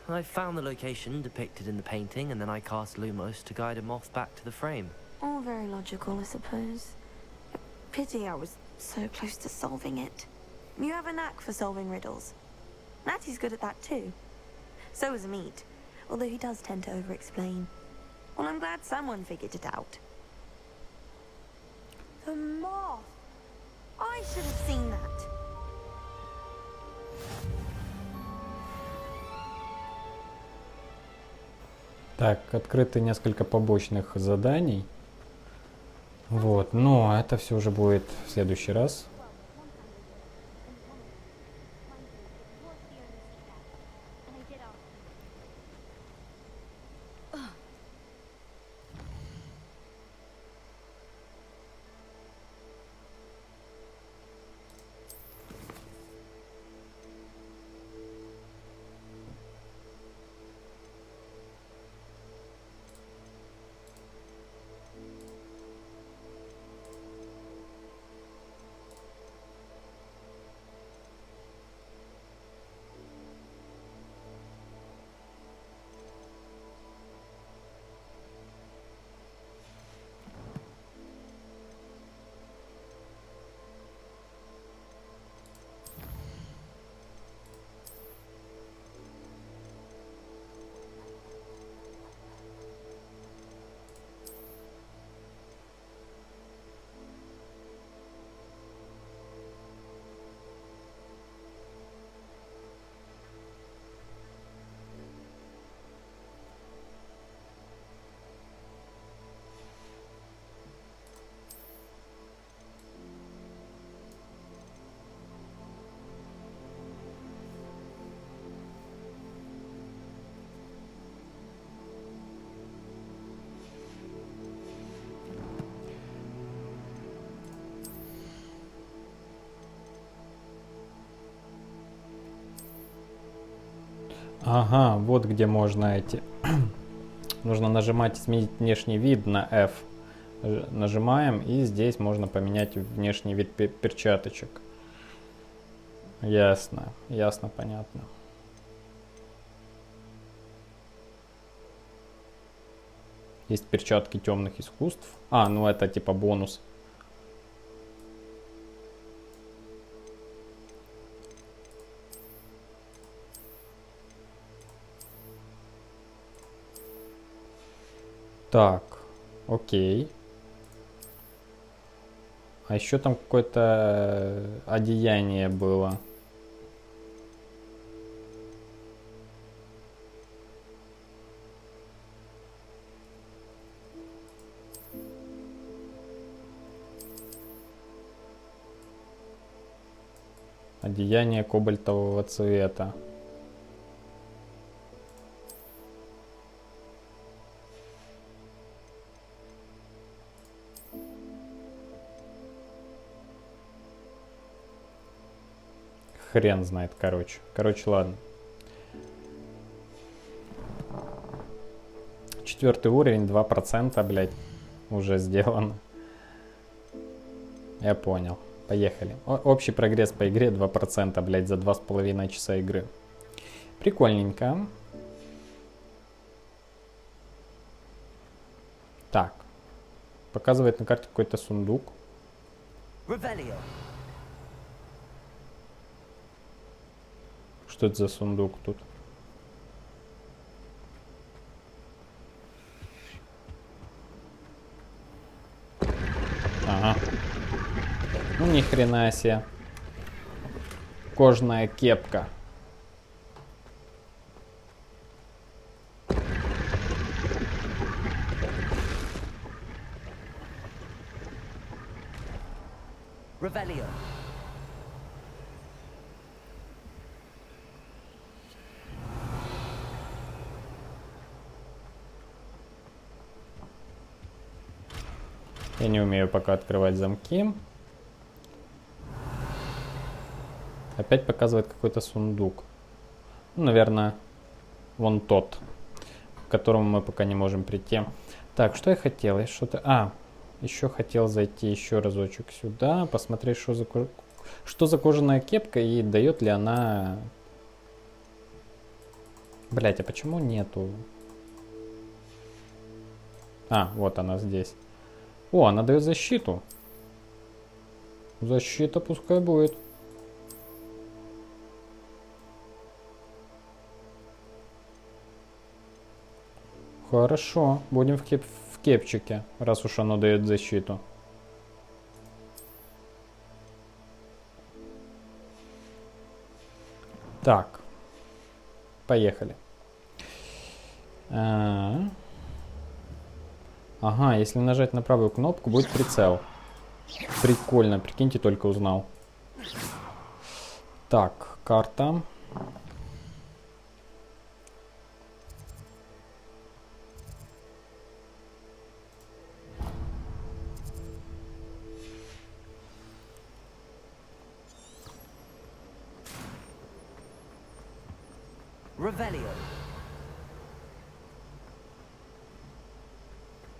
[SPEAKER 3] I found the location depicted in the painting, and then I cast Lumos to guide a moth back to the frame.
[SPEAKER 15] All very logical, I suppose. Pity I was so close to solving it. You have a knack for solving riddles. Natty's good at that too. So is Meat, although he does tend to over-explain. Well, I'm glad someone figured it out. The moth! I should have seen that.
[SPEAKER 1] Так, открыты несколько побочных заданий. Вот, но это все уже будет в следующий раз. Ага, вот где можно эти... Нужно нажимать «Изменить внешний вид» на F. Нажимаем, и здесь можно поменять внешний вид перчаточек. Ясно, ясно, понятно. Есть перчатки темных искусств. А, ну это типа бонус. Так, окей. А еще там какое-то одеяние было. Одеяние кобальтового цвета. Хрен знает, короче. Короче, ладно. 4-й уровень, 2%, блядь, уже сделано. Я понял. Поехали. Общий прогресс по игре 2%, блядь, за 2,5 часа игры. Прикольненько. Так. Показывает на карте какой-то сундук. Что это за сундук тут? Ага. Ну ни хрена себе. Кожаная кепка. Я не умею пока открывать замки. Опять показывает какой-то сундук. Ну, наверное, вон тот, к которому мы пока не можем прийти. Так, что я хотел? Я что-то... А, еще хотел зайти еще разочек сюда, посмотреть, что за кожаная кепка и дает ли она... Блять, а почему нету? А, вот она здесь. О, она дает защиту. Защита пускай будет. Хорошо, будем в кепчике, раз уж оно дает защиту. Так, поехали. Ага, если нажать на правую кнопку, будет прицел. Прикольно, прикиньте, только узнал. Так, карта.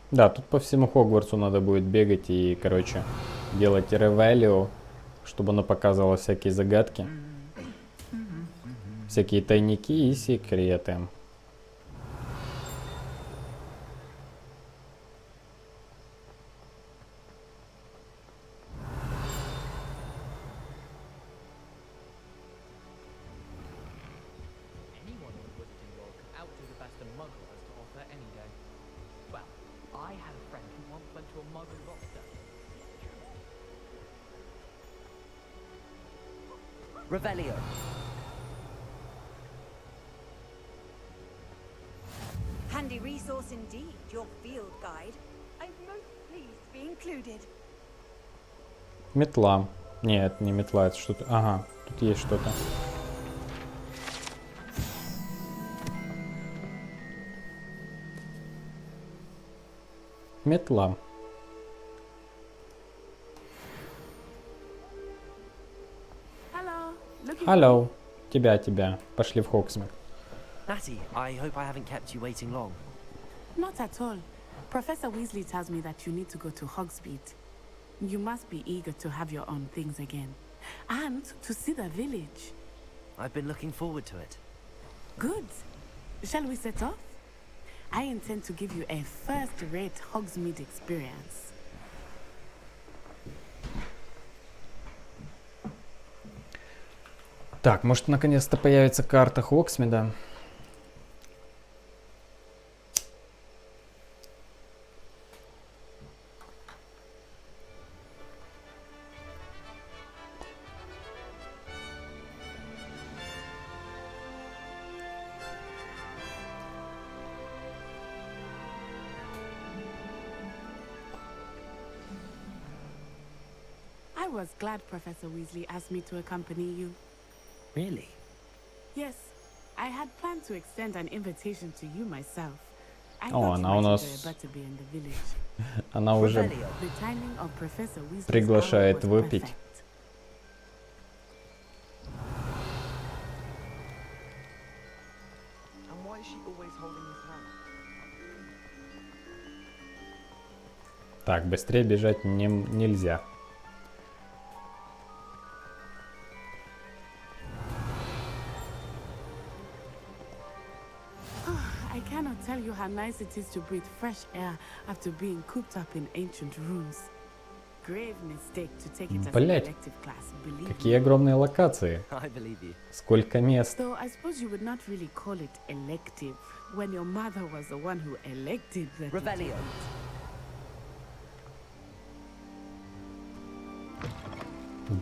[SPEAKER 1] Да, тут по всему Хогвартсу надо будет бегать и, короче, делать ревелио, чтобы оно показывало всякие загадки, всякие тайники и секреты.
[SPEAKER 14] Revelio.
[SPEAKER 11] Handy resource indeed, your field guide. I'm most pleased to be included.
[SPEAKER 1] Метла. Нет, не метла, это что-то... Ага, тут есть что-то. Метла. Hello. Тебя. Пошли в Хогсмид.
[SPEAKER 3] Natty, I hope I haven't kept you waiting long.
[SPEAKER 18] Not at all. Professor Weasley tells me that you need to go to Hogsmid. You must be eager to have your own things again. And to see the village.
[SPEAKER 3] I've been looking forward to it.
[SPEAKER 18] Good. Shall we set off? I intend to give you a first-rate Hogsmeade experience.
[SPEAKER 1] Так, может, наконец-то появится карта Хогсмида.
[SPEAKER 18] I was glad Professor Weasley asked me to accompany you.
[SPEAKER 3] Really?
[SPEAKER 18] Yes, I had planned to extend an invitation to you myself. I
[SPEAKER 1] О,
[SPEAKER 18] thought
[SPEAKER 1] она
[SPEAKER 18] you
[SPEAKER 1] у
[SPEAKER 18] might
[SPEAKER 1] нас...
[SPEAKER 18] enjoy a butterbeer in the village.
[SPEAKER 1] Она уже
[SPEAKER 18] The timing of Professor Weasley's
[SPEAKER 1] приглашает
[SPEAKER 18] hour was
[SPEAKER 1] выпить.
[SPEAKER 18] perfect.
[SPEAKER 16] And why is she always holding his hand?
[SPEAKER 1] Так, быстрее бежать нельзя.
[SPEAKER 18] I cannot tell you how nice it is to breathe fresh air after being cooped up in ancient rooms. Grave mistake to take it as an
[SPEAKER 1] Блять,
[SPEAKER 18] elective class, believe
[SPEAKER 1] какие огромные локации.
[SPEAKER 3] I believe you.
[SPEAKER 1] Сколько мест.
[SPEAKER 18] Though I suppose you would not really call it elective when your mother was the one who elected the
[SPEAKER 3] Revelio.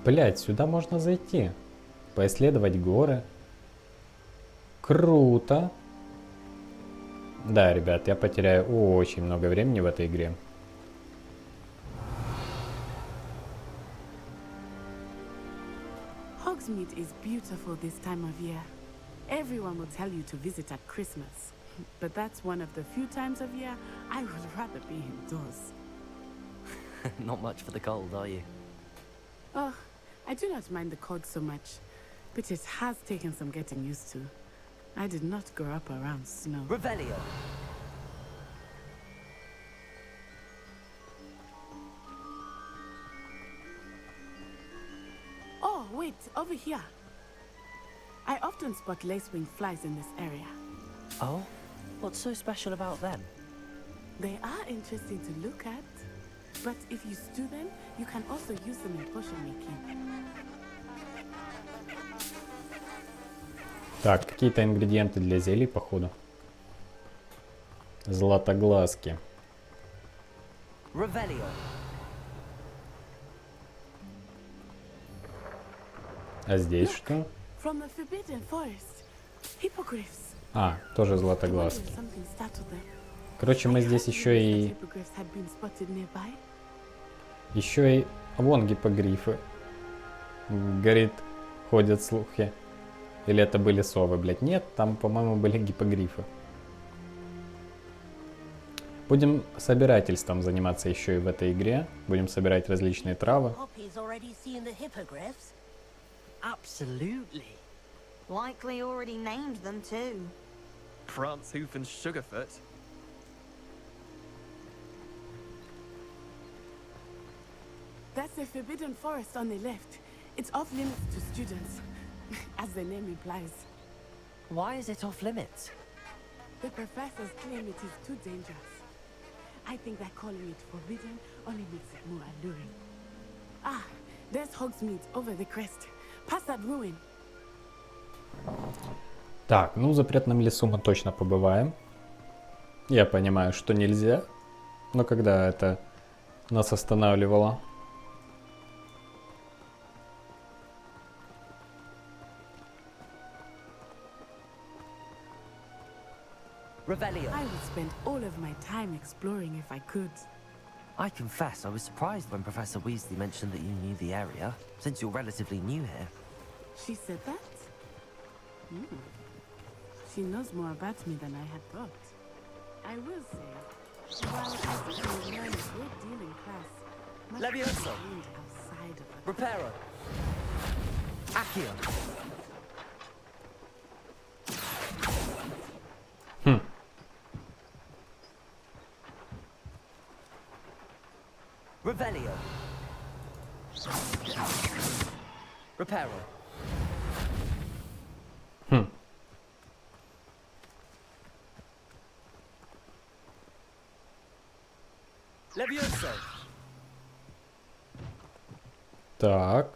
[SPEAKER 1] Блять, сюда можно зайти. Поисследовать горы. Круто. Да, ребят, я потеряю очень много времени в этой игре.
[SPEAKER 18] Hogsmeade is beautiful this time of year. Everyone will tell you to visit at Christmas. But that's one of the few times of year I would rather be indoors.
[SPEAKER 3] Not much for the cold, are you?
[SPEAKER 18] Oh, I do not mind the cold so much, but it has taken some getting used to. I did not grow up around snow.
[SPEAKER 3] Revelio.
[SPEAKER 18] Oh, wait, over here. I often spot lacewing flies in this area.
[SPEAKER 3] Oh? What's so special about them?
[SPEAKER 18] They are interesting to look at, but if you stew them, you can also use them in potion making.
[SPEAKER 1] Так, какие-то ингредиенты для зелий, походу. Златоглазки.
[SPEAKER 3] Revelio.
[SPEAKER 1] А здесь что?
[SPEAKER 18] From the Forbidden Forest. Hippogriffs.
[SPEAKER 1] А, тоже златоглазки.
[SPEAKER 18] Something startled them.
[SPEAKER 1] Короче, мы здесь еще и...
[SPEAKER 18] Hippogriffs had been spotted nearby.
[SPEAKER 1] Еще и... Вон гиппогрифы. Говорит, ходят слухи. Или это были совы, блядь? Нет, там, по-моему, были гиппогрифы. Будем собирательством заниматься еще и в этой игре. Будем собирать различные травы.
[SPEAKER 14] Poppy's already seen the hippogriffs.
[SPEAKER 15] Absolutely. Likely already named them too.
[SPEAKER 16] Prance Hoof and Sugarfoot.
[SPEAKER 18] That's the Forbidden Forest on the left. It's off limits to students, as the name implies.
[SPEAKER 3] Why is it off limits?
[SPEAKER 18] The professors claim it is too dangerous. I think that calling it forbidden only makes it more alluring. Ah, there's Hogsmeade over the crest. Past that ruin.
[SPEAKER 1] Так, ну в запретном лесу мы точно побываем. Я понимаю, что нельзя. Но когда это нас останавливало.
[SPEAKER 3] Revelio.
[SPEAKER 18] I would spend all of my time exploring if I could.
[SPEAKER 3] I confess I was surprised when Professor Weasley mentioned that you knew the area, since you're relatively new here.
[SPEAKER 18] She said that? She knows more about me than I had thought. I will say, while I certainly learned a great deal in class, much
[SPEAKER 3] Leviosa.
[SPEAKER 18] gained outside of it.
[SPEAKER 3] Reparo. Accio. Revelio. Reparo. Leviosa.
[SPEAKER 1] Так.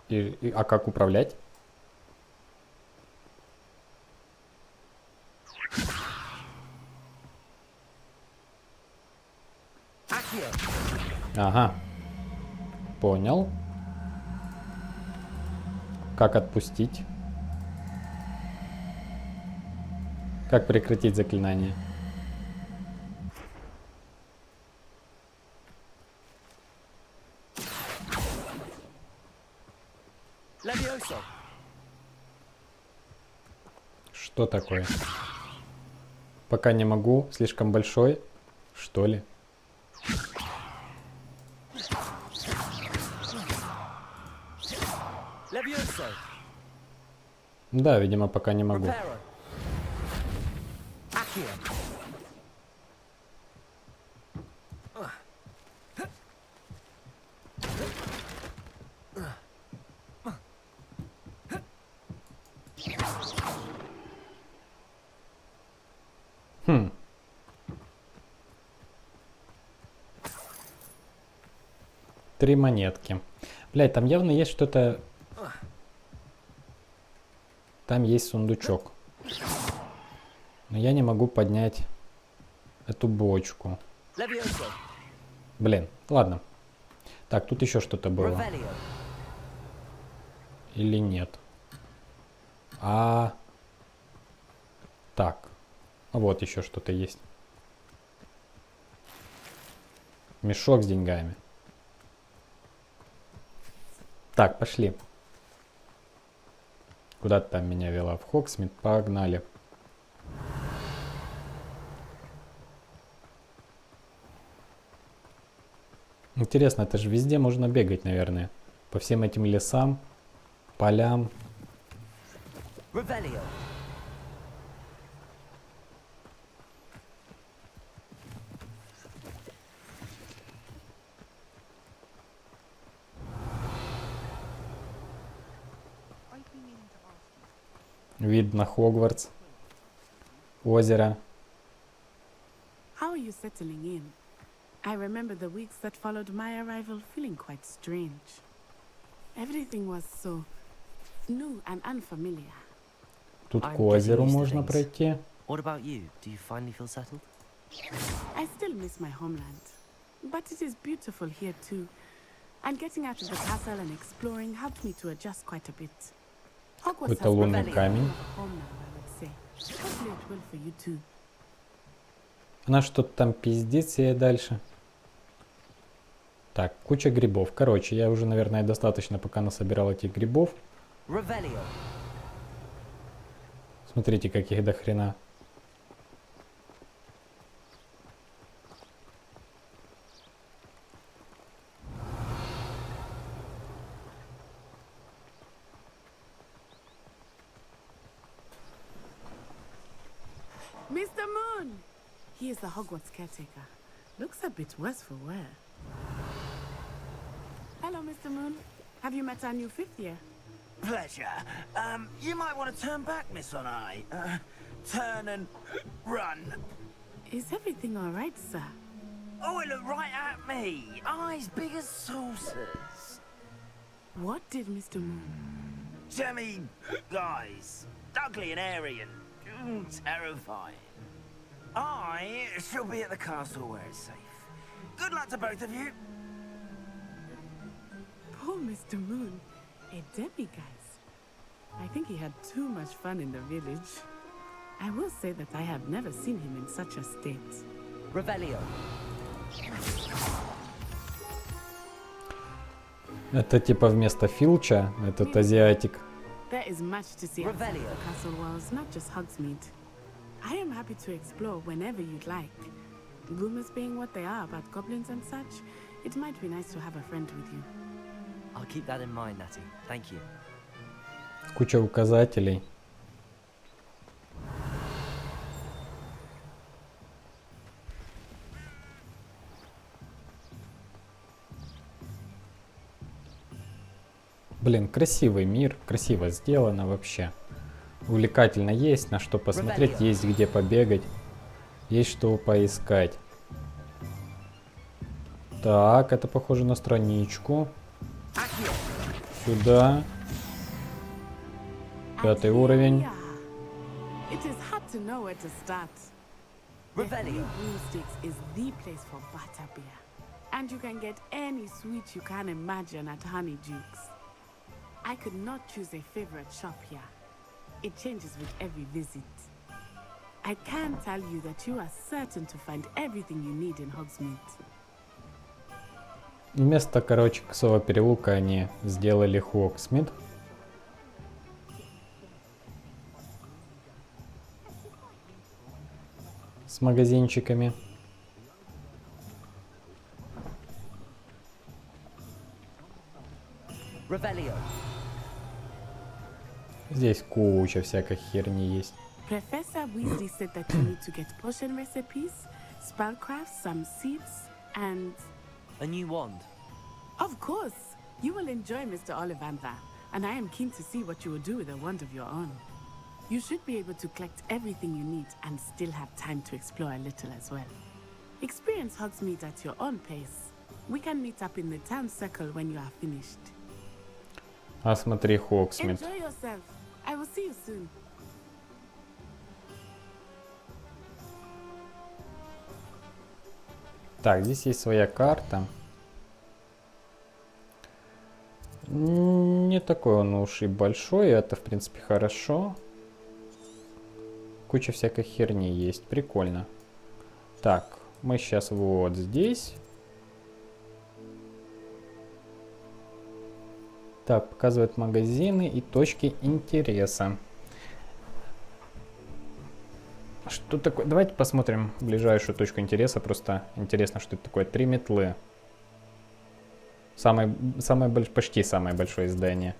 [SPEAKER 1] А как управлять? Ага. Понял. Как отпустить? Как прекратить заклинание?
[SPEAKER 3] Leviosa.
[SPEAKER 1] Что такое? Пока не могу. Слишком большой. Что ли?
[SPEAKER 3] Leviosa.
[SPEAKER 1] Да, видимо, пока не могу.
[SPEAKER 3] Reparo. Accio. Три монетки. Блядь, там явно есть что-то... Там есть сундучок. Но я не могу поднять эту бочку. Блин, ладно. Так, тут еще что-то было. Или нет? Так. Вот еще что-то есть. Мешок с деньгами. Так, пошли. Куда-то там меня вела в Хогсмид. Погнали. Интересно, это же везде можно бегать, наверное. По всем этим лесам, полям. Revelio.
[SPEAKER 1] Вид на Хогвартс. Озеро.
[SPEAKER 18] How are you settling in? I remember the weeks that followed my arrival feeling quite strange. Everything was so new and unfamiliar.
[SPEAKER 1] Тут к озеру можно пройти.
[SPEAKER 3] What about you? Do you finally feel settled?
[SPEAKER 18] I still miss my homeland, but it is beautiful here too. And getting out of the castle and exploring helped me to adjust quite a bit. Hogwarts
[SPEAKER 1] Это лунный камень. Она что-то там пиздит себе дальше. Так, куча грибов. Короче, я уже, наверное, достаточно пока насобирал этих грибов. Смотрите, каких до хрена.
[SPEAKER 18] Mr. Moon! He is the Hogwarts caretaker. Looks a bit worse for wear. Hello, Mr. Moon. Have you met our new fifth year?
[SPEAKER 5] Pleasure. You might want to turn back, Miss Onai. Turn and run.
[SPEAKER 18] Is everything all right, sir?
[SPEAKER 5] Oh, it looked right at me. Eyes big as saucers.
[SPEAKER 18] What did Mr. Moon?
[SPEAKER 5] Jemmy guys. Ugly and airy and terrifying. I shall be at the castle where it's safe. Good luck to both of you.
[SPEAKER 18] Poor Mr. Moon. A demiguise. I think he had too much fun in the village. I will say that I have never seen him in such a state.
[SPEAKER 3] Revelio.
[SPEAKER 1] Это типа вместо Филча, этот азиатик.
[SPEAKER 18] There is much to see outside the castle walls, not just Hogsmeade. I am happy to explore whenever you'd like. Rumors being what they are about goblins and such, it might be nice to have a friend with you.
[SPEAKER 3] I'll keep that in mind, Natty. Thank you.
[SPEAKER 1] Куча указателей. Блин, красивый мир, красиво сделано вообще. Увлекательно, есть на что посмотреть, есть где побегать, есть что поискать. Так, это похоже на страничку. Сюда. 5-й уровень.
[SPEAKER 18] And you can get any sweet you can imagine at Honeyjuke's. I could not choose a favorite shop here. It changes with every visit. I can tell you that you are certain to find everything you need in Hogsmid.
[SPEAKER 1] Вместо, короче, Косого переулка они сделали Хогсмид. С магазинчиками. Здесь куча всякой херни есть.
[SPEAKER 18] Professor Weasley said that you need to get potion recipes, spellcrafts, some seeds, and...
[SPEAKER 3] A new wand.
[SPEAKER 18] Of course! You will enjoy Mr. Ollivander, and I am keen to see what you will do with a wand of your own. You should be able to collect everything you need and still have time to explore a little as well. Experience Hogsmeade at your own pace. We can meet up in the town circle when you are finished.
[SPEAKER 1] Осмотри Хогсмид.
[SPEAKER 18] Enjoy yourself. I will see you soon.
[SPEAKER 1] Так, здесь есть своя карта. Не такой он уж и большой, это в принципе хорошо. Куча всякой херни есть, прикольно. Так, мы сейчас вот здесь. Так, показывает магазины и точки интереса. Что такое? Давайте посмотрим ближайшую точку интереса. Просто интересно, что это такое. 3 метлы. Почти самое большое здание.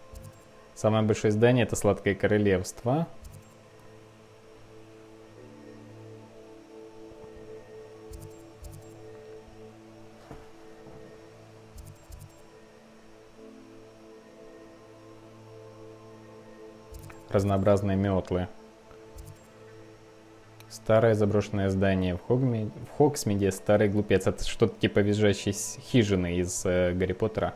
[SPEAKER 1] Самое большое здание — это Сладкое Королевство. Разнообразные метлы. Старое заброшенное здание в Хогсмиде. Старый глупец. Это что-то типа визжащей хижины из Гарри Поттера.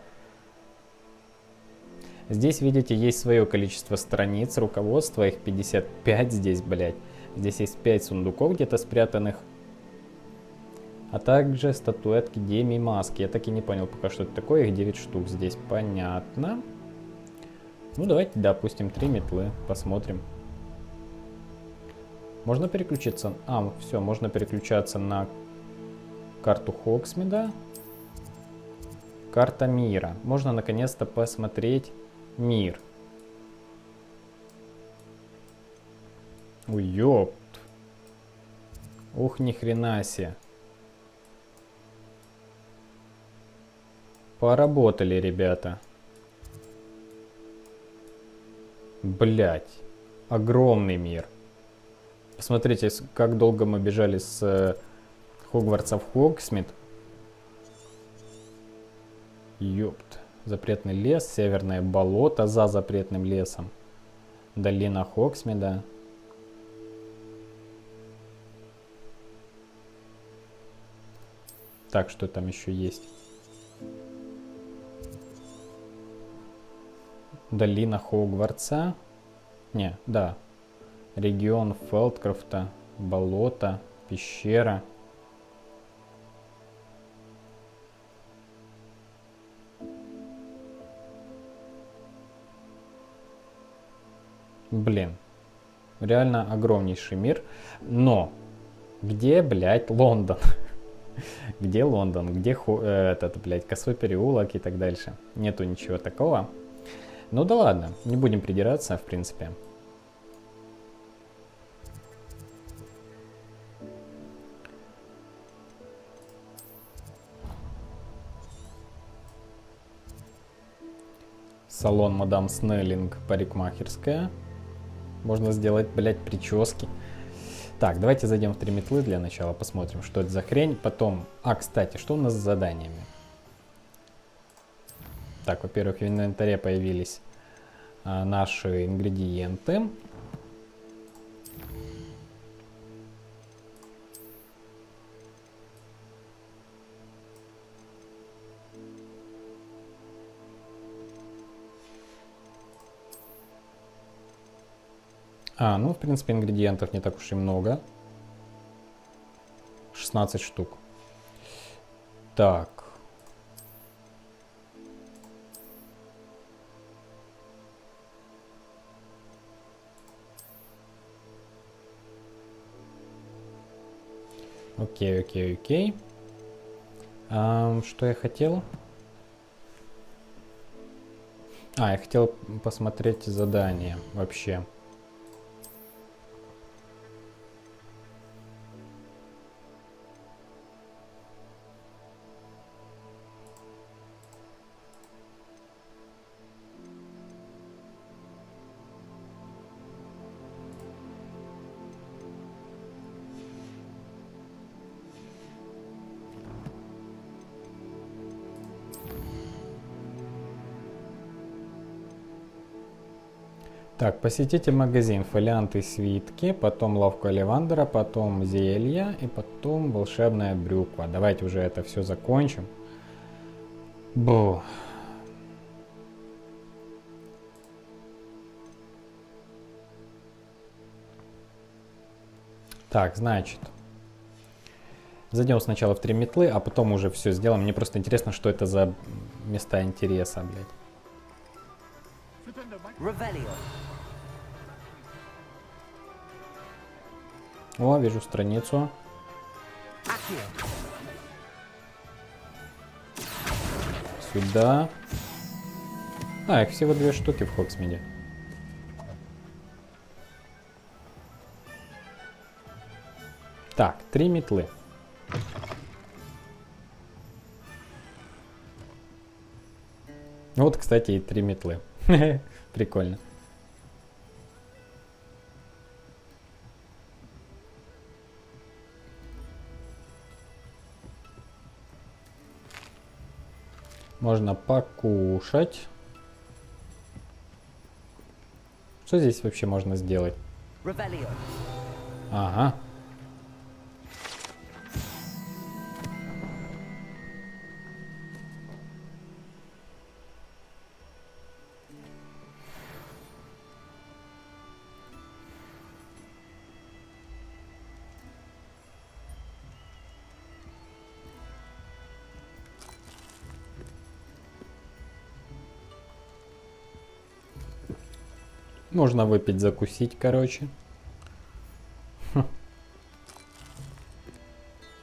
[SPEAKER 1] Здесь, видите, есть свое количество страниц руководства. Их 55 здесь, блядь. Здесь есть 5 сундуков где-то спрятанных. А также статуэтки, Деми, маски. Я так и не понял пока, что это такое. Их 9 штук здесь. Понятно. Ну, давайте, допустим, 3 метлы. Посмотрим. Можно переключиться? Все, можно переключаться на карту Хогсмида. Карта мира. Можно наконец-то посмотреть мир. Ой, ёпт. Ух, ни хрена себе. Поработали, ребята. Блять. Огромный мир. Посмотрите, как долго мы бежали с Хогвартса в Хогсмид. Ёпт. Запретный лес, северное болото за запретным лесом. Долина Хогсмида. Так, что там еще есть? Долина Хогвартса. Не, да. Регион Фелдкрафта, болото, пещера. Блин, реально огромнейший мир. Но где, блядь, Лондон? Где Лондон? Где этот, блядь, Косой переулок и так дальше? Нету ничего такого. Ну да ладно, не будем придираться, в принципе. Салон мадам Снеллинг, парикмахерская. Можно сделать, блядь, прически. Так, давайте зайдем в 3 метлы для начала, посмотрим, что это за хрень. Потом, кстати, что у нас с заданиями? Так, во-первых, в инвентаре появились наши ингредиенты. Ну, в принципе, ингредиентов не так уж и много. 16 штук. Так. Окей. Что я хотел? Я хотел посмотреть задание вообще. Так, посетите магазин, фолианты, свитки, потом лавку Оливандера, потом зелья и потом волшебная брюква. Давайте уже это все закончим. Бу. Так, значит, зайдем сначала в 3 метлы, а потом уже все сделаем. Мне просто интересно, что это за места интереса, блядь. О, вижу страницу. Сюда. Их всего 2 штуки в Хогсмиде. Так, 3 метлы. Вот, кстати, и 3 метлы. Прикольно. Можно покушать. Что здесь вообще можно сделать? Ага. Можно выпить, закусить, короче.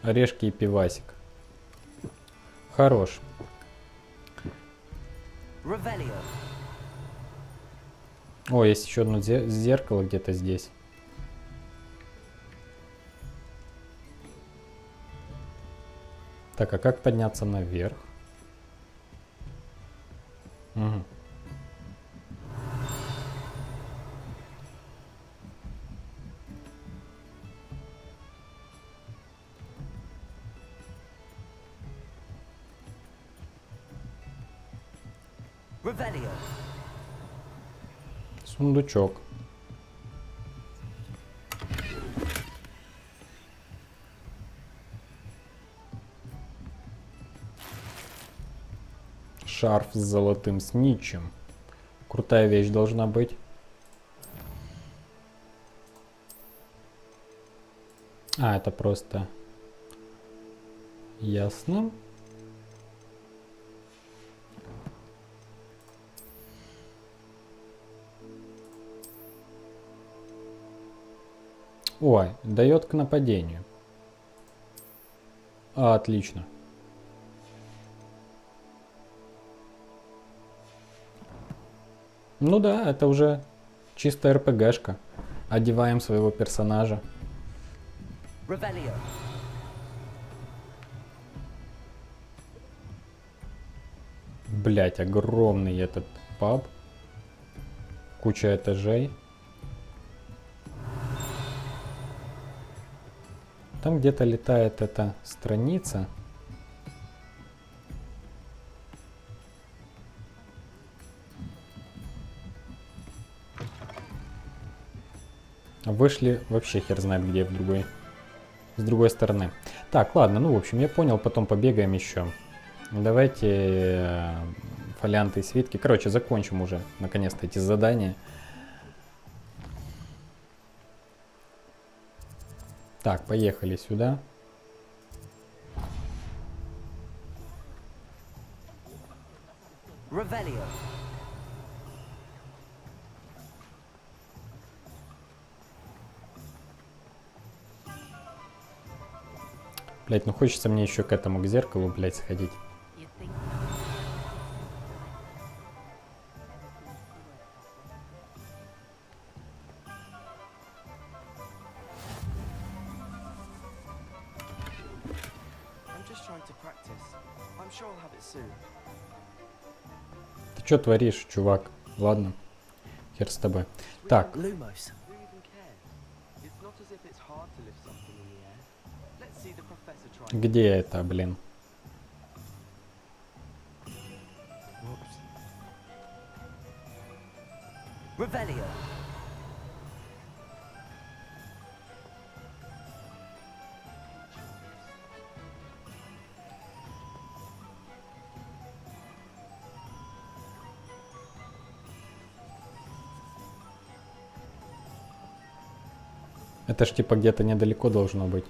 [SPEAKER 1] Орешки и пивасик. Хорош. О, есть еще одно зеркало где-то здесь. Так, а как подняться наверх? Угу. Сундучок. Шарф с золотым снитчем. Крутая вещь должна быть. Это просто... Ясно. Ой, дает к нападению. Отлично. Ну да, это уже чисто РПГшка. Одеваем своего персонажа. Блять, огромный этот паб. Куча этажей. Там где-то летает эта страница. Вышли вообще хер знает где, с другой стороны. Так, ладно, ну в общем я понял, потом побегаем еще. Давайте фолианты и свитки. Короче, закончим уже наконец-то эти задания. Так, поехали сюда.
[SPEAKER 3] Revelio.
[SPEAKER 1] Блять, ну хочется мне еще к этому, к зеркалу, блять, сходить. Ты что творишь, чувак? Ладно, хер с тобой. Так. Где это, блин?
[SPEAKER 3] Revelio.
[SPEAKER 1] Это ж типа где-то недалеко должно быть.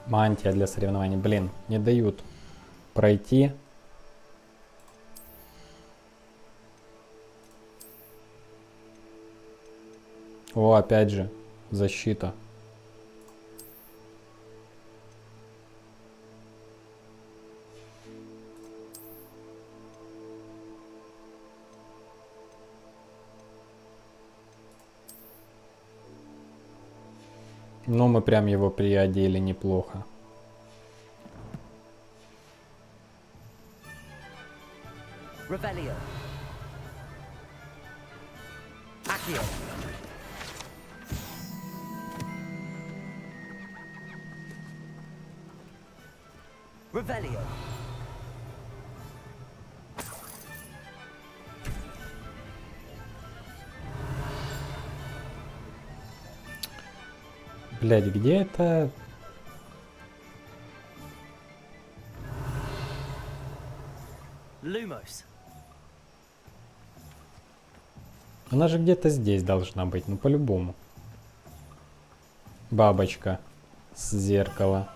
[SPEAKER 1] Мантия для соревнований. Блин, не дают пройти. О, опять же, защита. Ну, мы прям его приодели неплохо.
[SPEAKER 3] Revelio. Accio. Revelio.
[SPEAKER 1] Блядь, где это?
[SPEAKER 3] Lumos.
[SPEAKER 1] Она же где-то здесь должна быть, ну по-любому. Бабочка с зеркала.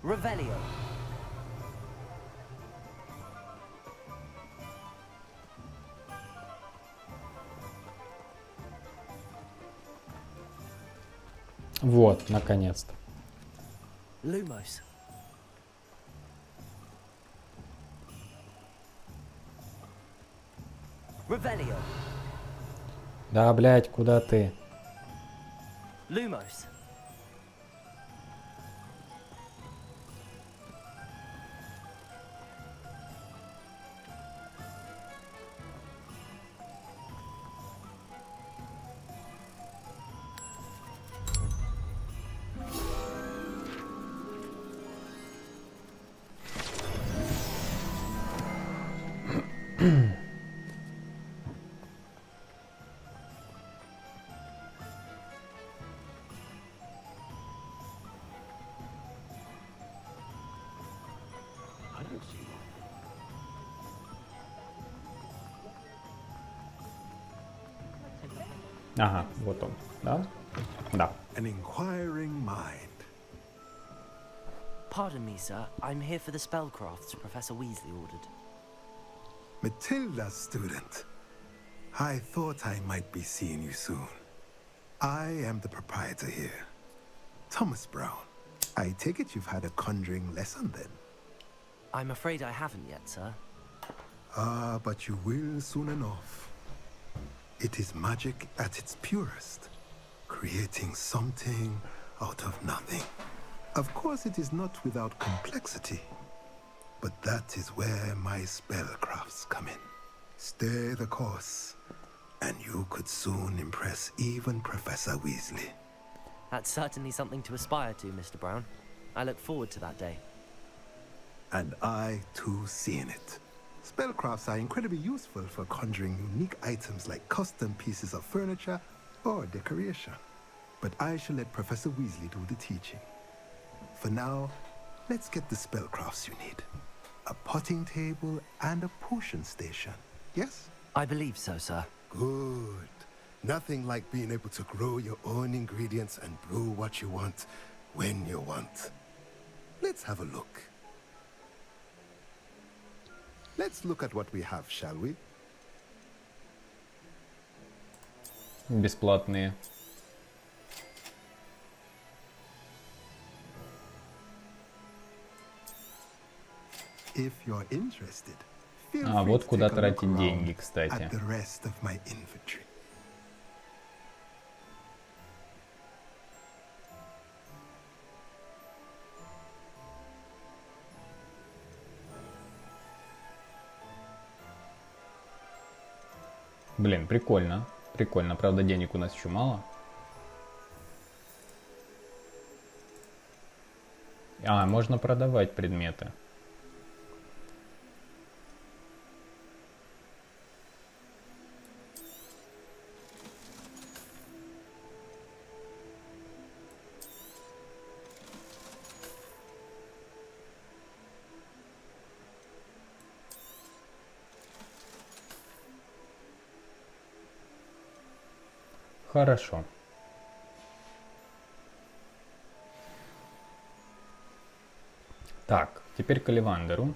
[SPEAKER 3] Revelio.
[SPEAKER 1] Вот, наконец-то.
[SPEAKER 3] Lumos. Revelio.
[SPEAKER 1] Да, блядь, куда ты?
[SPEAKER 3] Lumos.
[SPEAKER 1] Ага, вот он, да? Да.
[SPEAKER 21] An inquiring mind.
[SPEAKER 3] Pardon me, sir. I'm here for the spellcrafts Professor Weasley ordered.
[SPEAKER 21] Matilda's student. I thought I might be seeing you soon. I am the proprietor here, Thomas Brown. I take it you've had a conjuring lesson then?
[SPEAKER 3] I'm afraid I haven't yet, sir.
[SPEAKER 21] Ah, but you will soon enough. It is magic at its purest. creating something out of nothing. Of course, it is not without complexity, but that is where my spellcrafts come in. Stay the course, and you could soon impress even Professor Weasley.
[SPEAKER 3] That's certainly something to aspire to, Mr. Brown. I look forward to that day.
[SPEAKER 21] And I, too, seeing it. Spellcrafts are incredibly useful for conjuring unique items like custom pieces of furniture or decoration. But I shall let Professor Weasley do the teaching. For now, let's get the spellcrafts you need. A potting table and a potion station, yes?
[SPEAKER 3] I believe so, sir.
[SPEAKER 21] Good. Nothing like being able to grow your own ingredients and brew what you want, when you want. Let's have a look. Let's look at what we have, shall we?
[SPEAKER 1] Бесплатные.
[SPEAKER 21] If you're interested, feel
[SPEAKER 1] А,
[SPEAKER 21] free
[SPEAKER 1] вот
[SPEAKER 21] to
[SPEAKER 1] куда
[SPEAKER 21] take a look
[SPEAKER 1] тратить деньги,
[SPEAKER 21] around
[SPEAKER 1] кстати.
[SPEAKER 21] at the rest of my inventory.
[SPEAKER 1] Блин, прикольно. Прикольно. Правда, денег у нас еще мало. А, можно продавать предметы. Хорошо. Так, теперь к Оливандеру.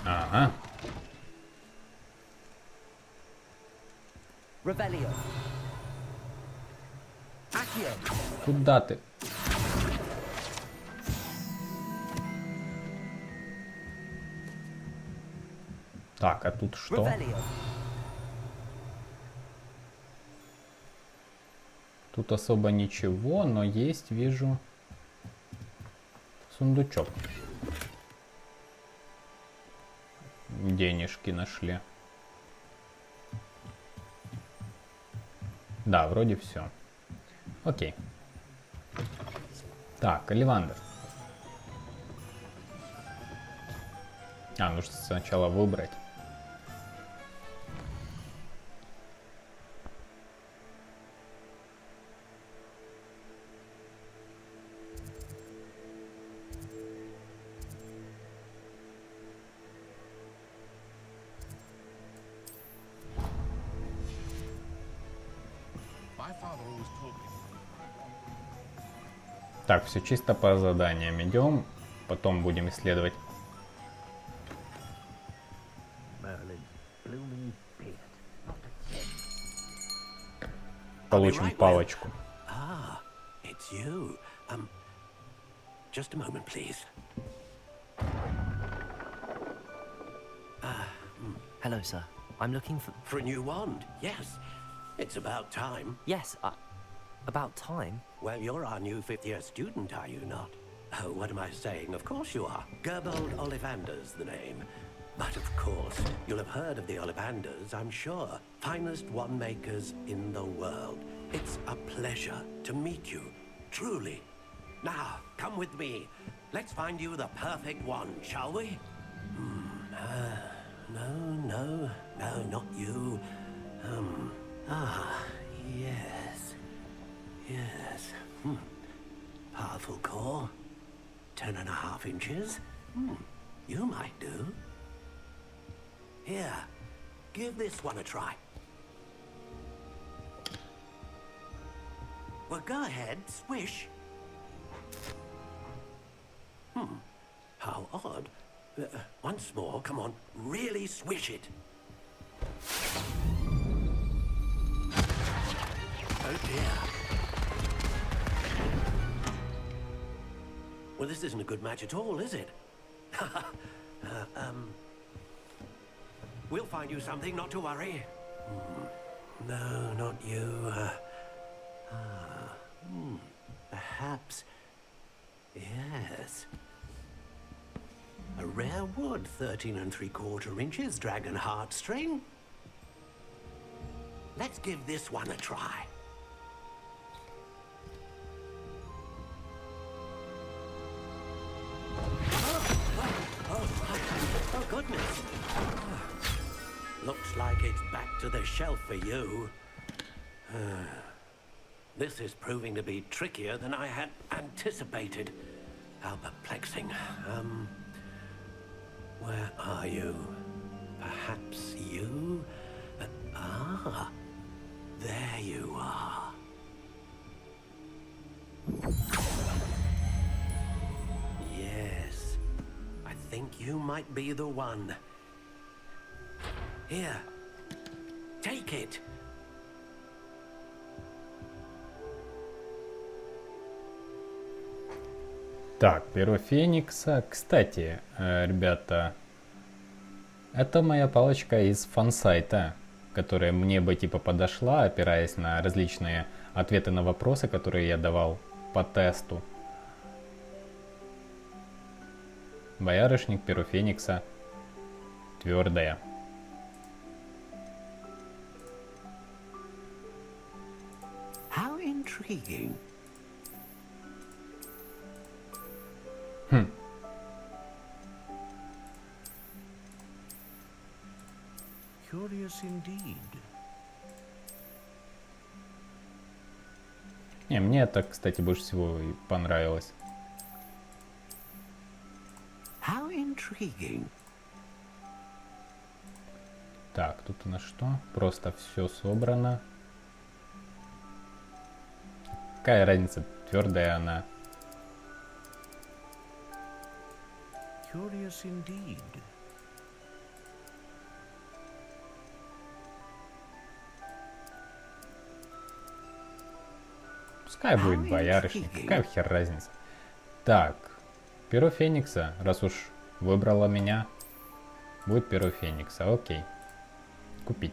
[SPEAKER 1] Ага.
[SPEAKER 3] Revelio. Accio.
[SPEAKER 1] Куда ты? Так, а тут что?
[SPEAKER 3] Revelio.
[SPEAKER 1] Тут особо ничего, но есть, вижу, сундучок. Денежки нашли. Да, вроде все. Окей. Так, Оливандер. А, нужно сначала выбрать. Так, все чисто по заданиям идем, потом будем исследовать. Получим палочку.
[SPEAKER 7] Ah, it's you. Just a moment, please.
[SPEAKER 3] Hello, sir. I'm looking
[SPEAKER 7] for a new wand. Yes, it's about time.
[SPEAKER 3] Yes, about time?
[SPEAKER 7] Well, you're our new fifth-year student, are you not? Oh, what am I saying? Of course you are. Gerbold Ollivander's the name. But of course, you'll have heard of the Ollivanders, I'm sure. Finest wand makers in the world. It's a pleasure to meet you, truly. Now, come with me. Let's find you the perfect wand, shall we? No, not you. Yes. Powerful core. 10.5 inches. You might do. Here, give this one a try. Well, go ahead, swish. How odd. Once more, come on, really swish it. Oh dear. Well, this isn't a good match at all, is it? We'll find you something, not to worry. No, not you. Perhaps. Yes. A rare wood, 13 3/4 inches, dragon heartstring. Let's give this one a try. Oh, goodness. Looks like it's back to the shelf for you. This is proving to be trickier than I had anticipated. How perplexing. Where are you? Perhaps you? There you are. Yes, I think you might be the one. Here, take it.
[SPEAKER 1] Так, перо Феникса. Кстати, ребята, это моя палочка из фан-сайта, которая мне бы типа подошла, опираясь на различные ответы на вопросы, которые я давал по тесту. Боярышник, перо Феникса, твердая.
[SPEAKER 7] How intriguing. Curious indeed.
[SPEAKER 1] Не, мне это, кстати, больше всего и понравилось.
[SPEAKER 7] How intriguing.
[SPEAKER 1] Так, тут у нас что? Просто все собрано. Какая разница, твердая она.
[SPEAKER 7] Curious indeed.
[SPEAKER 1] Пускай будет боярышник, какая хер разница. Так, перо Феникса, раз уж выбрала меня, будет перо Феникса, окей. Купить.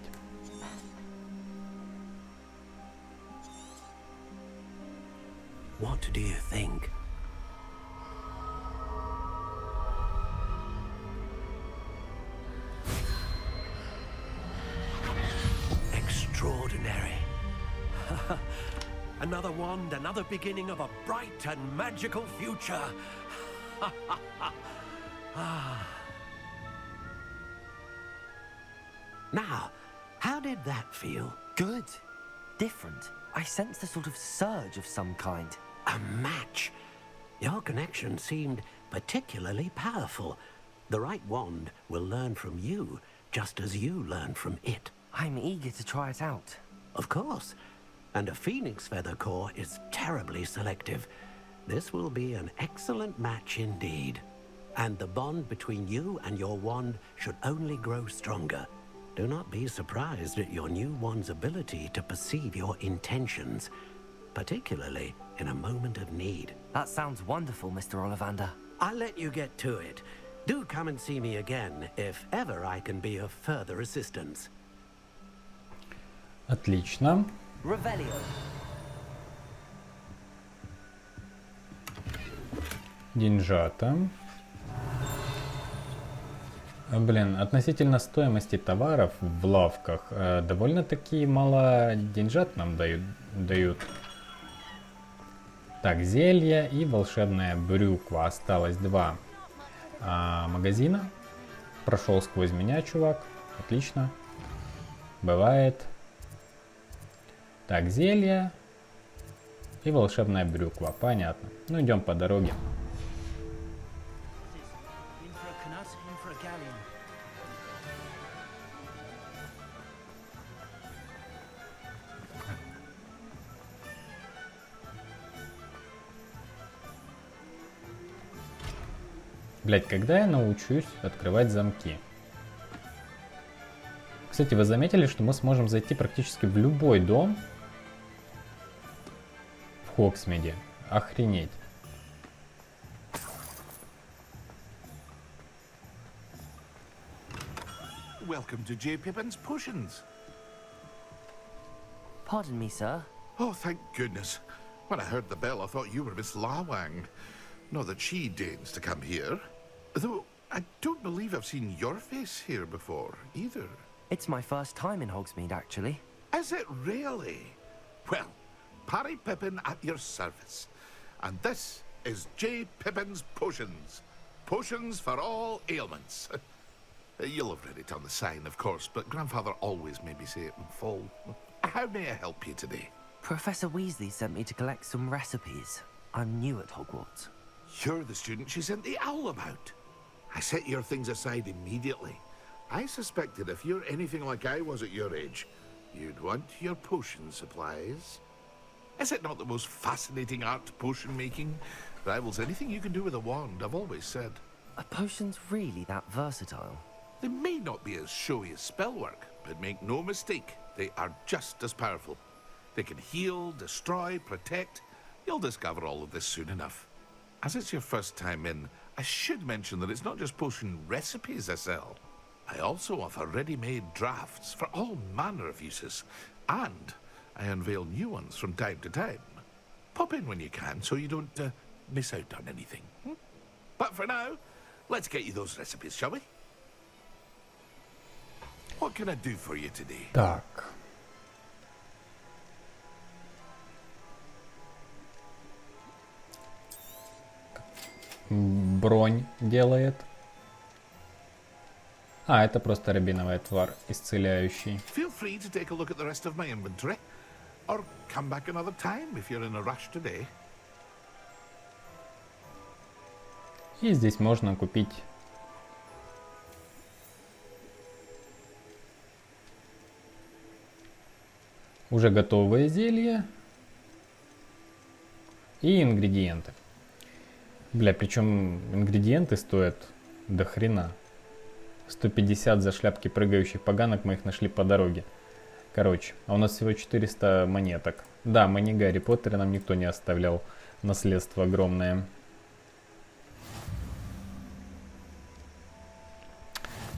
[SPEAKER 7] What do you think? Extraordinary. Another wand, another beginning of a bright and magical future. Now, how did that feel?
[SPEAKER 3] Good. Different. I sensed a sort of surge of some kind.
[SPEAKER 7] A match. Your connection seemed particularly powerful. The right wand will learn from you, just as you learn from it.
[SPEAKER 3] I'm eager to try it out.
[SPEAKER 7] Of course. And a phoenix feather core is terribly selective. This will be an excellent match indeed. And the bond between you and your wand should only grow stronger. Do not be surprised at your new wand's ability to perceive your intentions, particularly in a moment of need.
[SPEAKER 3] That sounds wonderful, Mr. Ollivander.
[SPEAKER 7] I'll let you get to it. Do come and see me again if ever I can be of further assistance.
[SPEAKER 1] Отлично.
[SPEAKER 3] Revelio.
[SPEAKER 1] Деньжата. Блин, относительно стоимости товаров в лавках довольно-таки мало деньжат нам дают. Так, зелье и волшебная брюква. Осталось 2 магазина. Прошел сквозь меня, чувак. Отлично. Бывает. Так, зелье и волшебная брюква. Понятно. Ну, идем по дороге. Блять, когда я научусь открывать замки? Кстати, вы заметили, что мы сможем зайти практически в любой дом в Хогсмиде? Охренеть.
[SPEAKER 2] welcome to J. Pippin's Potions.
[SPEAKER 3] Pardon me, sir.
[SPEAKER 2] Oh, thank goodness. When I heard the bell, I thought you were Miss Lawang. Not that she deigns to come here. Though, I don't believe I've seen your face here before, either.
[SPEAKER 3] It's my first time in Hogsmeade, actually.
[SPEAKER 2] Is it really? Well, Parry Pippin at your service. And this is J. Pippin's Potions. Potions for all ailments. You'll have read it on the sign, of course, but Grandfather always made me say it in full. How may I help you today?
[SPEAKER 3] Professor Weasley sent me to collect some recipes. I'm new at Hogwarts.
[SPEAKER 2] You're the student she sent the owl about. I set your things aside immediately. I suspected if you're anything like I was at your age, you'd want your potion supplies. Is it not the most fascinating art, potion making? Rivals anything you can do with a wand, I've always said.
[SPEAKER 3] Are potions really that versatile?
[SPEAKER 2] They may not be as showy as spellwork, but make no mistake, they are just as powerful. They can heal, destroy, protect. You'll discover all of this soon enough. As it's your first time in, I should mention that it's not just potion recipes I sell. I also offer ready-made drafts for all manner of uses, and I unveil new ones from time to time. Pop in when you can so you don't miss out on anything. But for now, let's get you those recipes, shall we? What can I do for you today?
[SPEAKER 1] Так. Бронь делает. А, это просто рябиновый отвар, исцеляющий.
[SPEAKER 2] Feel free to take a look at the rest of my inventory, or come back another time if you're in a rush today.
[SPEAKER 1] И здесь можно купить уже готовые зелья и ингредиенты. Бля, причем ингредиенты стоят до хрена. 150 за шляпки прыгающих поганок, мы их нашли по дороге. Короче, а у нас всего 400 монеток. Да, мы не Гарри Поттера, нам никто не оставлял наследство огромное.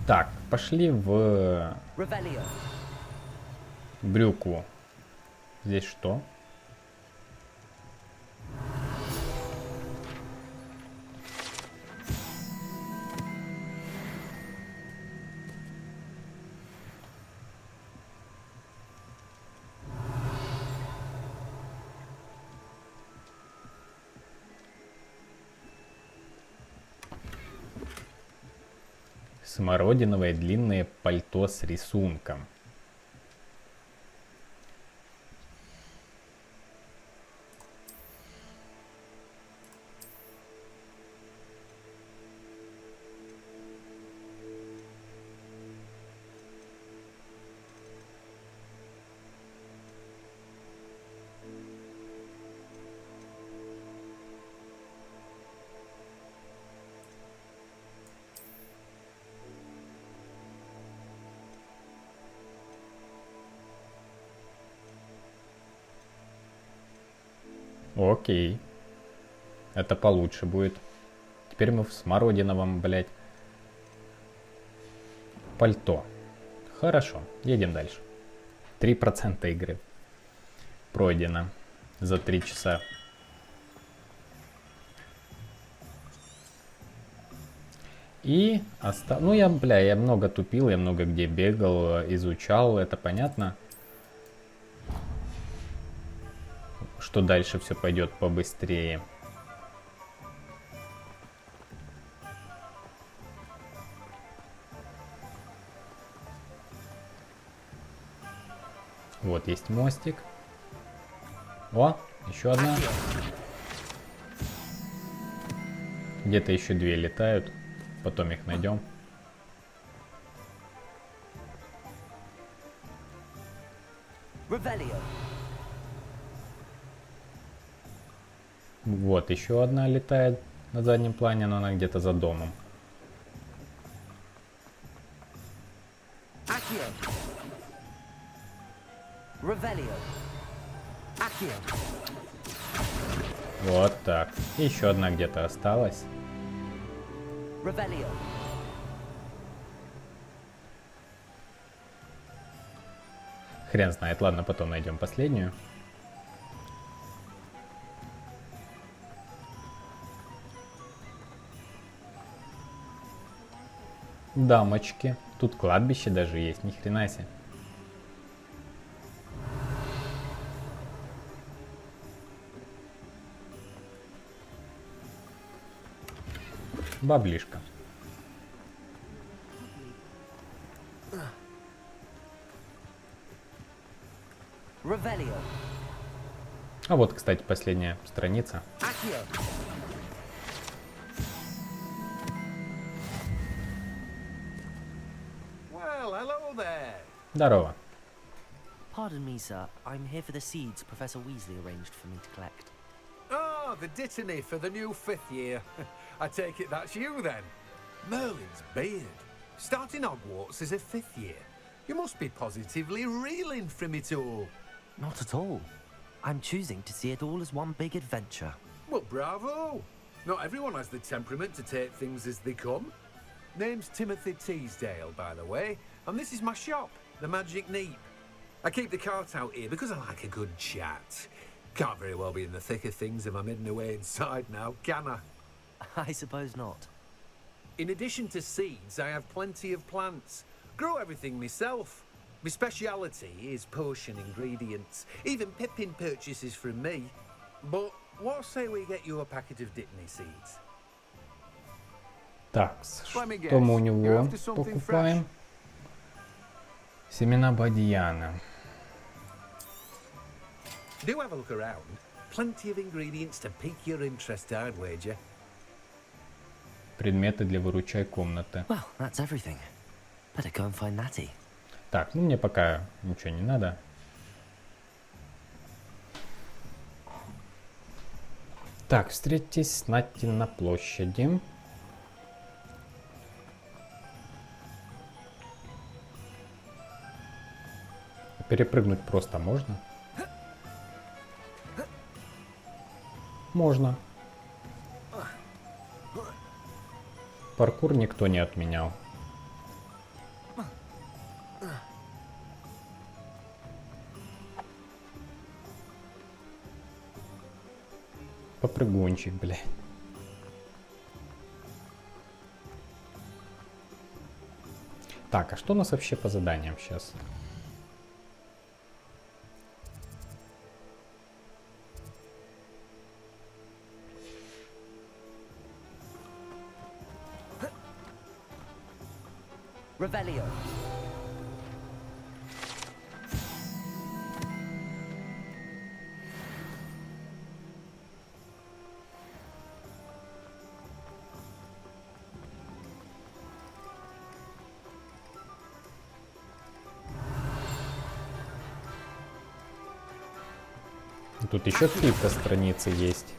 [SPEAKER 1] Так, пошли в брюкву. Здесь что? Смородиновое длинное пальто с рисунком. Окей. Это получше будет. Теперь мы в смородиновом, блядь, пальто. Хорошо, едем дальше. 3% игры. Пройдено за 3 часа. И ну я много тупил, я много где бегал, изучал, это понятно. Что дальше все пойдет побыстрее. Вот есть мостик. О, еще одна. Где-то еще 2 летают. Потом их найдем. Вот еще одна летает на заднем плане, но она где-то за домом. Вот так. И еще одна где-то осталась. Хрен знает. Ладно, потом найдем последнюю. Дамочки. Тут кладбище даже есть, ни хрена себе. Баблишка. А вот, кстати, последняя страница. Здорово.
[SPEAKER 3] Pardon me, sir. I'm here for the seeds Professor Weasley arranged for me to collect.
[SPEAKER 4] Ah, the dittany for the new 5th year. I take it that's you then. Merlin's beard. Starting Hogwarts as a 5th year. You must be positively reeling from it all.
[SPEAKER 3] Not at all. I'm choosing to see it all as one big adventure.
[SPEAKER 4] Well, bravo. Not everyone has the temperament to take things as they come. Name's Timothy Teasdale, by the way, and this is my shop, the Magic Neep. I keep the cart out here because I like a good chat. Can't very well be in the thick of things if I'm hidden away inside now, can I?
[SPEAKER 3] I suppose not.
[SPEAKER 4] In addition to seeds, I have plenty of plants. Grow everything myself. My speciality is potion ingredients. Even Pippin purchases from me. But what say we get you a packet of Dittany seeds?
[SPEAKER 1] Так, что мы у него покупаем? Семена бадьяна.
[SPEAKER 4] Do have a look around. Plenty of ingredients to pique your interest, I'd wager.
[SPEAKER 1] Предметы для выручай комнаты.
[SPEAKER 3] Well, that's everything. Better go and find Natty.
[SPEAKER 1] Так, ну мне пока ничего не надо. Так, встретитесь с Натти на площади. Перепрыгнуть просто можно? Можно. Паркур никто не отменял. Попрыгунчик, блядь. Так, а что у нас вообще по заданиям сейчас?
[SPEAKER 3] Revelio.
[SPEAKER 1] Тут еще какие-то страницы есть.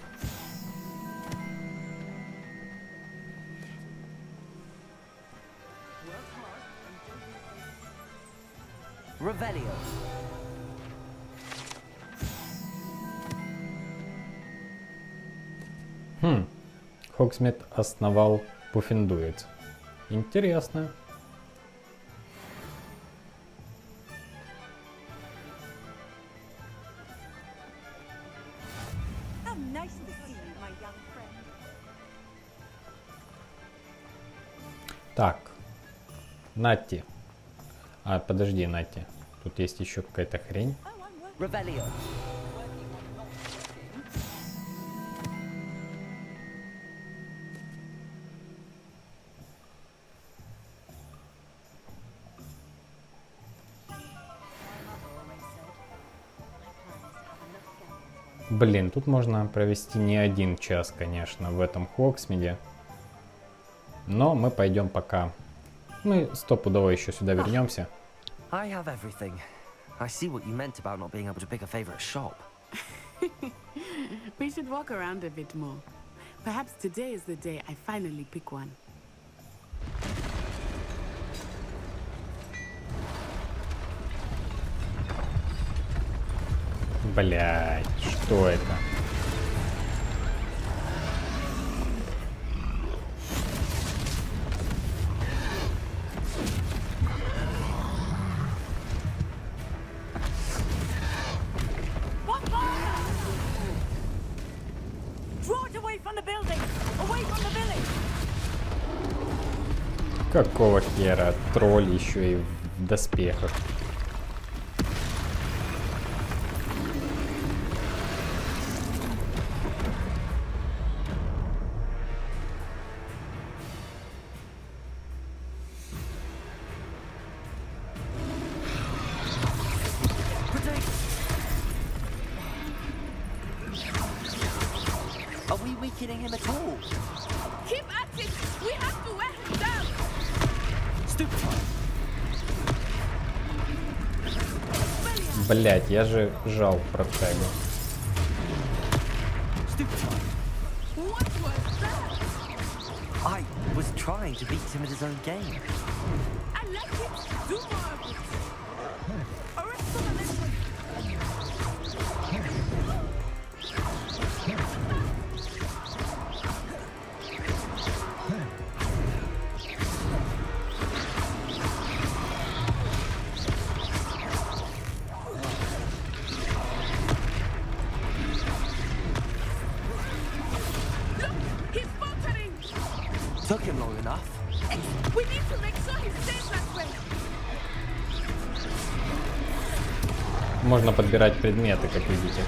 [SPEAKER 3] Revelio.
[SPEAKER 1] Хогсмид основал Пуффендуец. Интересно. Так, Натти. А, подожди, Натти. Тут есть еще какая-то хрень.
[SPEAKER 3] Revelio.
[SPEAKER 1] Блин, тут можно провести не 1 час, конечно, в этом Хогсмиде. Но мы пойдем пока. Мы стопудово еще сюда вернемся.
[SPEAKER 3] I have everything. I see what you meant about not being able to pick a favorite shop.
[SPEAKER 18] We should walk around a bit more. Perhaps today is the day I finally pick one.
[SPEAKER 1] Блять, что это? Какого хера? Тролль еще и в доспехах.
[SPEAKER 3] Are we weakening him at all?
[SPEAKER 6] Keep at it! We have to wear him down!
[SPEAKER 3] Stupefy!
[SPEAKER 1] Блять, я же жал протягу.
[SPEAKER 3] Stupefy!
[SPEAKER 6] What was that?
[SPEAKER 3] I was trying to beat him at his own game.
[SPEAKER 6] I like it! Do more of it! Arrest the momentum!
[SPEAKER 3] Took him long enough.
[SPEAKER 6] We need to make sure he stays that way.
[SPEAKER 1] Можно подбирать предметы, как видите.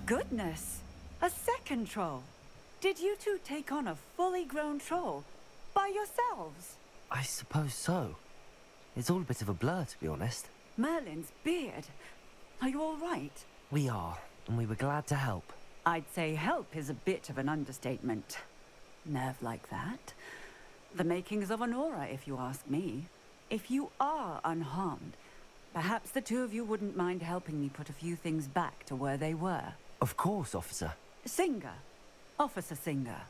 [SPEAKER 22] Goodness! A second troll! Did you two take on a fully grown troll? By yourselves?
[SPEAKER 3] I suppose so. It's all a bit of a blur, to be honest.
[SPEAKER 22] Merlin's beard. Are you all right?
[SPEAKER 3] We are, and we were glad to help.
[SPEAKER 22] I'd say help is a bit of an understatement. Nerve like that. The makings of an aura, if you ask me. If you are unharmed, perhaps the two of you wouldn't mind helping me put a few things back to where they were.
[SPEAKER 3] Of course, officer.
[SPEAKER 22] Singer. Officer Singer.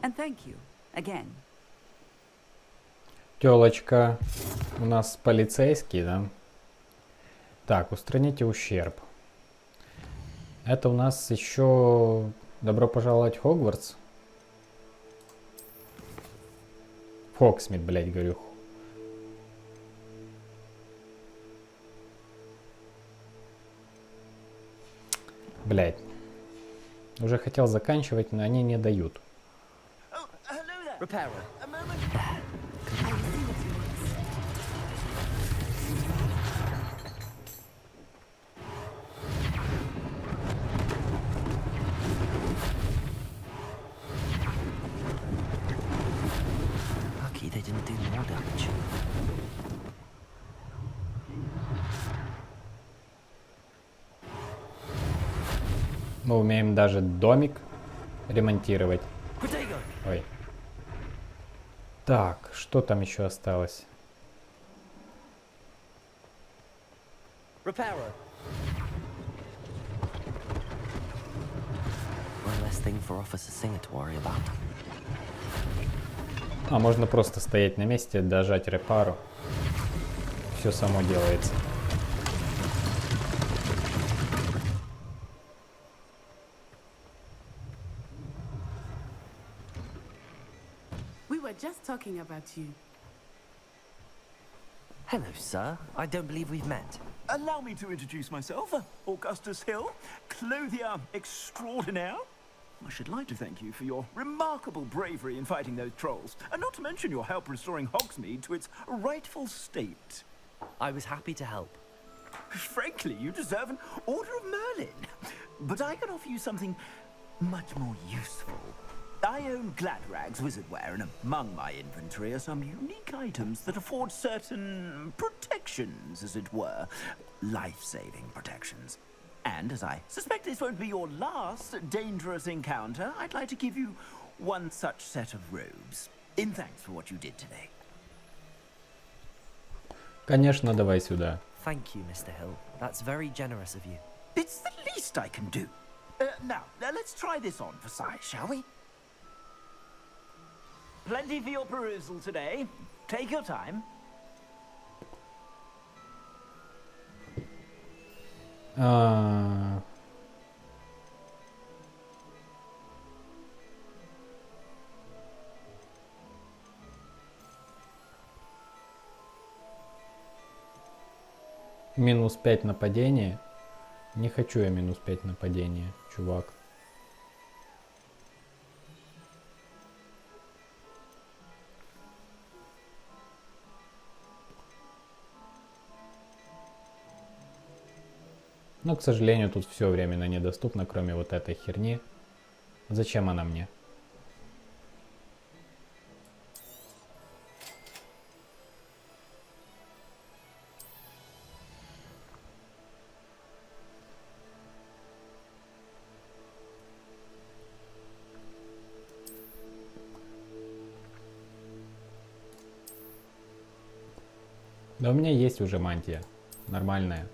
[SPEAKER 22] And thank you, again.
[SPEAKER 1] Тёлочка. У нас полицейский, да? Так, устраните ущерб. Это у нас еще добро пожаловать в Хогвартс. Хогсмид, блядь, говорю. Блядь. Уже хотел заканчивать, но они не дают.
[SPEAKER 3] Reparo. Lucky they didn't do more damage.
[SPEAKER 1] Мы умеем даже домик ремонтировать. Ой. Так, что там еще осталось?
[SPEAKER 3] Reparo. One less thing for Officer Singer to worry about.
[SPEAKER 1] А можно просто стоять на месте, дожать Репаро. Все само делается.
[SPEAKER 18] Just talking about you.
[SPEAKER 3] Hello, sir. I don't believe we've met.
[SPEAKER 23] Allow me to introduce myself, Augustus Hill, clothier extraordinaire. I should like to thank you for your remarkable bravery in fighting those trolls, and not to mention your help restoring Hogsmeade to its rightful state.
[SPEAKER 3] I was happy to help.
[SPEAKER 23] Frankly, you deserve an Order of Merlin. But I can offer you something much more useful. I own Gladrag's wizardware, and among my inventory are some unique items that afford certain protections, as it were. Life-saving protections. And as I suspect this won't be your last dangerous encounter, I'd like to give you one such set of robes, in thanks for what you did today.
[SPEAKER 1] Конечно, давай сюда.
[SPEAKER 3] Thank you, Mr. Hill. That's very generous of you.
[SPEAKER 23] It's the least I can do. Now, let's try this on for size, shall we? Plenty for your perusal today. Take your time.
[SPEAKER 1] Минус 5 нападения. Не хочу я минус 5 нападения, чувак. Но, к сожалению, тут все временно недоступно, кроме вот этой херни. Зачем она мне? Да у меня есть уже мантия. Нормальная.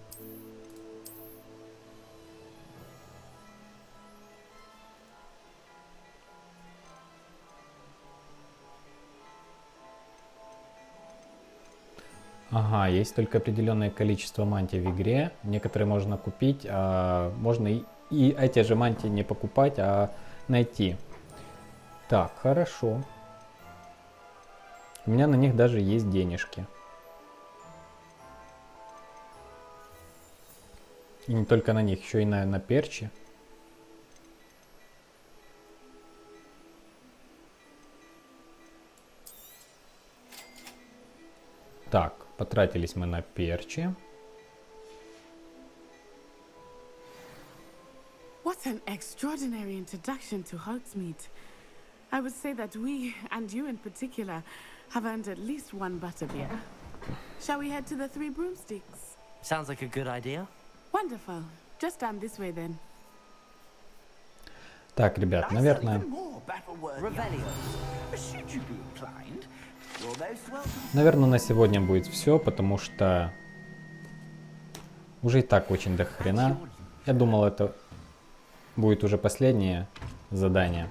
[SPEAKER 1] Ага, есть только определенное количество мантий в игре. Некоторые можно купить, а можно и эти же мантии не покупать, а найти. Так, хорошо. У меня на них даже есть денежки. И не только на них, еще и на перчи. Так, потратились мы на перчи.
[SPEAKER 18] What an extraordinary introduction to Hogsmid. I would say that we, and you in particular, have earned at least one butterbeer. Shall we head to the Three Broomsticks?
[SPEAKER 3] Sounds like a good idea.
[SPEAKER 18] Wonderful. Just stand this way then.
[SPEAKER 1] Так, ребят, наверное... Наверное, на сегодня будет все, потому что уже и так очень до хрена. Я думал, это будет уже последнее задание.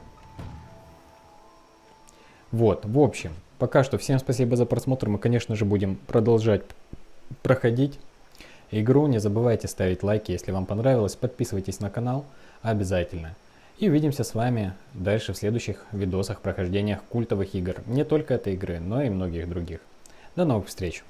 [SPEAKER 1] Вот, в общем, пока что всем спасибо за просмотр. Мы, конечно же, будем продолжать проходить игру. Не забывайте ставить лайки, если вам понравилось. Подписывайтесь на канал обязательно. И увидимся с вами дальше в следующих видосах, прохождениях культовых игр. Не только этой игры, но и многих других. До новых встреч!